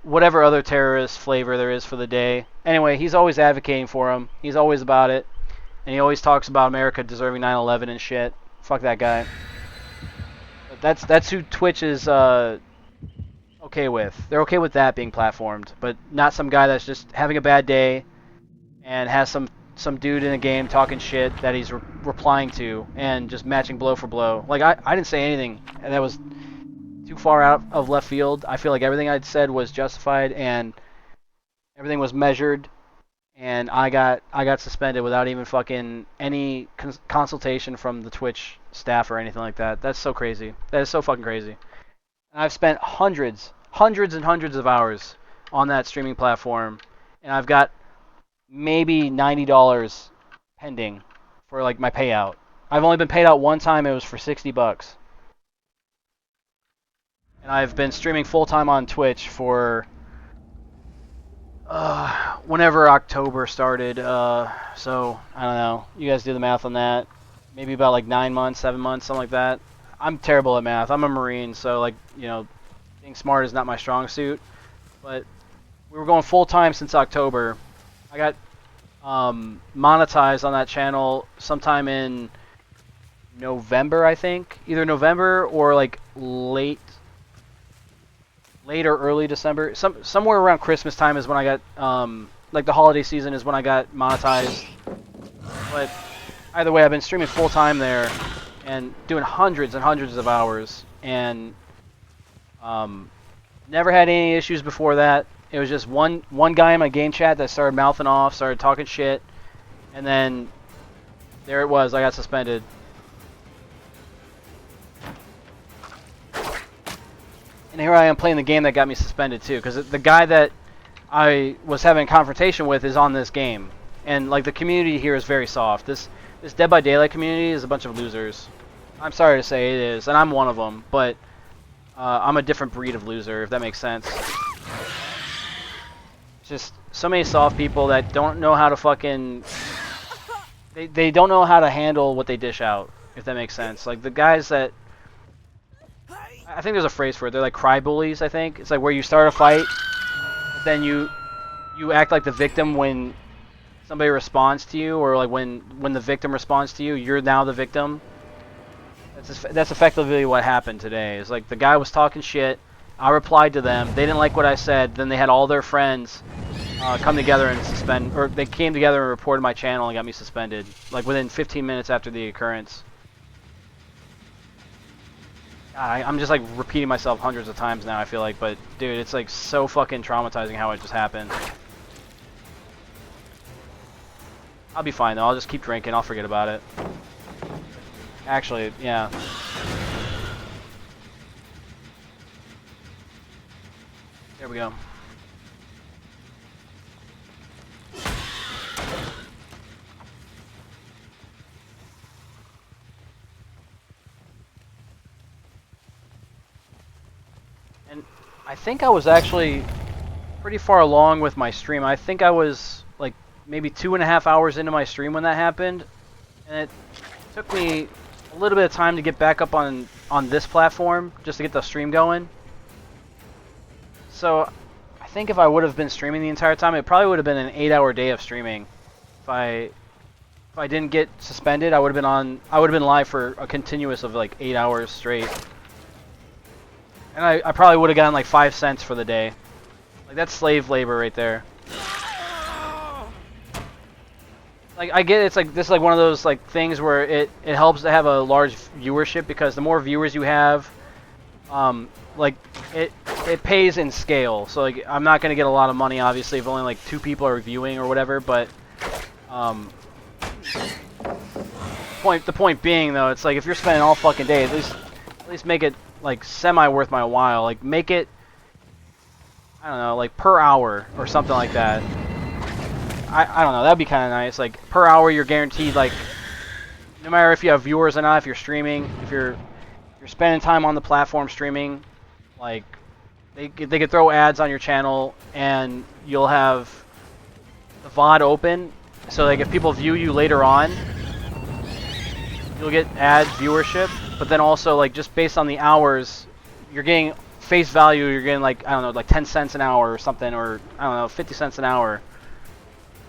whatever other terrorist flavor there is for the day. Anyway, he's always advocating for him. He's always about it. And he always talks about America deserving 9/11 and shit. Fuck that guy. But that's who Twitch is okay with. They're okay with that being platformed, but not some guy that's just having a bad day and has some dude in a game talking shit that he's replying to and just matching blow for blow. Like I didn't say anything that was too far out of left field. I feel like everything I'd said was justified and everything was measured, and I got suspended without even fucking any consultation from the Twitch staff or anything like that. That's so crazy. That is so fucking crazy. And I've spent hundreds and hundreds of hours on that streaming platform, and I've got maybe $90 pending for like my payout. I've only been paid out one time. It was for $60. And I've been streaming full time on Twitch for whenever October started. So I don't know. You guys do the math on that. Maybe about like 9 months, 7 months, something like that. I'm terrible at math. I'm a Marine, so like being smart is not my strong suit. But we were going full time since October. I got monetized on that channel sometime in November, I think. Either November or like late or early December. Somewhere around Christmas time is when I got like the holiday season is when I got monetized. But either way, I've been streaming full time there and doing hundreds and hundreds of hours, and never had any issues before that. It was just one guy in my game chat that started mouthing off, started talking shit, and then there it was. I got suspended. And here I am playing the game that got me suspended too, because the guy that I was having a confrontation with is on this game, and like the community here is very soft. This Dead by Daylight community is a bunch of losers. I'm sorry to say it is, and I'm one of them, but I'm a different breed of loser, if that makes sense. Just so many soft people that don't know how to fucking... They don't know how to handle what they dish out, if that makes sense. Like the guys that... I think there's a phrase for it. They're like cry bullies, I think. It's like where you start a fight, but then you act like the victim when somebody responds to you, or like when the victim responds to you, you're now the victim. That's effectively what happened today. It's like the guy was talking shit. I replied to them. They didn't like what I said. Then they had all their friends come together and suspend, or they came together and reported my channel and got me suspended, like within 15 minutes after the occurrence. I'm just like repeating myself hundreds of times now, I feel like, but dude, it's like so fucking traumatizing how it just happened. I'll be fine though. I'll just keep drinking. I'll forget about it. Actually, yeah. There we go. I think I was actually pretty far along with my stream. I think I was like maybe 2.5 hours into my stream when that happened, and it took me a little bit of time to get back up on this platform just to get the stream going. So I think if I would have been streaming the entire time, it probably would have been an 8-hour day of streaming. If I didn't get suspended, I would have been live for a continuous of like 8 hours straight. And I probably would have gotten like 5 cents for the day. Like, that's slave labor right there. Like, I get it's like this is like one of those like things where it helps to have a large viewership, because the more viewers you have, like it pays in scale. So like, I'm not gonna get a lot of money obviously if only like 2 people are viewing or whatever, but the point being though, it's like if you're spending all fucking day, at least make it like semi worth my while. Like, make it, I don't know, like per hour or something like that. I don't know, that'd be kind of nice. Like, per hour you're guaranteed, like, no matter if you have viewers or not, if you're streaming, if you're spending time on the platform streaming, like, they could throw ads on your channel and you'll have the VOD open. So like, if people view you later on, you'll get ad viewership, but then also like just based on the hours, you're getting face value, you're getting like, I don't know, like 10 cents an hour or something, or I don't know, 50 cents an hour.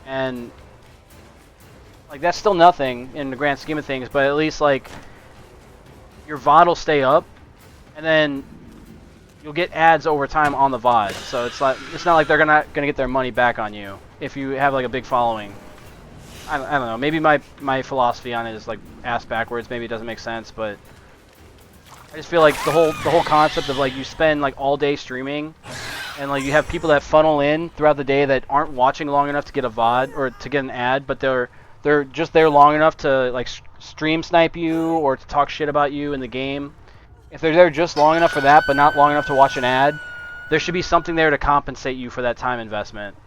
And like, that's still nothing in the grand scheme of things, but at least like your VOD will stay up, and then you'll get ads over time on the VOD. So it's not like they're gonna get their money back on you if you have like a big following. I don't know. Maybe my philosophy on it is like ass backwards. Maybe it doesn't make sense, but I just feel like the whole concept of like you spend like all day streaming, and like you have people that funnel in throughout the day that aren't watching long enough to get a VOD or to get an ad, but they're just there long enough to like stream snipe you or to talk shit about you in the game. If they're there just long enough for that, but not long enough to watch an ad, there should be something there to compensate you for that time investment.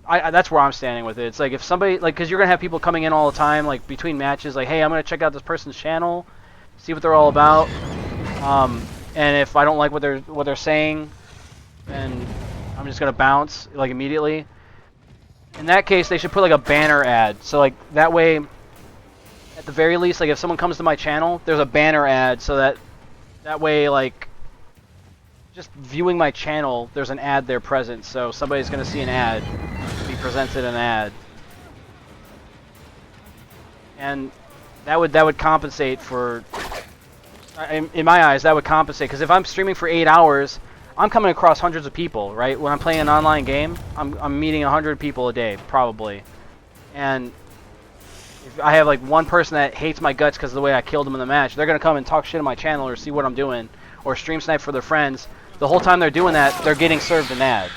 That's where I'm standing with it. It's like if somebody, like, because you're going to have people coming in all the time, like, between matches, like, hey, I'm going to check out this person's channel, see what they're all about, and if I don't like what they're saying, then I'm just going to bounce, like, immediately. In that case, they should put, like, a banner ad. So, like, that way, at the very least, like, if someone comes to my channel, there's a banner ad, so that way, like, just viewing my channel, there's an ad there present, so somebody's going to see an ad, be presented an ad, and that would compensate for, in my eyes, that would compensate, because if I'm streaming for 8 hours, I'm coming across hundreds of people, right? When I'm playing an online game, I'm meeting 100 people a day, probably, and if I have like one person that hates my guts because of the way I killed them in the match, they're going to come and talk shit on my channel or see what I'm doing, or stream snipe for their friends. The whole time they're doing that, they're getting served an ad.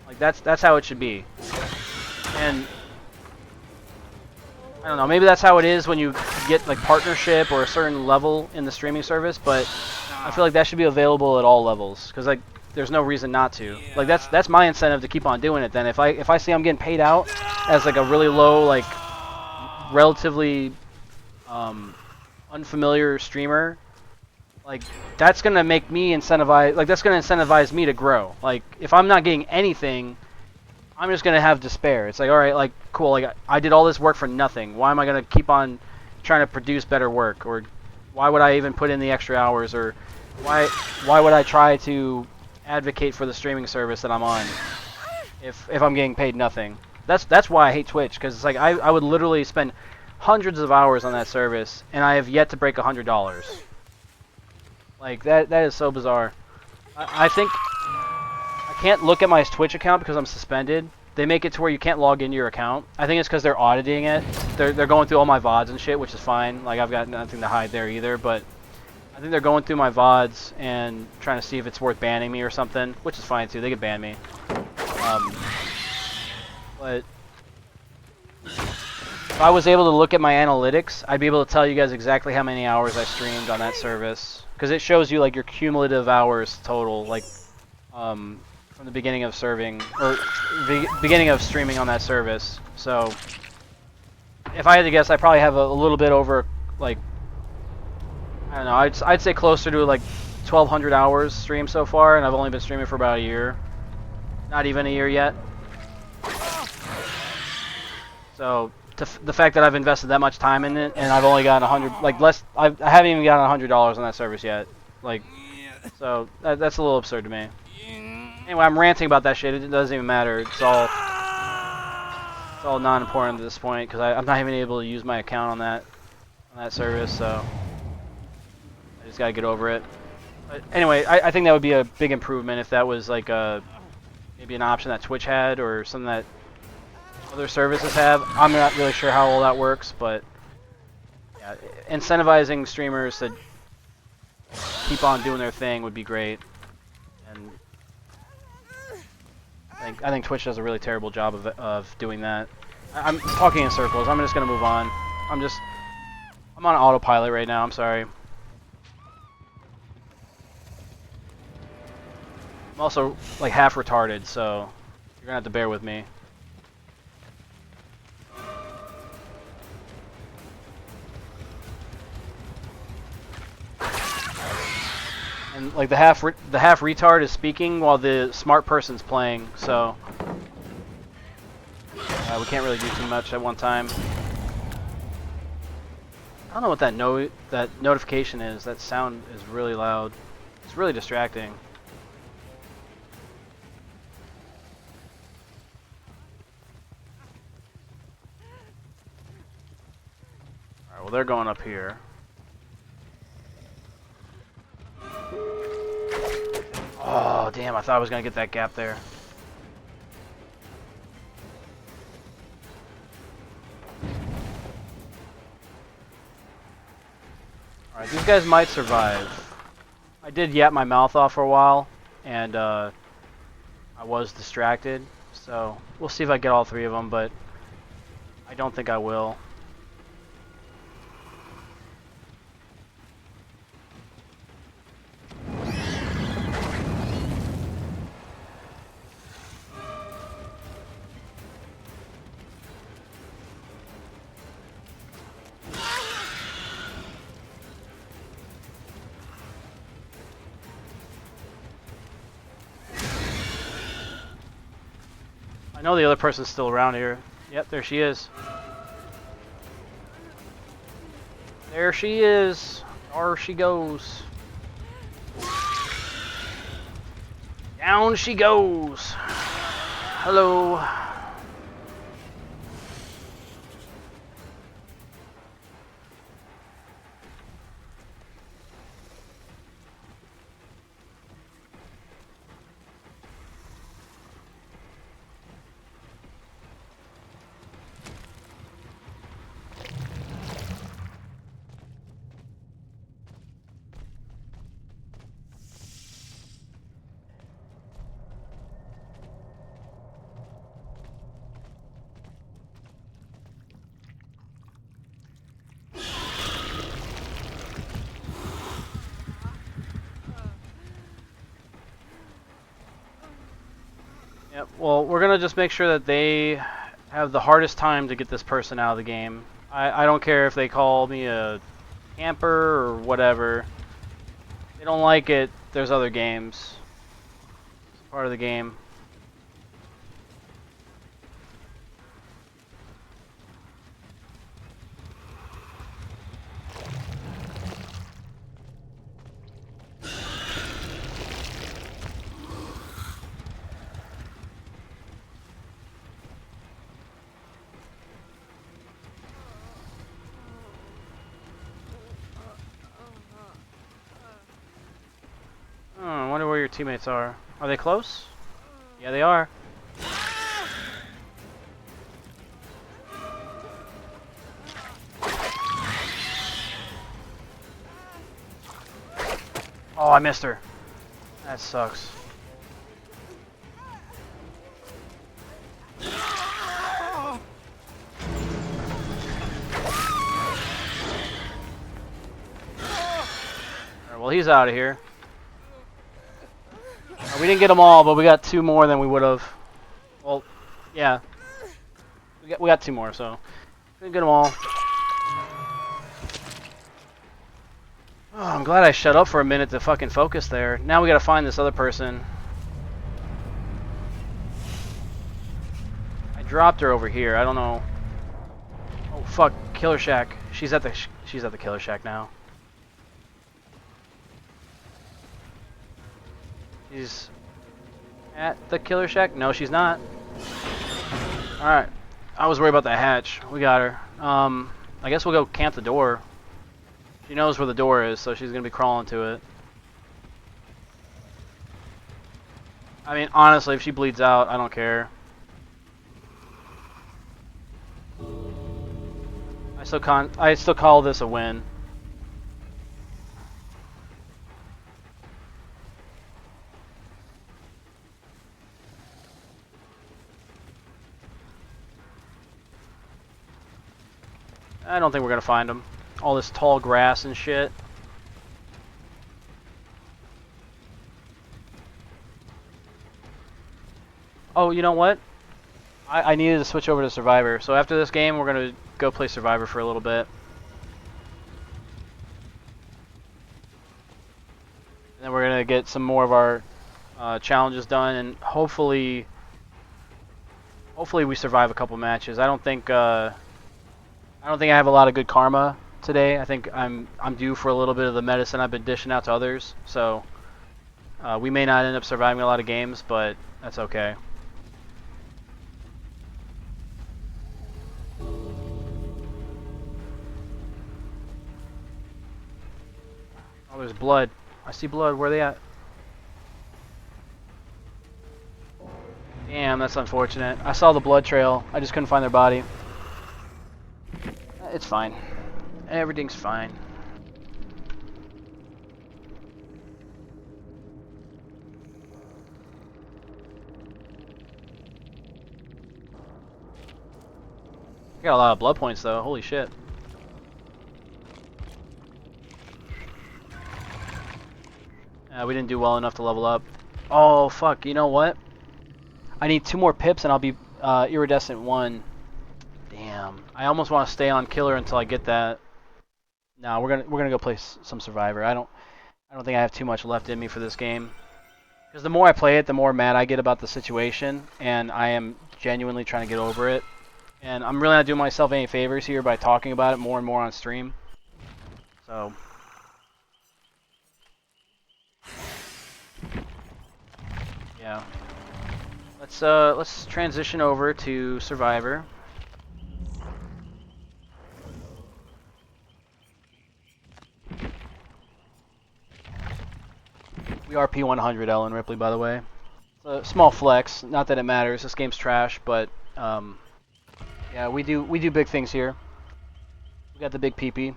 Like, that's how it should be. And I don't know, maybe that's how it is when you get like partnership or a certain level in the streaming service, but I feel like that should be available at all levels, because like there's no reason not to. Like, that's my incentive to keep on doing it then. If I see I'm getting paid out as like a really low, like relatively unfamiliar streamer, like, that's gonna make me incentivize, like, that's gonna incentivize me to grow. Like, if I'm not getting anything, I'm just gonna have despair. It's like, alright, like, cool, like, I did all this work for nothing. Why am I gonna keep on trying to produce better work? Or why would I even put in the extra hours? Or why would I try to advocate for the streaming service that I'm on if I'm getting paid nothing? That's why I hate Twitch, because it's like, I would literally spend hundreds of hours on that service, and I have yet to break $100. Like, that is so bizarre. I think I can't look at my Twitch account because I'm suspended. They make it to where you can't log into your account. I think it's because they're auditing it. They're going through all my VODs and shit, which is fine. Like, I've got nothing to hide there either, but I think they're going through my VODs and trying to see if it's worth banning me or something, which is fine too. They could ban me. But if I was able to look at my analytics, I'd be able to tell you guys exactly how many hours I streamed on that service. Because it shows you like your cumulative hours total, like from the beginning of serving, or beginning of streaming on that service. So if I had to guess, I probably have a little bit over, like, I don't know, I'd say closer to like 1,200 hours streamed so far, and I've only been streaming for about a year. Not even a year yet. So the fact that I've invested that much time in it, and I've only gotten 100, like less, I haven't even gotten $100 on that service yet. Like, so that's a little absurd to me. Anyway, I'm ranting about that shit. It doesn't even matter. It's all non-important at this point because I'm not even able to use my account on that service. So I just gotta get over it. But anyway, I think that would be a big improvement if that was like maybe an option that Twitch had or something that other services have. I'm not really sure how all that works, but yeah, incentivizing streamers to keep on doing their thing would be great. And I think Twitch does a really terrible job of doing that. I'm talking in circles. I'm just gonna move on. I'm on autopilot right now. I'm sorry. I'm also like half retarded, so you're gonna have to bear with me. And like the half retard is speaking while the smart person's playing, so we can't really do too much at one time. I don't know what that notification is. That sound is really loud. It's really distracting. Alright, well they're going up here. Oh, damn, I thought I was going to get that gap there. Alright, these guys might survive. I did yap my mouth off for a while, and I was distracted, so we'll see if I get all three of them, but I don't think I will. I know the other person's still around here. Yep, there she is. There she is. There she goes. Down she goes. Hello. Yep, well, we're gonna just make sure that they have the hardest time to get this person out of the game. I don't care if they call me a camper or whatever. If they don't like it, there's other games. It's part of the game. Oh, I wonder where your teammates are. Are they close? Yeah, they are. Oh, I missed her. That sucks. Alright, well, he's out of here. We didn't get them all, but we got two more than we would have. Well, yeah. We got two more, so we didn't get them all. Oh, I'm glad I shut up for a minute to fucking focus there. Now we gotta find this other person. I dropped her over here. I don't know. Oh fuck, Killer Shack. She's at the Killer Shack now. She's at the Killer Shack? No, she's not. Alright. I was worried about the hatch. We got her. I guess we'll go camp the door. She knows where the door is, so she's gonna be crawling to it. I mean, honestly, if she bleeds out, I don't care. I still call this a win. I don't think we're gonna find them. All this tall grass and shit. Oh, you know what? I needed to switch over to Survivor. So after this game, we're gonna go play Survivor for a little bit. And then we're gonna get some more of our challenges done, and hopefully we survive a couple matches. I don't think I have a lot of good karma today. I think I'm due for a little bit of the medicine I've been dishing out to others. So we may not end up surviving a lot of games, but that's okay. Oh, there's blood. I see blood. Where are they at? Damn, that's unfortunate. I saw the blood trail. I just couldn't find their body. It's fine. Everything's fine. I got a lot of blood points though. Holy shit. We didn't do well enough to level up. Oh fuck, you know what? I need 2 more pips and I'll be iridescent 1. Damn. I almost want to stay on killer until I get that. No, we're gonna go play some Survivor. I don't think I have too much left in me for this game. Because the more I play it, the more mad I get about the situation, and I am genuinely trying to get over it. And I'm really not doing myself any favors here by talking about it more and more on stream. So yeah. Let's transition over to Survivor. We are P100 Ellen Ripley, by the way. It's a small flex, not that it matters. This game's trash, but yeah, we do big things here. We got the big peepee.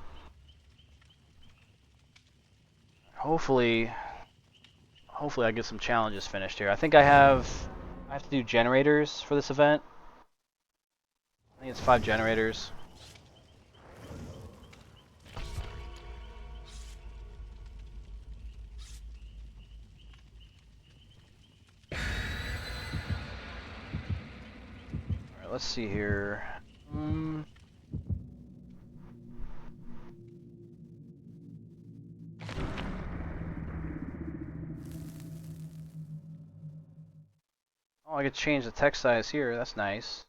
Hopefully I get some challenges finished here. I think I have to do generators for this event. I think it's 5 generators. Alright, let's see here. Oh, I could change the text size here. That's nice.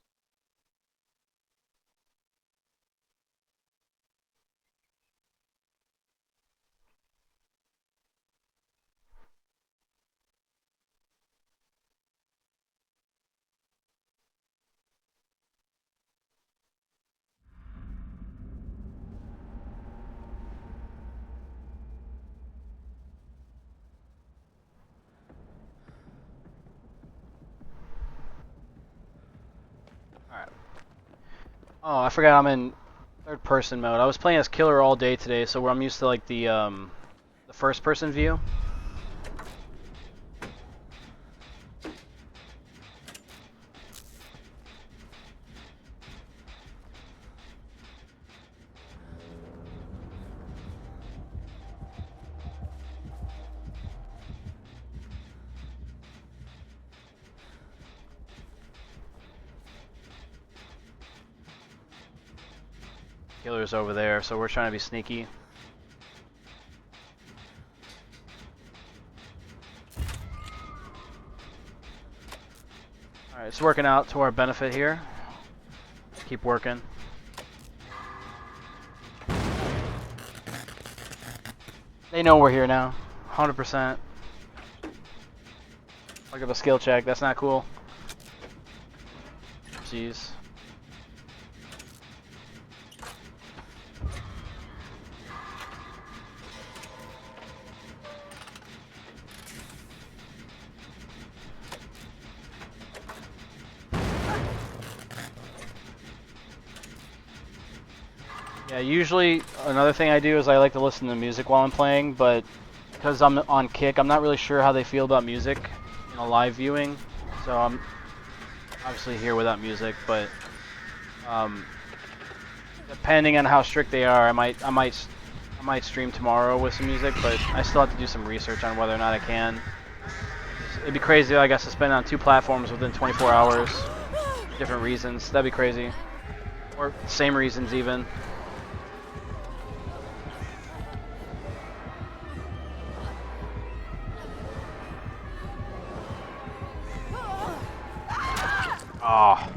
Alright. Oh, I forgot I'm in third person mode. I was playing as killer all day today, so I'm used to like the first person view. Killer's over there, so we're trying to be sneaky. Alright, it's working out to our benefit here. Keep working. They know we're here now. 100%. Look at the skill check. That's not cool. Jeez. Yeah, usually another thing I do is I like to listen to music while I'm playing, but because I'm on Kick, I'm not really sure how they feel about music in a live viewing. So I'm obviously here without music, but depending on how strict they are, I might stream tomorrow with some music, but I still have to do some research on whether or not I can. It'd be crazy if I got suspended on 2 platforms within 24 hours. Different reasons. That'd be crazy. Or same reasons even. Oh, I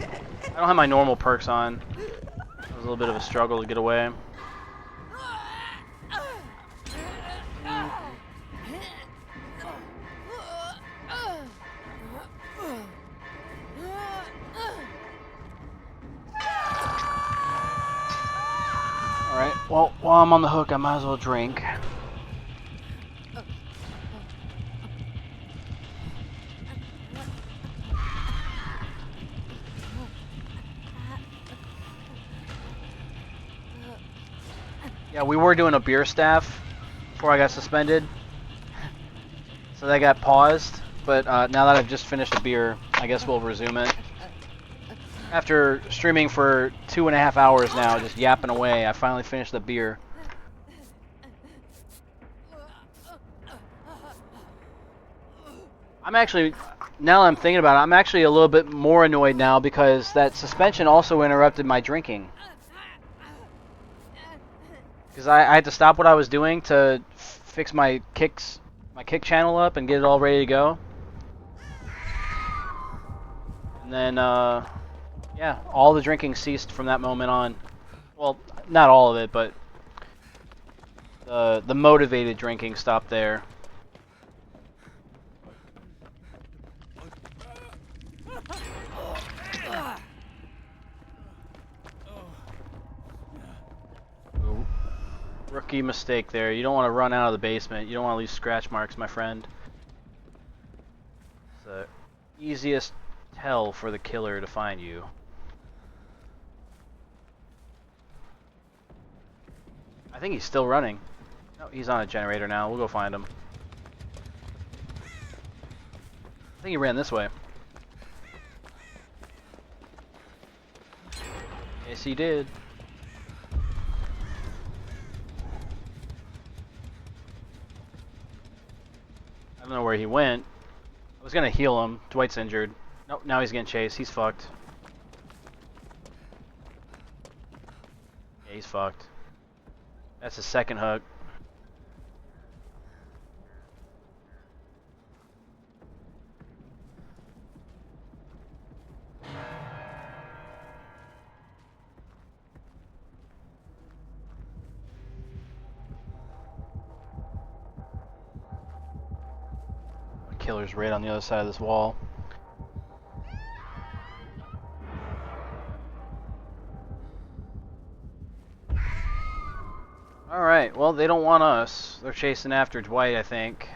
don't have my normal perks on. It was a little bit of a struggle to get away. Alright, well, while I'm on the hook, I might as well drink. Yeah, we were doing a beer staff before I got suspended. So that got paused, but now that I've just finished a beer, I guess we'll resume it. After streaming for 2.5 hours now, just yapping away, I finally finished the beer. I'm actually, now that I'm thinking about it, I'm actually a little bit more annoyed now because that suspension also interrupted my drinking. Because I had to stop what I was doing to fix my kick channel up and get it all ready to go. And then, yeah, all the drinking ceased from that moment on. Well, not all of it, but the motivated drinking stopped there. Ooh. Rookie mistake there. You don't want to run out of the basement. You don't want to leave scratch marks, my friend. It's the easiest tell for the killer to find you. I think he's still running. No, he's on a generator now. We'll go find him. I think he ran this way. Yes, he did. I don't know where he went. I was gonna heal him. Dwight's injured. Nope, now he's getting chased. He's fucked. Yeah, he's fucked. That's his second hook. The killer's right on the other side of this wall. Alright, well, they don't want us. They're chasing after Dwight, I think.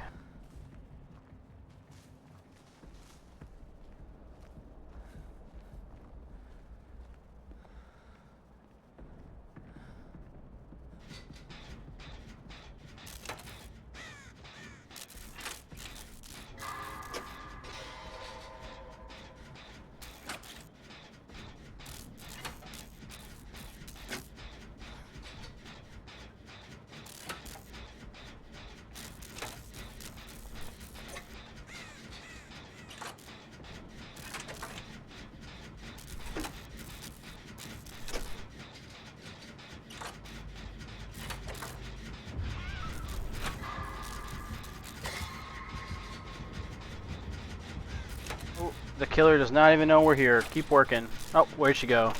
The killer does not even know we're here. Keep working. Oh, where'd she go?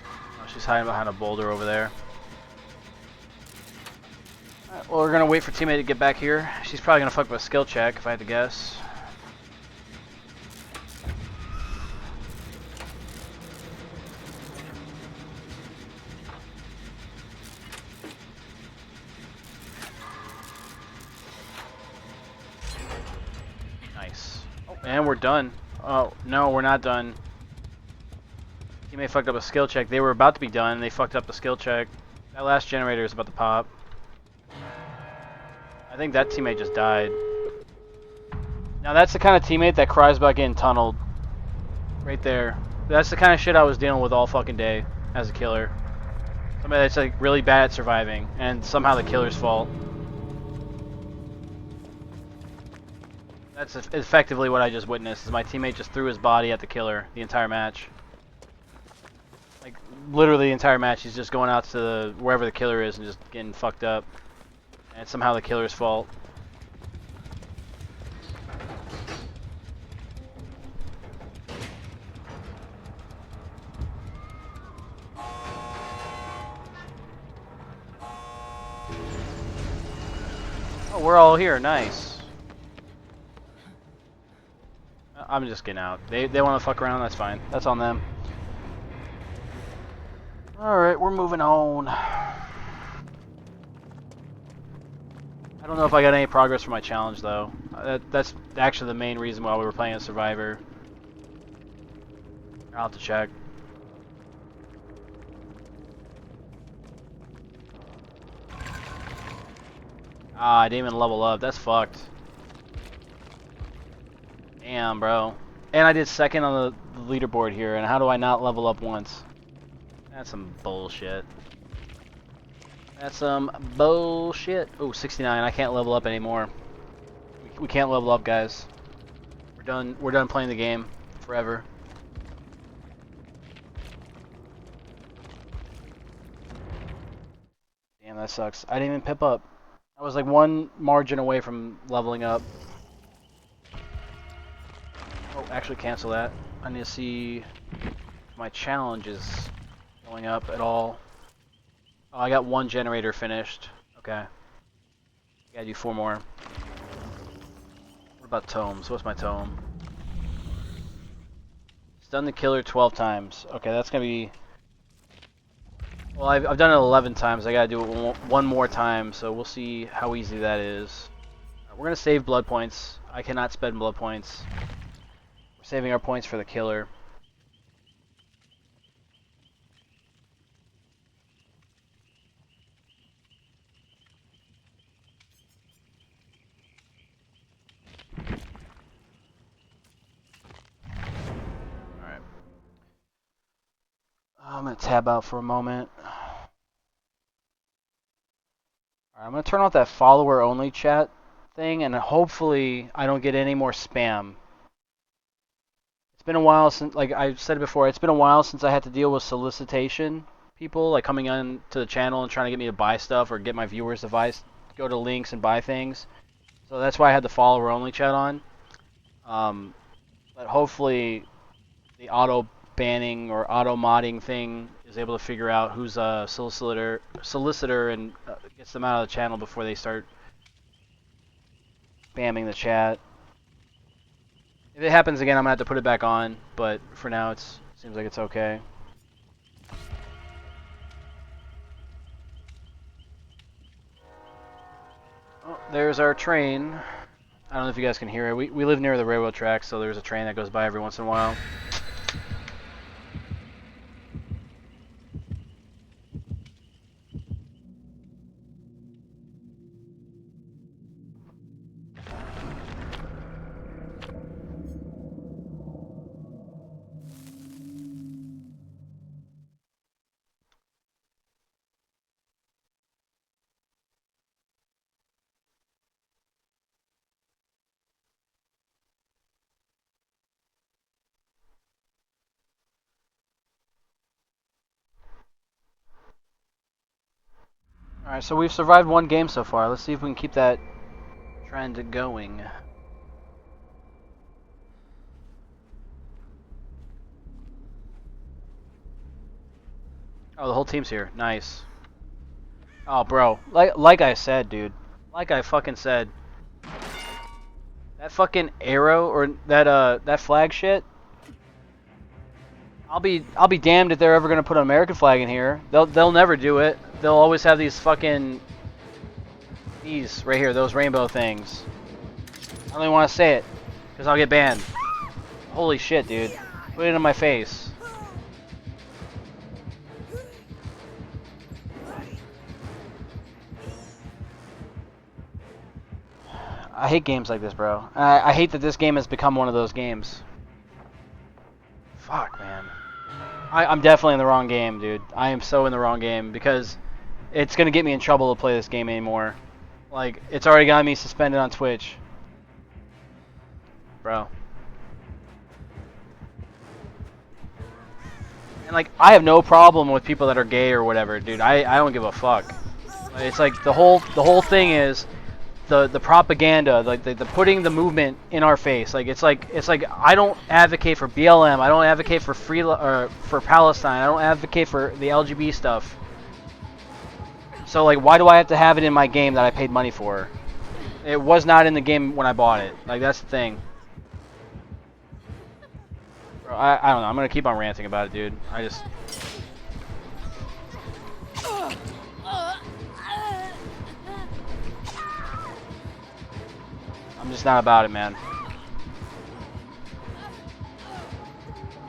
Oh, she's hiding behind a boulder over there. Alright, well, we're gonna wait for teammate to get back here. She's probably gonna fuck with a skill check, if I had to guess. Nice. Oh, and we're done. Oh, no, we're not done. Teammate fucked up a skill check. They were about to be done, and they fucked up the skill check. That last generator is about to pop. I think that teammate just died. Now that's the kind of teammate that cries about getting tunneled. Right there. That's the kind of shit I was dealing with all fucking day as a killer. Somebody that's like really bad at surviving, and somehow the killer's fault. That's effectively what I just witnessed. Is my teammate just threw his body at the killer the entire match. Like literally the entire match, he's just going out to wherever the killer is and just getting fucked up. And it's somehow the killer's fault. Oh, we're all here. Nice. I'm just getting out. They want to fuck around. That's fine. That's on them. All right, we're moving on. I don't know if I got any progress for my challenge though. That's actually the main reason why we were playing a Survivor. I'll have to check. Ah, I didn't even level up. That's fucked. Damn, bro. And I did second on the leaderboard here, and how do I not level up once? That's some bullshit. That's some bullshit. Oh, 69. I can't level up anymore. We can't level up, guys. We're done playing the game forever. Damn, that sucks. I didn't even pip up. I was like one margin away from leveling up. Oh, actually cancel that. I need to see if my challenge is going up at all. Oh, I got one generator finished. Okay. Gotta do 4 more. What about tomes? What's my tome? Stun the killer 12 times. Okay, that's gonna be... Well, I've done it 11 times. I gotta do it one more time, so we'll see how easy that is. We're gonna save blood points. I cannot spend blood points. We're saving our points for the killer. Alright. I'm gonna tab out for a moment. Alright, I'm gonna turn off that follower only chat thing, and hopefully I don't get any more spam. It's been a while since, like I said before, it's been a while since I had to deal with solicitation people, like coming on to the channel and trying to get me to buy stuff or get my viewers to go to links and buy things. So that's why I had the follower only chat on. But hopefully the auto banning or auto modding thing is able to figure out who's a solicitor and gets them out of the channel before they start spamming the chat. If it happens again, I'm gonna have to put it back on, but for now it seems like it's okay. Oh, there's our train. I don't know if you guys can hear it. We live near the railroad tracks, so there's a train that goes by every once in a while. Alright, so we've survived one game so far. Let's see if we can keep that trend going. Oh, the whole team's here. Nice. Oh, bro. Like I said, dude. Like I fucking said. That fucking arrow or that flag shit. I'll be damned if they're ever gonna put an American flag in here. They'll never do it. They'll always have these fucking these right here, those rainbow things. I don't even want to say it, because I'll get banned. Holy shit, dude. Put it in my face. I hate games like this, bro. I hate that this game has become one of those games. Fuck, man. I'm definitely in the wrong game, dude. I am so in the wrong game, because it's going to get me in trouble to play this game anymore. Like, it's already got me suspended on Twitch. Bro. And, like, I have no problem with people that are gay or whatever, dude. I don't give a fuck. It's like the whole thing is the propaganda, like the putting the movement in our face. Like it's like I don't advocate for BLM. I don't advocate for for Palestine. I don't advocate for the LGBT stuff. So like, why do I have to have it in my game that I paid money for? It was not in the game when I bought it. Like that's the thing. Bro, I don't know. I'm gonna keep on ranting about it, dude. I'm just not about it, man.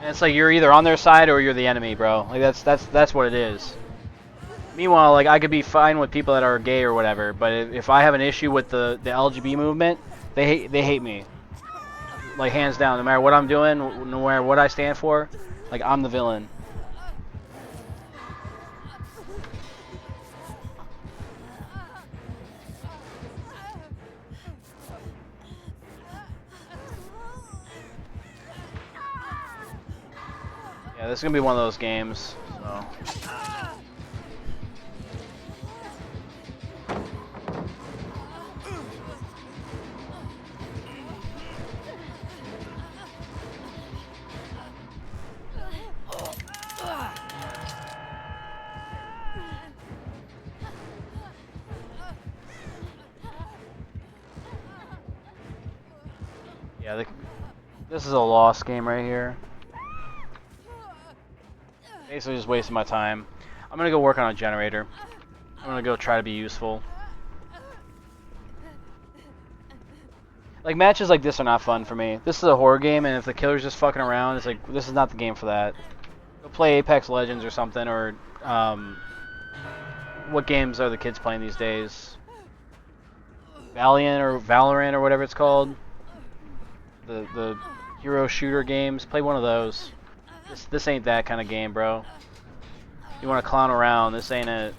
And it's like you're either on their side or you're the enemy, bro. Like that's what it is. Meanwhile, like I could be fine with people that are gay or whatever, but if I have an issue with the LGBT movement, they hate me. Like hands down, no matter what I'm doing, no matter what I stand for, like I'm the villain. Yeah, this is gonna be one of those games. So. Yeah, this is a lost game right here. Basically just wasting my time. I'm gonna go work on a generator. I'm gonna go try to be useful. Like matches like this are not fun for me. This is a horror game, and if the killer's just fucking around, it's like this is not the game for that. Go play Apex Legends or something, or what games are the kids playing these days? Valiant or Valorant or whatever it's called. The hero shooter games. Play one of those. This ain't that kind of game, bro. You want to clown around, this ain't it.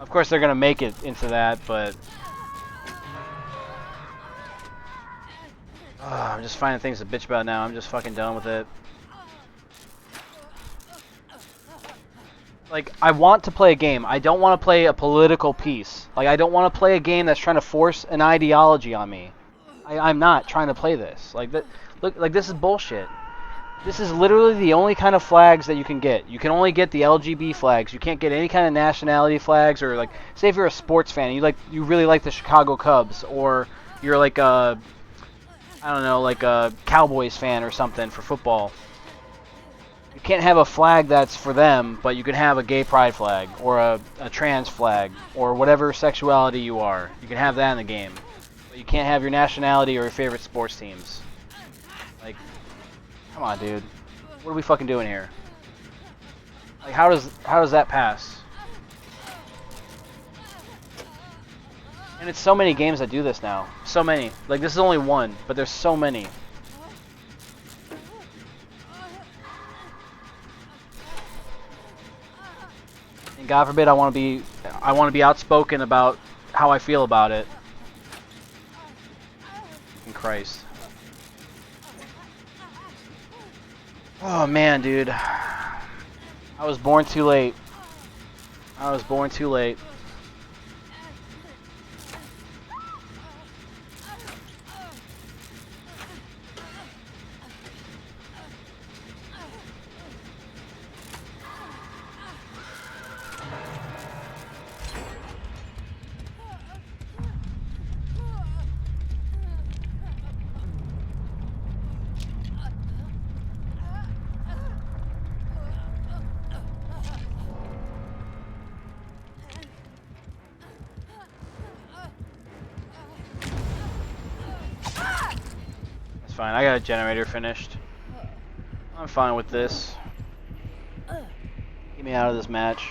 Of course they're gonna make it into that, but I'm just finding things to bitch about now. I'm just fucking done with it. Like, I want to play a game. I don't want to play a political piece. Like, I don't want to play a game that's trying to force an ideology on me. I'm not trying to play this. Like, look, like this is bullshit. This is literally the only kind of flags that you can get. You can only get the LGB flags. You can't get any kind of nationality flags, or like, say if you're a sports fan, you really like the Chicago Cubs, or you're like a, I don't know, like a Cowboys fan or something for football. You can't have a flag that's for them, but you can have a gay pride flag, or a trans flag, or whatever sexuality you are. You can have that in the game. But you can't have your nationality or your favorite sports teams. Like, come on, dude. What are we fucking doing here? Like, how does that pass? And it's so many games that do this now. So many. Like, this is only one, but there's so many. And God forbid I want to be outspoken about how I feel about it. Fucking Christ. Oh man, dude. I was born too late. I was born too late. fine. I got a generator finished. I'm fine with this. Get me out of this match.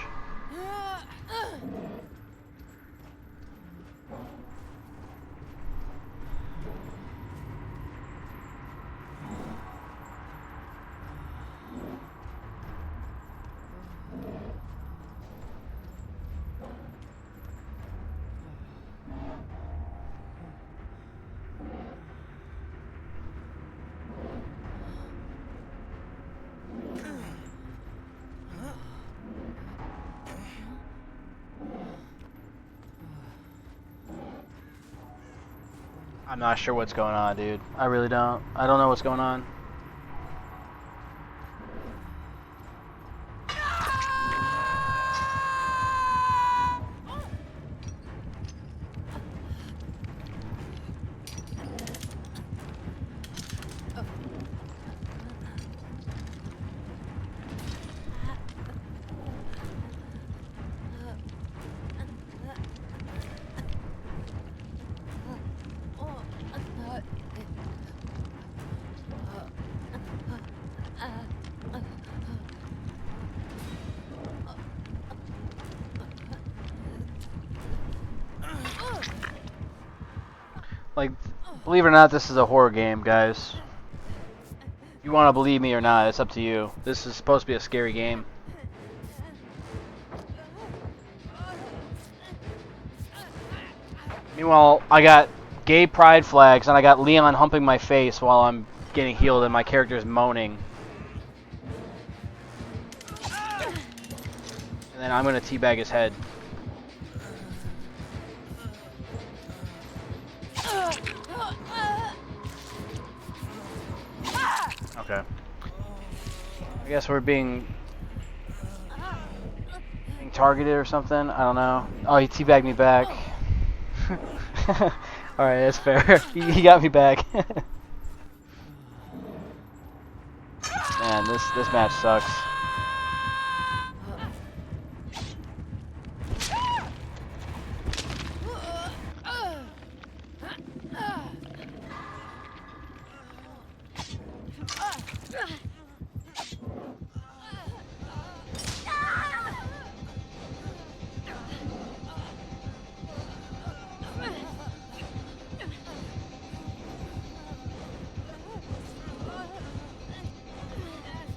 I'm not sure what's going on, dude. I really don't. I don't know what's going on. Like, believe it or not, this is a horror game, guys. If you want to believe me or not, it's up to you. This is supposed to be a scary game. Meanwhile, I got gay pride flags, and I got Leon humping my face while I'm getting healed, and my character's moaning. And then I'm going to teabag his head. Okay. I guess we're being targeted or something. I don't know. Oh, he teabagged me back. Alright, that's fair. he got me back. Man, this match sucks.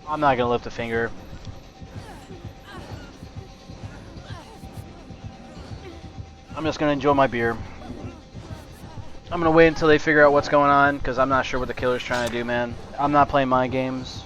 I'm not gonna lift a finger. I'm just gonna enjoy my beer. I'm gonna wait until they figure out what's going on, because I'm not sure what the killer's trying to do, man. I'm not playing mind games.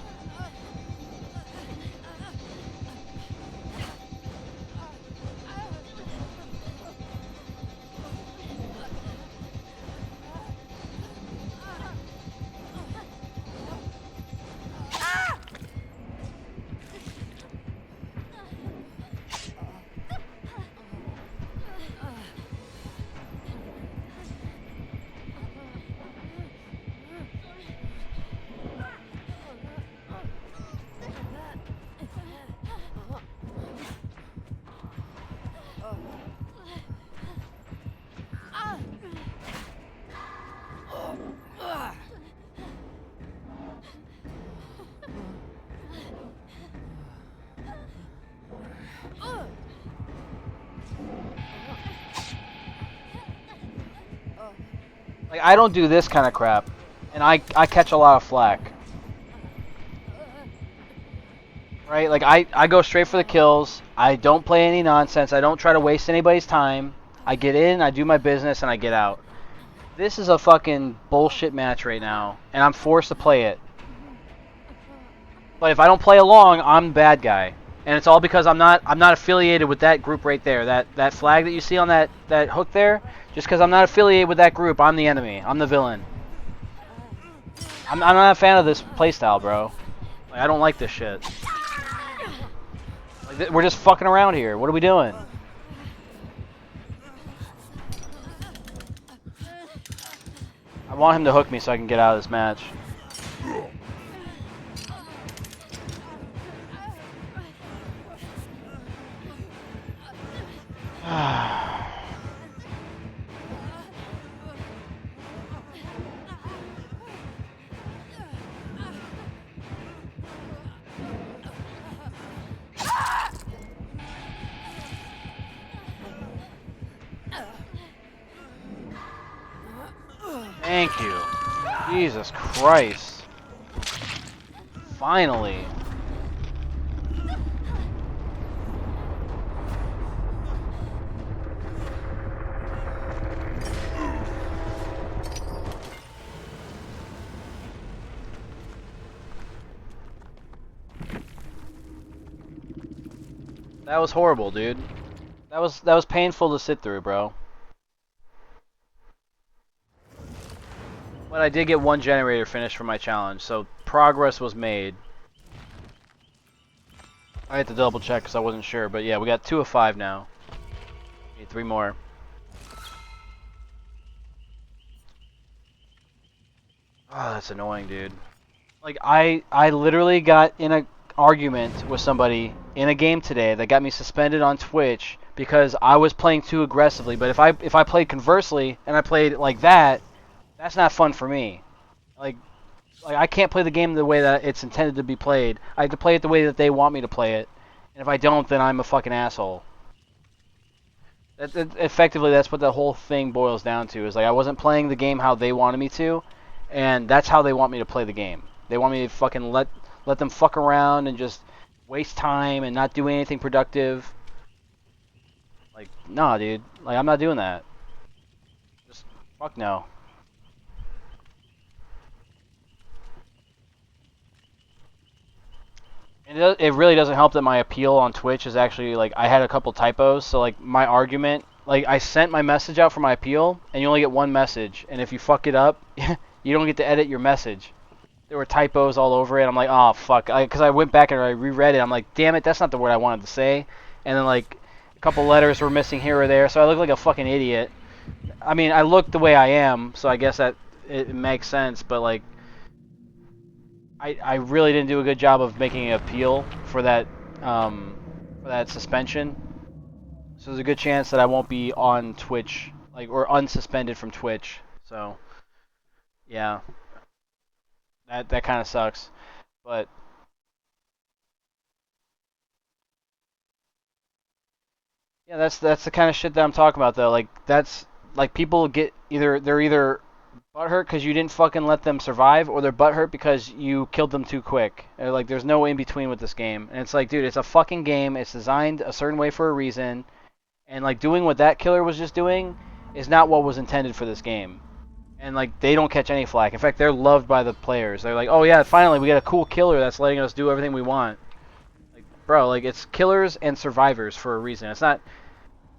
Like, I don't do this kind of crap, and I catch a lot of flack. Right? Like, I go straight for the kills. I don't play any nonsense. I don't try to waste anybody's time. I get in, I do my business, and I get out. This is a fucking bullshit match right now, and I'm forced to play it. But if I don't play along, I'm the bad guy. And it's all because I'm not affiliated with that group right there. That flag that you see on that hook there, just because I'm not affiliated with that group, I'm the enemy. I'm the villain. I'm not a fan of this playstyle, bro. Like, I don't like this shit. Like, we're just fucking around here. What are we doing? I want him to hook me so I can get out of this match. Thank you. Jesus Christ. Finally. That was horrible, dude. That was painful to sit through, bro. But I did get one generator finished for my challenge, so progress was made. I had to double check because I wasn't sure, but yeah, we got 2 of 5 now. Need 3 more. Oh, that's annoying, dude. Like, I literally got in a argument with somebody in a game today that got me suspended on Twitch because I was playing too aggressively. But if I played conversely and I played like that, that's not fun for me. Like I can't play the game the way that it's intended to be played. I have to play it the way that they want me to play it. And if I don't, then I'm a fucking asshole. Effectively, that's what the whole thing boils down to. Is like I wasn't playing the game how they wanted me to, and that's how they want me to play the game. They want me to fucking let them fuck around and just waste time and not do anything productive. Like, nah, dude. Like, I'm not doing that. Just fuck no. And it really doesn't help that my appeal on Twitch is actually, like, I had a couple typos, so, like, my argument, like, I sent my message out for my appeal, and you only get one message, and if you fuck it up, you don't get to edit your message. There were typos all over it. I'm like, oh, fuck. Because I went back and I reread it. I'm like, damn it, that's not the word I wanted to say. And then, like, a couple letters were missing here or there, so I look like a fucking idiot. I mean, I look the way I am, so I guess that it makes sense, but, like, I really didn't do a good job of making an appeal for that suspension. So there's a good chance that I won't be on Twitch, like, or unsuspended from Twitch. So, yeah, that kind of sucks. But yeah, that's the kind of shit that I'm talking about, though. Like, that's like people get they're either butthurt because you didn't fucking let them survive, or they're butthurt because you killed them too quick. Like, there's no in between with this game. And it's like, dude, it's a fucking game. It's designed a certain way for a reason. And, like, doing what that killer was just doing is not what was intended for this game. And, like, they don't catch any flack. In fact, they're loved by the players. They're like, oh yeah, finally we got a cool killer that's letting us do everything we want. Like, bro, like, it's killers and survivors for a reason. It's not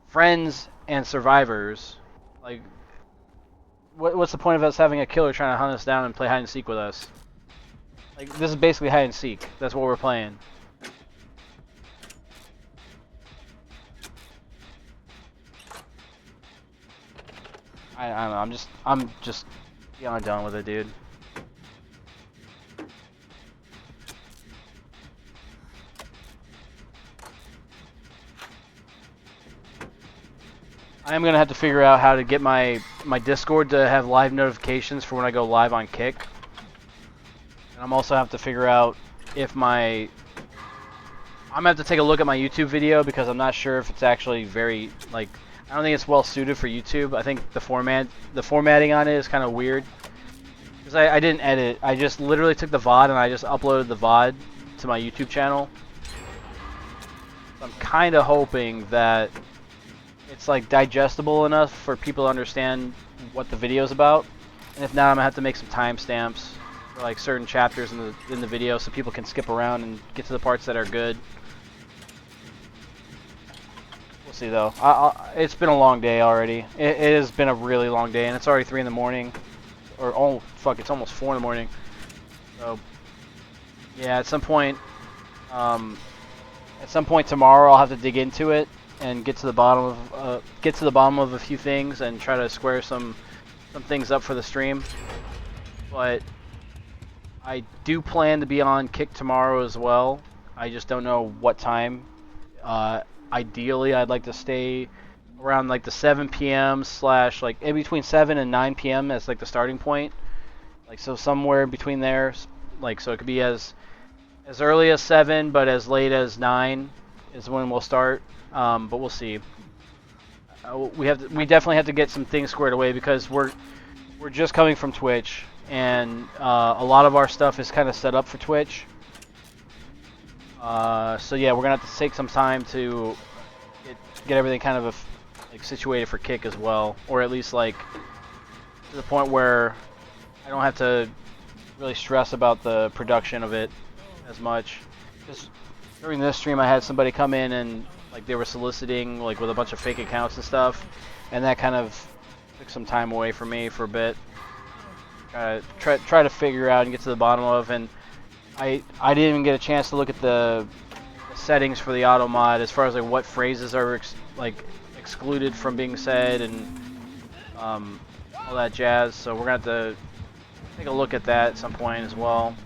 friends and survivors. Like, what's the point of us having a killer trying to hunt us down and play hide and seek with us? Like, this is basically hide and seek. That's what we're playing. I don't know. I'm just beyond done with it, dude. I am gonna have to figure out how to get my Discord to have live notifications for when I go live on Kick. And I'm also have to figure out if I'm gonna have to take a look at my YouTube video because I'm not sure if it's actually very, like, I don't think it's well suited for YouTube. I think the formatting on it is kind of weird. Because I didn't edit. I just literally took the VOD and I just uploaded the VOD to my YouTube channel. So I'm kind of hoping that it's, like, digestible enough for people to understand what the video's about. And if not, I'm gonna have to make some timestamps for, like, certain chapters in the video so people can skip around and get to the parts that are good. We'll see, though. It's been a long day already. It has been a really long day, and it's already 3 in the morning. Or, oh, fuck, it's almost 4 in the morning. So, yeah, at some point tomorrow I'll have to dig into it and get to the bottom of a few things and try to square some things up for the stream. But I do plan to be on Kick tomorrow as well. I just don't know what time. Ideally, I'd like to stay around, like, the 7 p.m. / like in between 7 and 9 p.m. as, like, the starting point. Like, so somewhere in between there, like, so it could be as early as 7 but as late as 9 is when we'll start. But we'll see. We definitely have to get some things squared away because we're we're just coming from Twitch, and a lot of our stuff is kind of set up for Twitch. So yeah, we're gonna have to take some time to get everything kind of like situated for Kick as well, or at least like to the point where I don't have to really stress about the production of it as much. Because during this stream, I had somebody come in and like they were soliciting like with a bunch of fake accounts and stuff, and that kind of took some time away from me for a bit. Try to figure out and get to the bottom of, and I didn't even get a chance to look at the settings for the auto mod as far as like what phrases are excluded from being said and all that jazz. So we're gonna have to take a look at that at some point as well,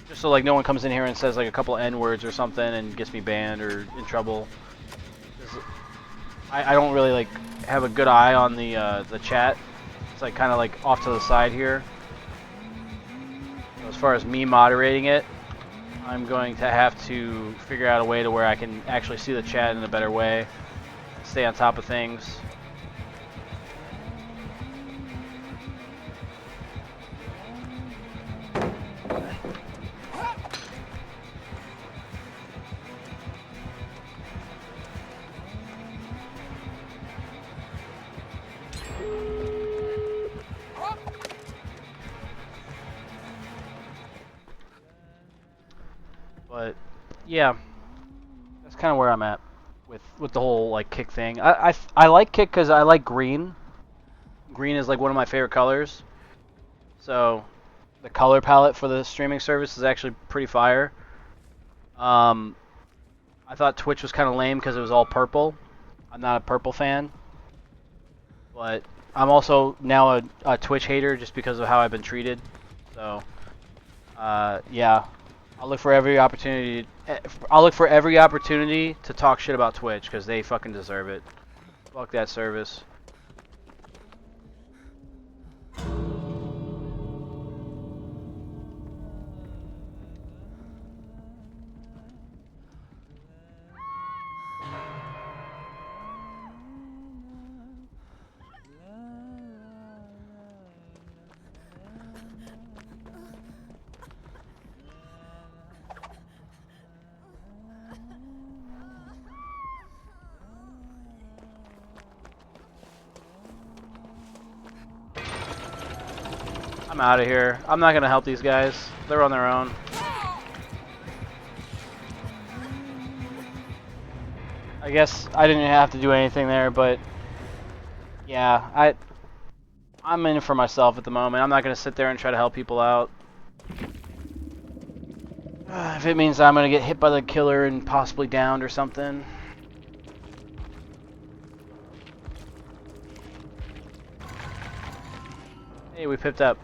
just so like no one comes in here and says like a couple N words or something and gets me banned or in trouble. I don't really like have a good eye on the chat. It's like kind of like off to the side here. So as far as me moderating it, I'm going to have to figure out a way to where I can actually see the chat in a better way, stay on top of things. But yeah, that's kind of where I'm at with the whole like Kick thing. I like Kick because I like green. Green is like one of my favorite colors. So the color palette for the streaming service is actually pretty fire. I thought Twitch was kind of lame because it was all purple. I'm not a purple fan, but I'm also now a Twitch hater just because of how I've been treated. So yeah. I'll look for every opportunity. I'll look for every opportunity to talk shit about Twitch because they fucking deserve it. Fuck that service. I'm out of here. I'm not gonna help these guys. They're on their own. I guess I didn't have to do anything there, but yeah, I'm in it for myself at the moment. I'm not gonna sit there and try to help people out. If it means I'm gonna get hit by the killer and possibly downed or something. Hey, we pipped up.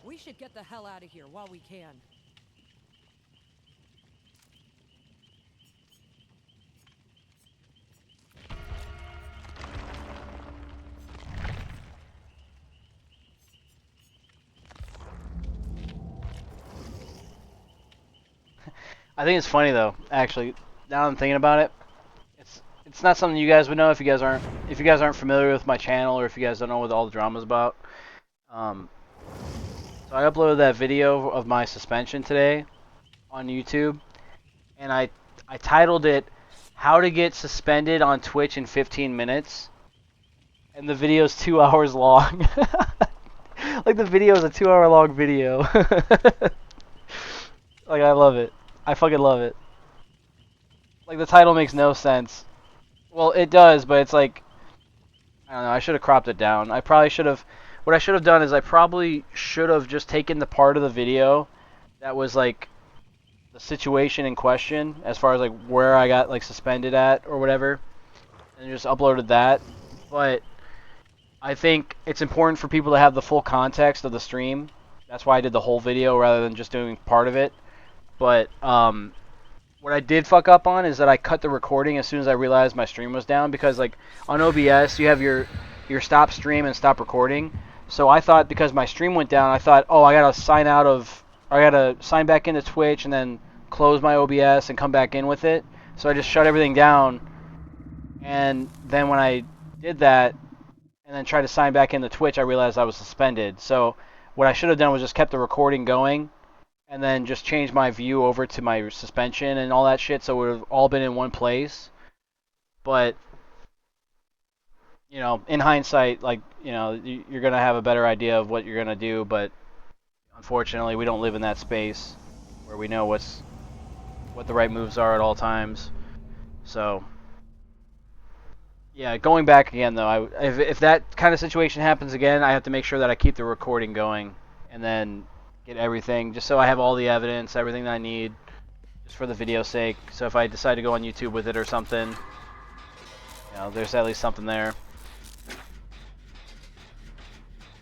We should get the hell out of here while we can. I think it's funny though, actually. Now I'm thinking about it, it's not something you guys would know if you guys aren't familiar with my channel or if you guys don't know what all the drama's about. So I uploaded that video of my suspension today on YouTube, and I titled it "How to Get Suspended on Twitch in 15 Minutes," and the video's 2 hours long. Like the video is a 2-hour long video. Like I love it. I fucking love it. Like the title makes no sense. Well, it does, but it's like I don't know. I should have cropped it down. I probably should have. What I should have done is I probably should have just taken the part of the video that was like the situation in question, as far as like where I got like suspended at or whatever, and just uploaded that. But I think it's important for people to have the full context of the stream. That's why I did the whole video rather than just doing part of it. But what I did fuck up on is that I cut the recording as soon as I realized my stream was down, because like on OBS you have your stop stream and stop recording. So I thought because my stream went down, I thought, oh, I gotta sign back into Twitch and then close my OBS and come back in with it. So I just shut everything down, and then when I did that and then tried to sign back into Twitch, I realized I was suspended. So what I should have done was just kept the recording going and then just changed my view over to my suspension and all that shit, so it would have all been in one place. But you know, in hindsight, like, you know, you're gonna have a better idea of what you're gonna do, but unfortunately, we don't live in that space where we know what the right moves are at all times. So, yeah, going back again though, if that kind of situation happens again, I have to make sure that I keep the recording going and then get everything, just so I have all the evidence, everything that I need, just for the video's sake. So if I decide to go on YouTube with it or something, you know, there's at least something there.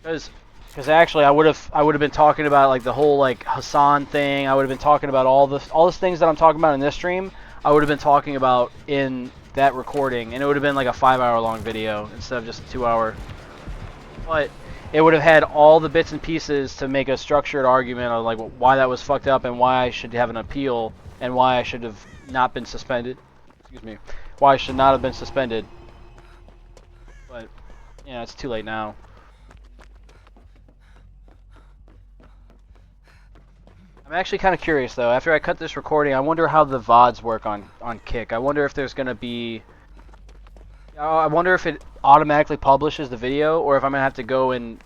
Because actually, I would have been talking about like the whole like Hassan thing. I would have been talking about all this things that I'm talking about in this stream. I would have been talking about in that recording, and it would have been like a 5-hour long video instead of just a 2-hour. But it would have had all the bits and pieces to make a structured argument on like why that was fucked up and why I should have an appeal and why I should have not been suspended. Excuse me. Why I should not have been suspended. But you know, it's too late now. I'm actually kind of curious though. After I cut this recording, I wonder how the VODs work on Kick. I wonder if there's gonna be. I wonder if it automatically publishes the video, or if I'm gonna have to go and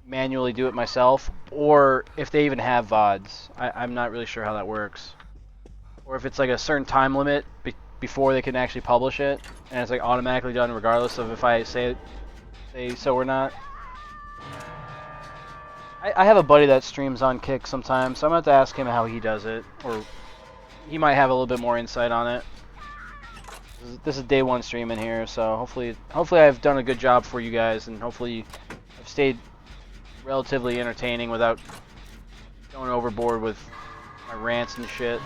manually do it myself, or if they even have VODs. I'm not really sure how that works, or if it's like a certain time limit before they can actually publish it, and it's like automatically done regardless of if I say so or not. I have a buddy that streams on Kick sometimes, so I'm going to have to ask him how he does it, or he might have a little bit more insight on it. This is day one streaming here, so hopefully I've done a good job for you guys, and hopefully I've stayed relatively entertaining without going overboard with my rants and shit.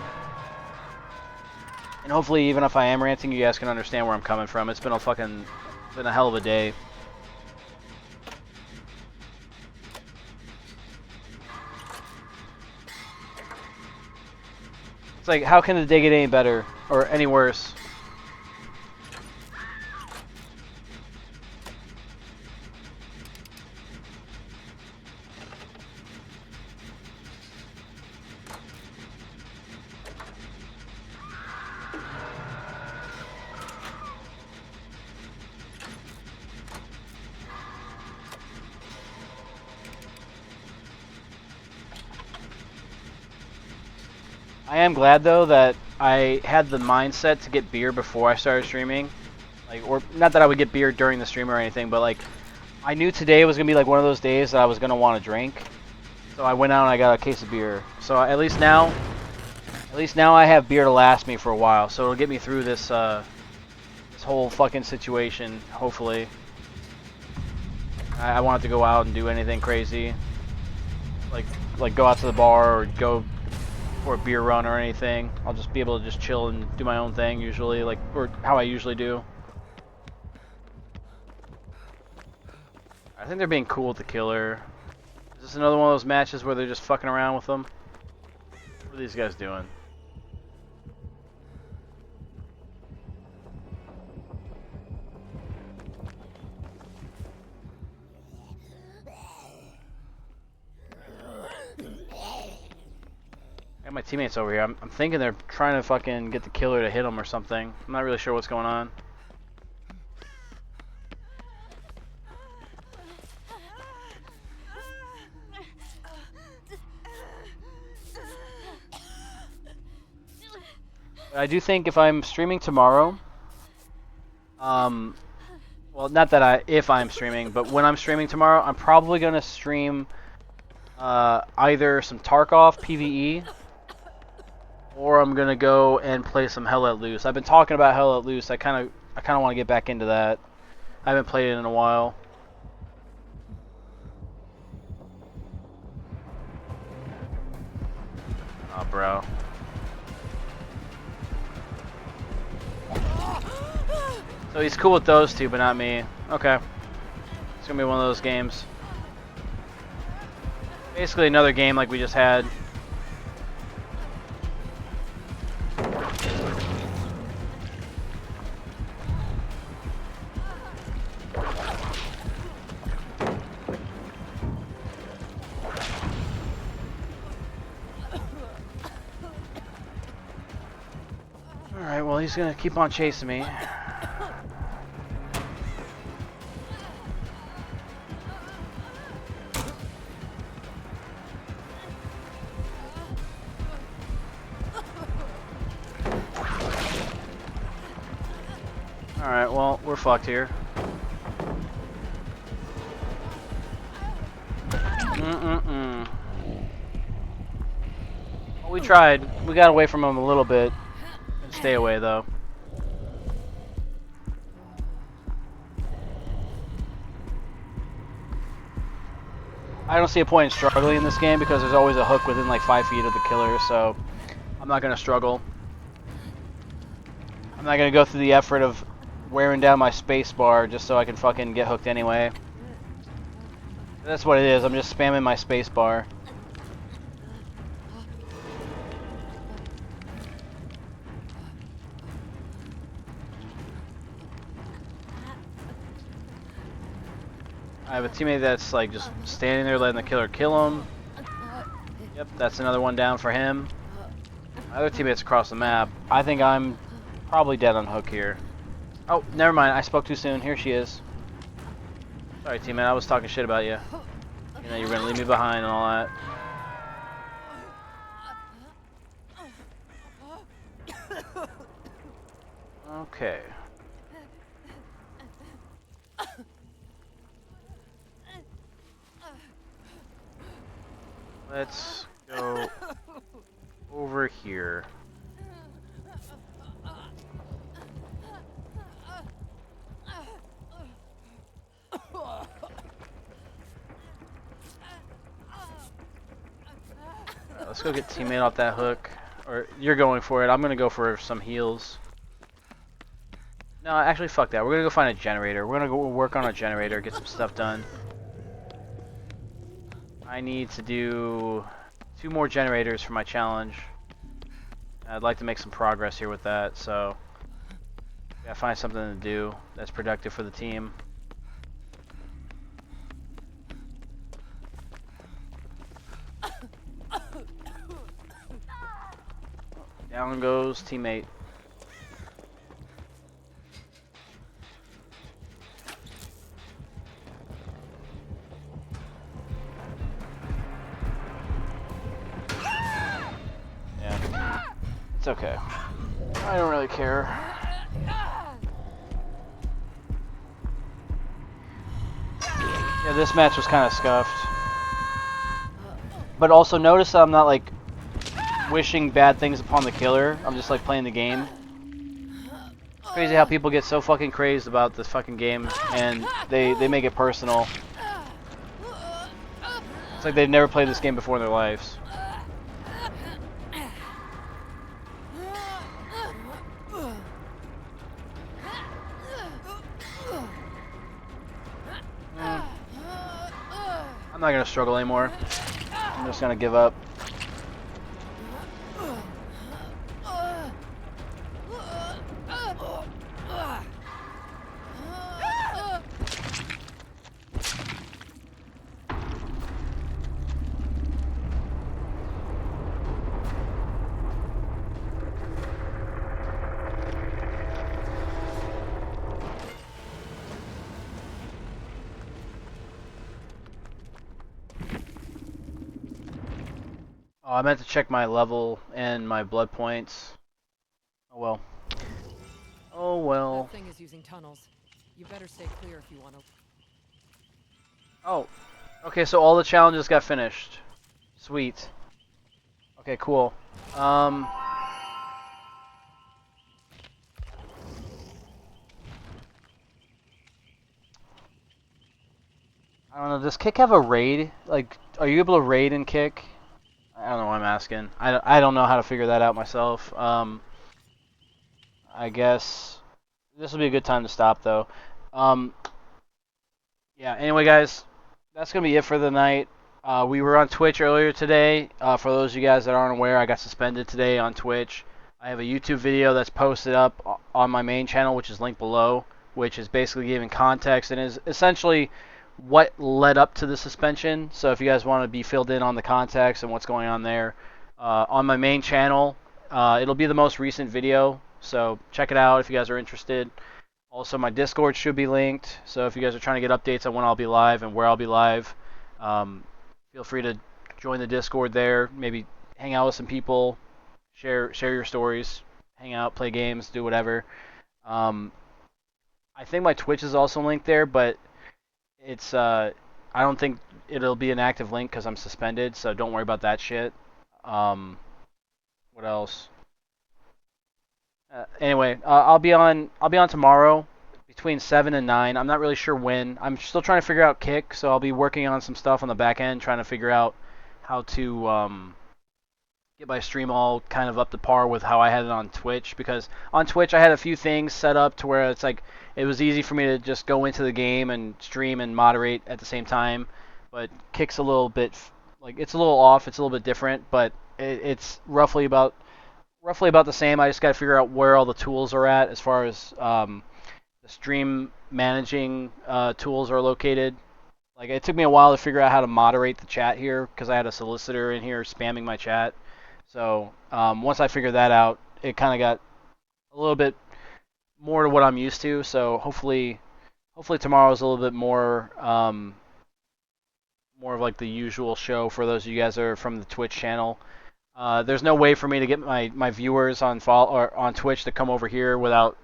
And hopefully even if I am ranting, you guys can understand where I'm coming from. It's been a hell of a day. It's like, how can the day get any better or any worse? I am glad though that I had the mindset to get beer before I started streaming. Like, or not that I would get beer during the stream or anything, but like I knew today was gonna be like one of those days that I was gonna want to drink. So I went out and I got a case of beer. So at least now I have beer to last me for a while. So it'll get me through this this whole fucking situation. Hopefully, I won't have to go out and do anything crazy, like go out to the bar or go for a beer run or anything. I'll just be able to just chill and do my own thing usually, like, or how I usually do. I think they're being cool with the killer. Is this another one of those matches where they're just fucking around with them? What are these guys doing? I got my teammates over here. I'm thinking they're trying to fucking get the killer to hit them or something. I'm not really sure what's going on. But I do think if I'm streaming tomorrow, well, not that if I'm streaming, but when I'm streaming tomorrow, I'm probably gonna stream either some Tarkov PvE, or I'm gonna go and play some Hell Let Loose. I've been talking about Hell Let Loose. I kind of want to get back into that. I haven't played it in a while. Oh, bro. So he's cool with those two, but not me. Okay. It's gonna be one of those games. Basically another game like we just had. Alright, well, he's gonna keep on chasing me. Alright, well, we're fucked here. Mm-mm-mm. Well, we tried. We got away from him a little bit. Stay away, though. I don't see a point in struggling in this game because there's always a hook within like 5 feet of the killer, so I'm not going to struggle. I'm not going to go through the effort of wearing down my space bar just so I can fucking get hooked anyway. That's what it is, I'm just spamming my space bar. I have a teammate that's like just standing there letting the killer kill him. Yep, that's another one down for him. My other teammate's across the map. I think I'm probably dead on hook here. Oh, never mind. I spoke too soon. Here she is. Sorry, teammate. I was talking shit about you. You know, you were gonna leave me behind and all that. Okay. Let's go over here. Alright, let's go get teammate off that hook. Or you're going for it. I'm gonna go for some heals. No, actually, fuck that. We're gonna go find a generator. We're gonna go work on a generator, get some stuff done. I need to do 2 more generators for my challenge. I'd like to make some progress here with that, so gotta find something to do that's productive for the team. Down goes teammate. Yeah, it's okay. I don't really care. Yeah, this match was kind of scuffed. But also notice that I'm not like wishing bad things upon the killer. I'm just like playing the game. It's crazy how people get so fucking crazed about this fucking game and they make it personal. It's like they've never played this game before in their lives. I'm not gonna struggle anymore. I'm just gonna give up. Oh, I meant to check my level and my blood points. Oh well. Oh well. That thing is using tunnels. You better stay clear if you want to. Oh. Okay, so all the challenges got finished. Sweet. Okay, cool. I don't know, does Kick have a raid? Like, are you able to raid and Kick? I don't know what I'm asking. I don't know how to figure that out myself. I guess this will be a good time to stop, though. Yeah, anyway, guys, that's going to be it for the night. We were on Twitch earlier today. For those of you guys that aren't aware, I got suspended today on Twitch. I have a YouTube video that's posted up on my main channel, which is linked below, which is basically giving context and is essentially what led up to the suspension. So if you guys want to be filled in on the context and what's going on there, on my main channel, it'll be the most recent video So check it out if you guys are interested. Also, my Discord should be linked. So if you guys are trying to get updates on when I'll be live and where I'll be live, um, feel free to join the Discord there. Maybe hang out with some people, share your stories, hang out, play games, do whatever. Um, I think my Twitch is also linked there, but it's I don't think it'll be an active link because I'm suspended. So don't worry about that shit. Um, what else? Anyway, I'll be on tomorrow between 7 and 9. I'm not really sure when. I'm still trying to figure out Kick, so I'll be working on some stuff on the back end, trying to figure out how to get my stream all kind of up to par with how I had it on Twitch. Because on Twitch I had a few things set up to where it's like it was easy for me to just go into the game and stream and moderate at the same time. But Kick's a little bit like it's a little off. It's a little bit different, but it's roughly about the same. I just got to figure out where all the tools are at as far as the stream managing tools are located. Like it took me a while to figure out how to moderate the chat here because I had a solicitor in here spamming my chat. So once I figured that out, it kind of got a little bit more to what I'm used to. So hopefully tomorrow is a little bit more of like the usual show for those of you guys that are from the Twitch channel. There's no way for me to get my viewers or on Twitch to come over here without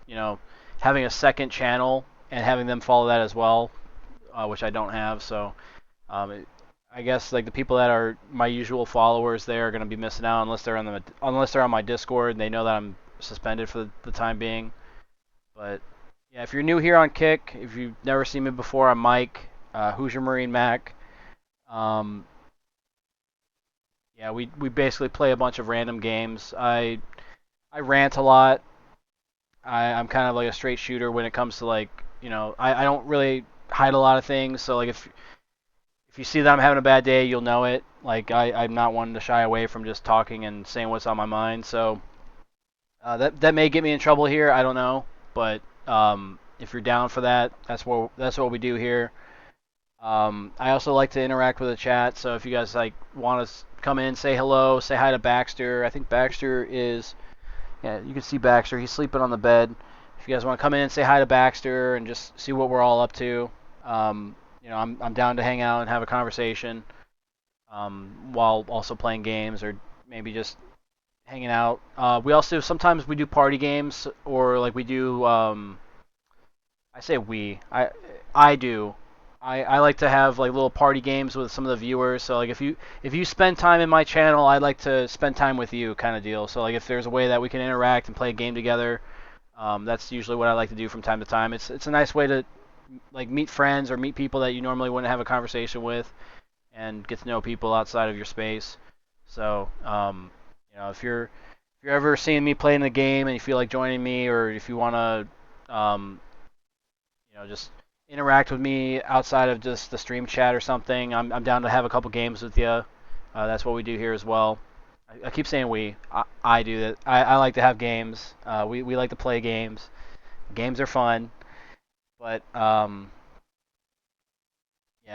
you know having a second channel and having them follow that as well, which I don't have. So I guess like the people that are my usual followers, they are going to be missing out unless they're on my Discord and they know that I'm suspended for the time being. But yeah, if you're new here on Kick, if you've never seen me before, I'm Mike, HoosierMarineMAK. Um, yeah, we basically play a bunch of random games. I rant a lot. I'm kind of like a straight shooter when it comes to like I don't really hide a lot of things. So like if you see that I'm having a bad day, you'll know it. Like I'm not one to shy away from just talking and saying what's on my mind. So that may get me in trouble here. I don't know, but if you're down for that, that's what we do here. I also like to interact with the chat, so if you guys like want to come in, say hello, say hi to Baxter. I think Baxter is, yeah, you can see Baxter. He's sleeping on the bed. If you guys want to come in and say hi to Baxter and just see what we're all up to, I'm down to hang out and have a conversation while also playing games or maybe just hanging out. We also sometimes we do party games or like we do. I say we. I do. I like to have like little party games with some of the viewers. So like if you spend time in my channel, I'd like to spend time with you, kind of deal. So like if there's a way that we can interact and play a game together, that's usually what I like to do from time to time. It's a nice way to like meet friends or meet people that you normally wouldn't have a conversation with, and get to know people outside of your space. So if you're ever seeing me playing the game and you feel like joining me, or if you want to just interact with me outside of just the stream chat or something, I'm down to have a couple games with you. That's what we do here as well. I keep saying we. I do that. I like to have games. We like to play games. Games are fun. But yeah,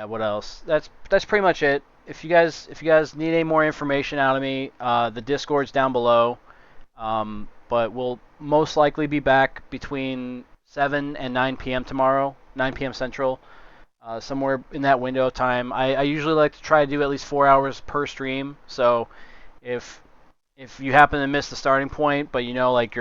what else? That's pretty much it. If you guys need any more information out of me, the Discord's down below. But we'll most likely be back between 7 and 9 p.m. tomorrow, 9 p.m. Central, somewhere in that window of time. I usually like to try to do at least 4 hours per stream. So if you happen to miss the starting point, but like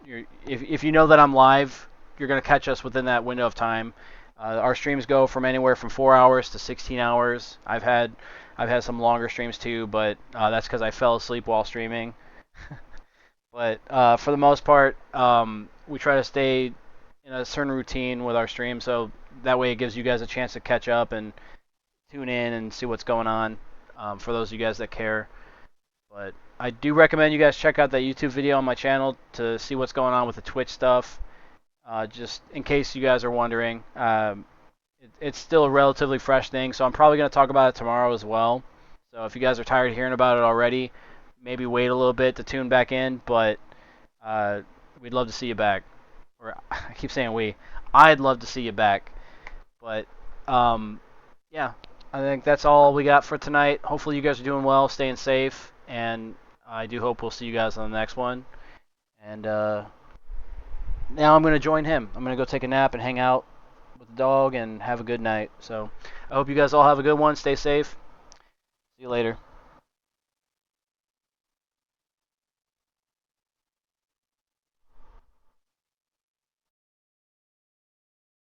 if you know that I'm live, you're gonna catch us within that window of time. Our streams go from anywhere from 4 hours to 16 hours. I've had some longer streams too, but that's because I fell asleep while streaming. But for the most part, we try to stay in a certain routine with our stream, so that way it gives you guys a chance to catch up and tune in and see what's going on. For those of you guys that care. But I do recommend you guys check out that YouTube video on my channel to see what's going on with the Twitch stuff. Just in case you guys are wondering, it's still a relatively fresh thing, so I'm probably going to talk about it tomorrow as well. So if you guys are tired of hearing about it already, maybe wait a little bit to tune back in, but we'd love to see you back. Or I keep saying we. I'd love to see you back. But yeah, I think that's all we got for tonight. Hopefully you guys are doing well, staying safe, and I do hope we'll see you guys on the next one. And now I'm going to join him. I'm going to go take a nap and hang out with the dog and have a good night. So I hope you guys all have a good one. Stay safe. See you later.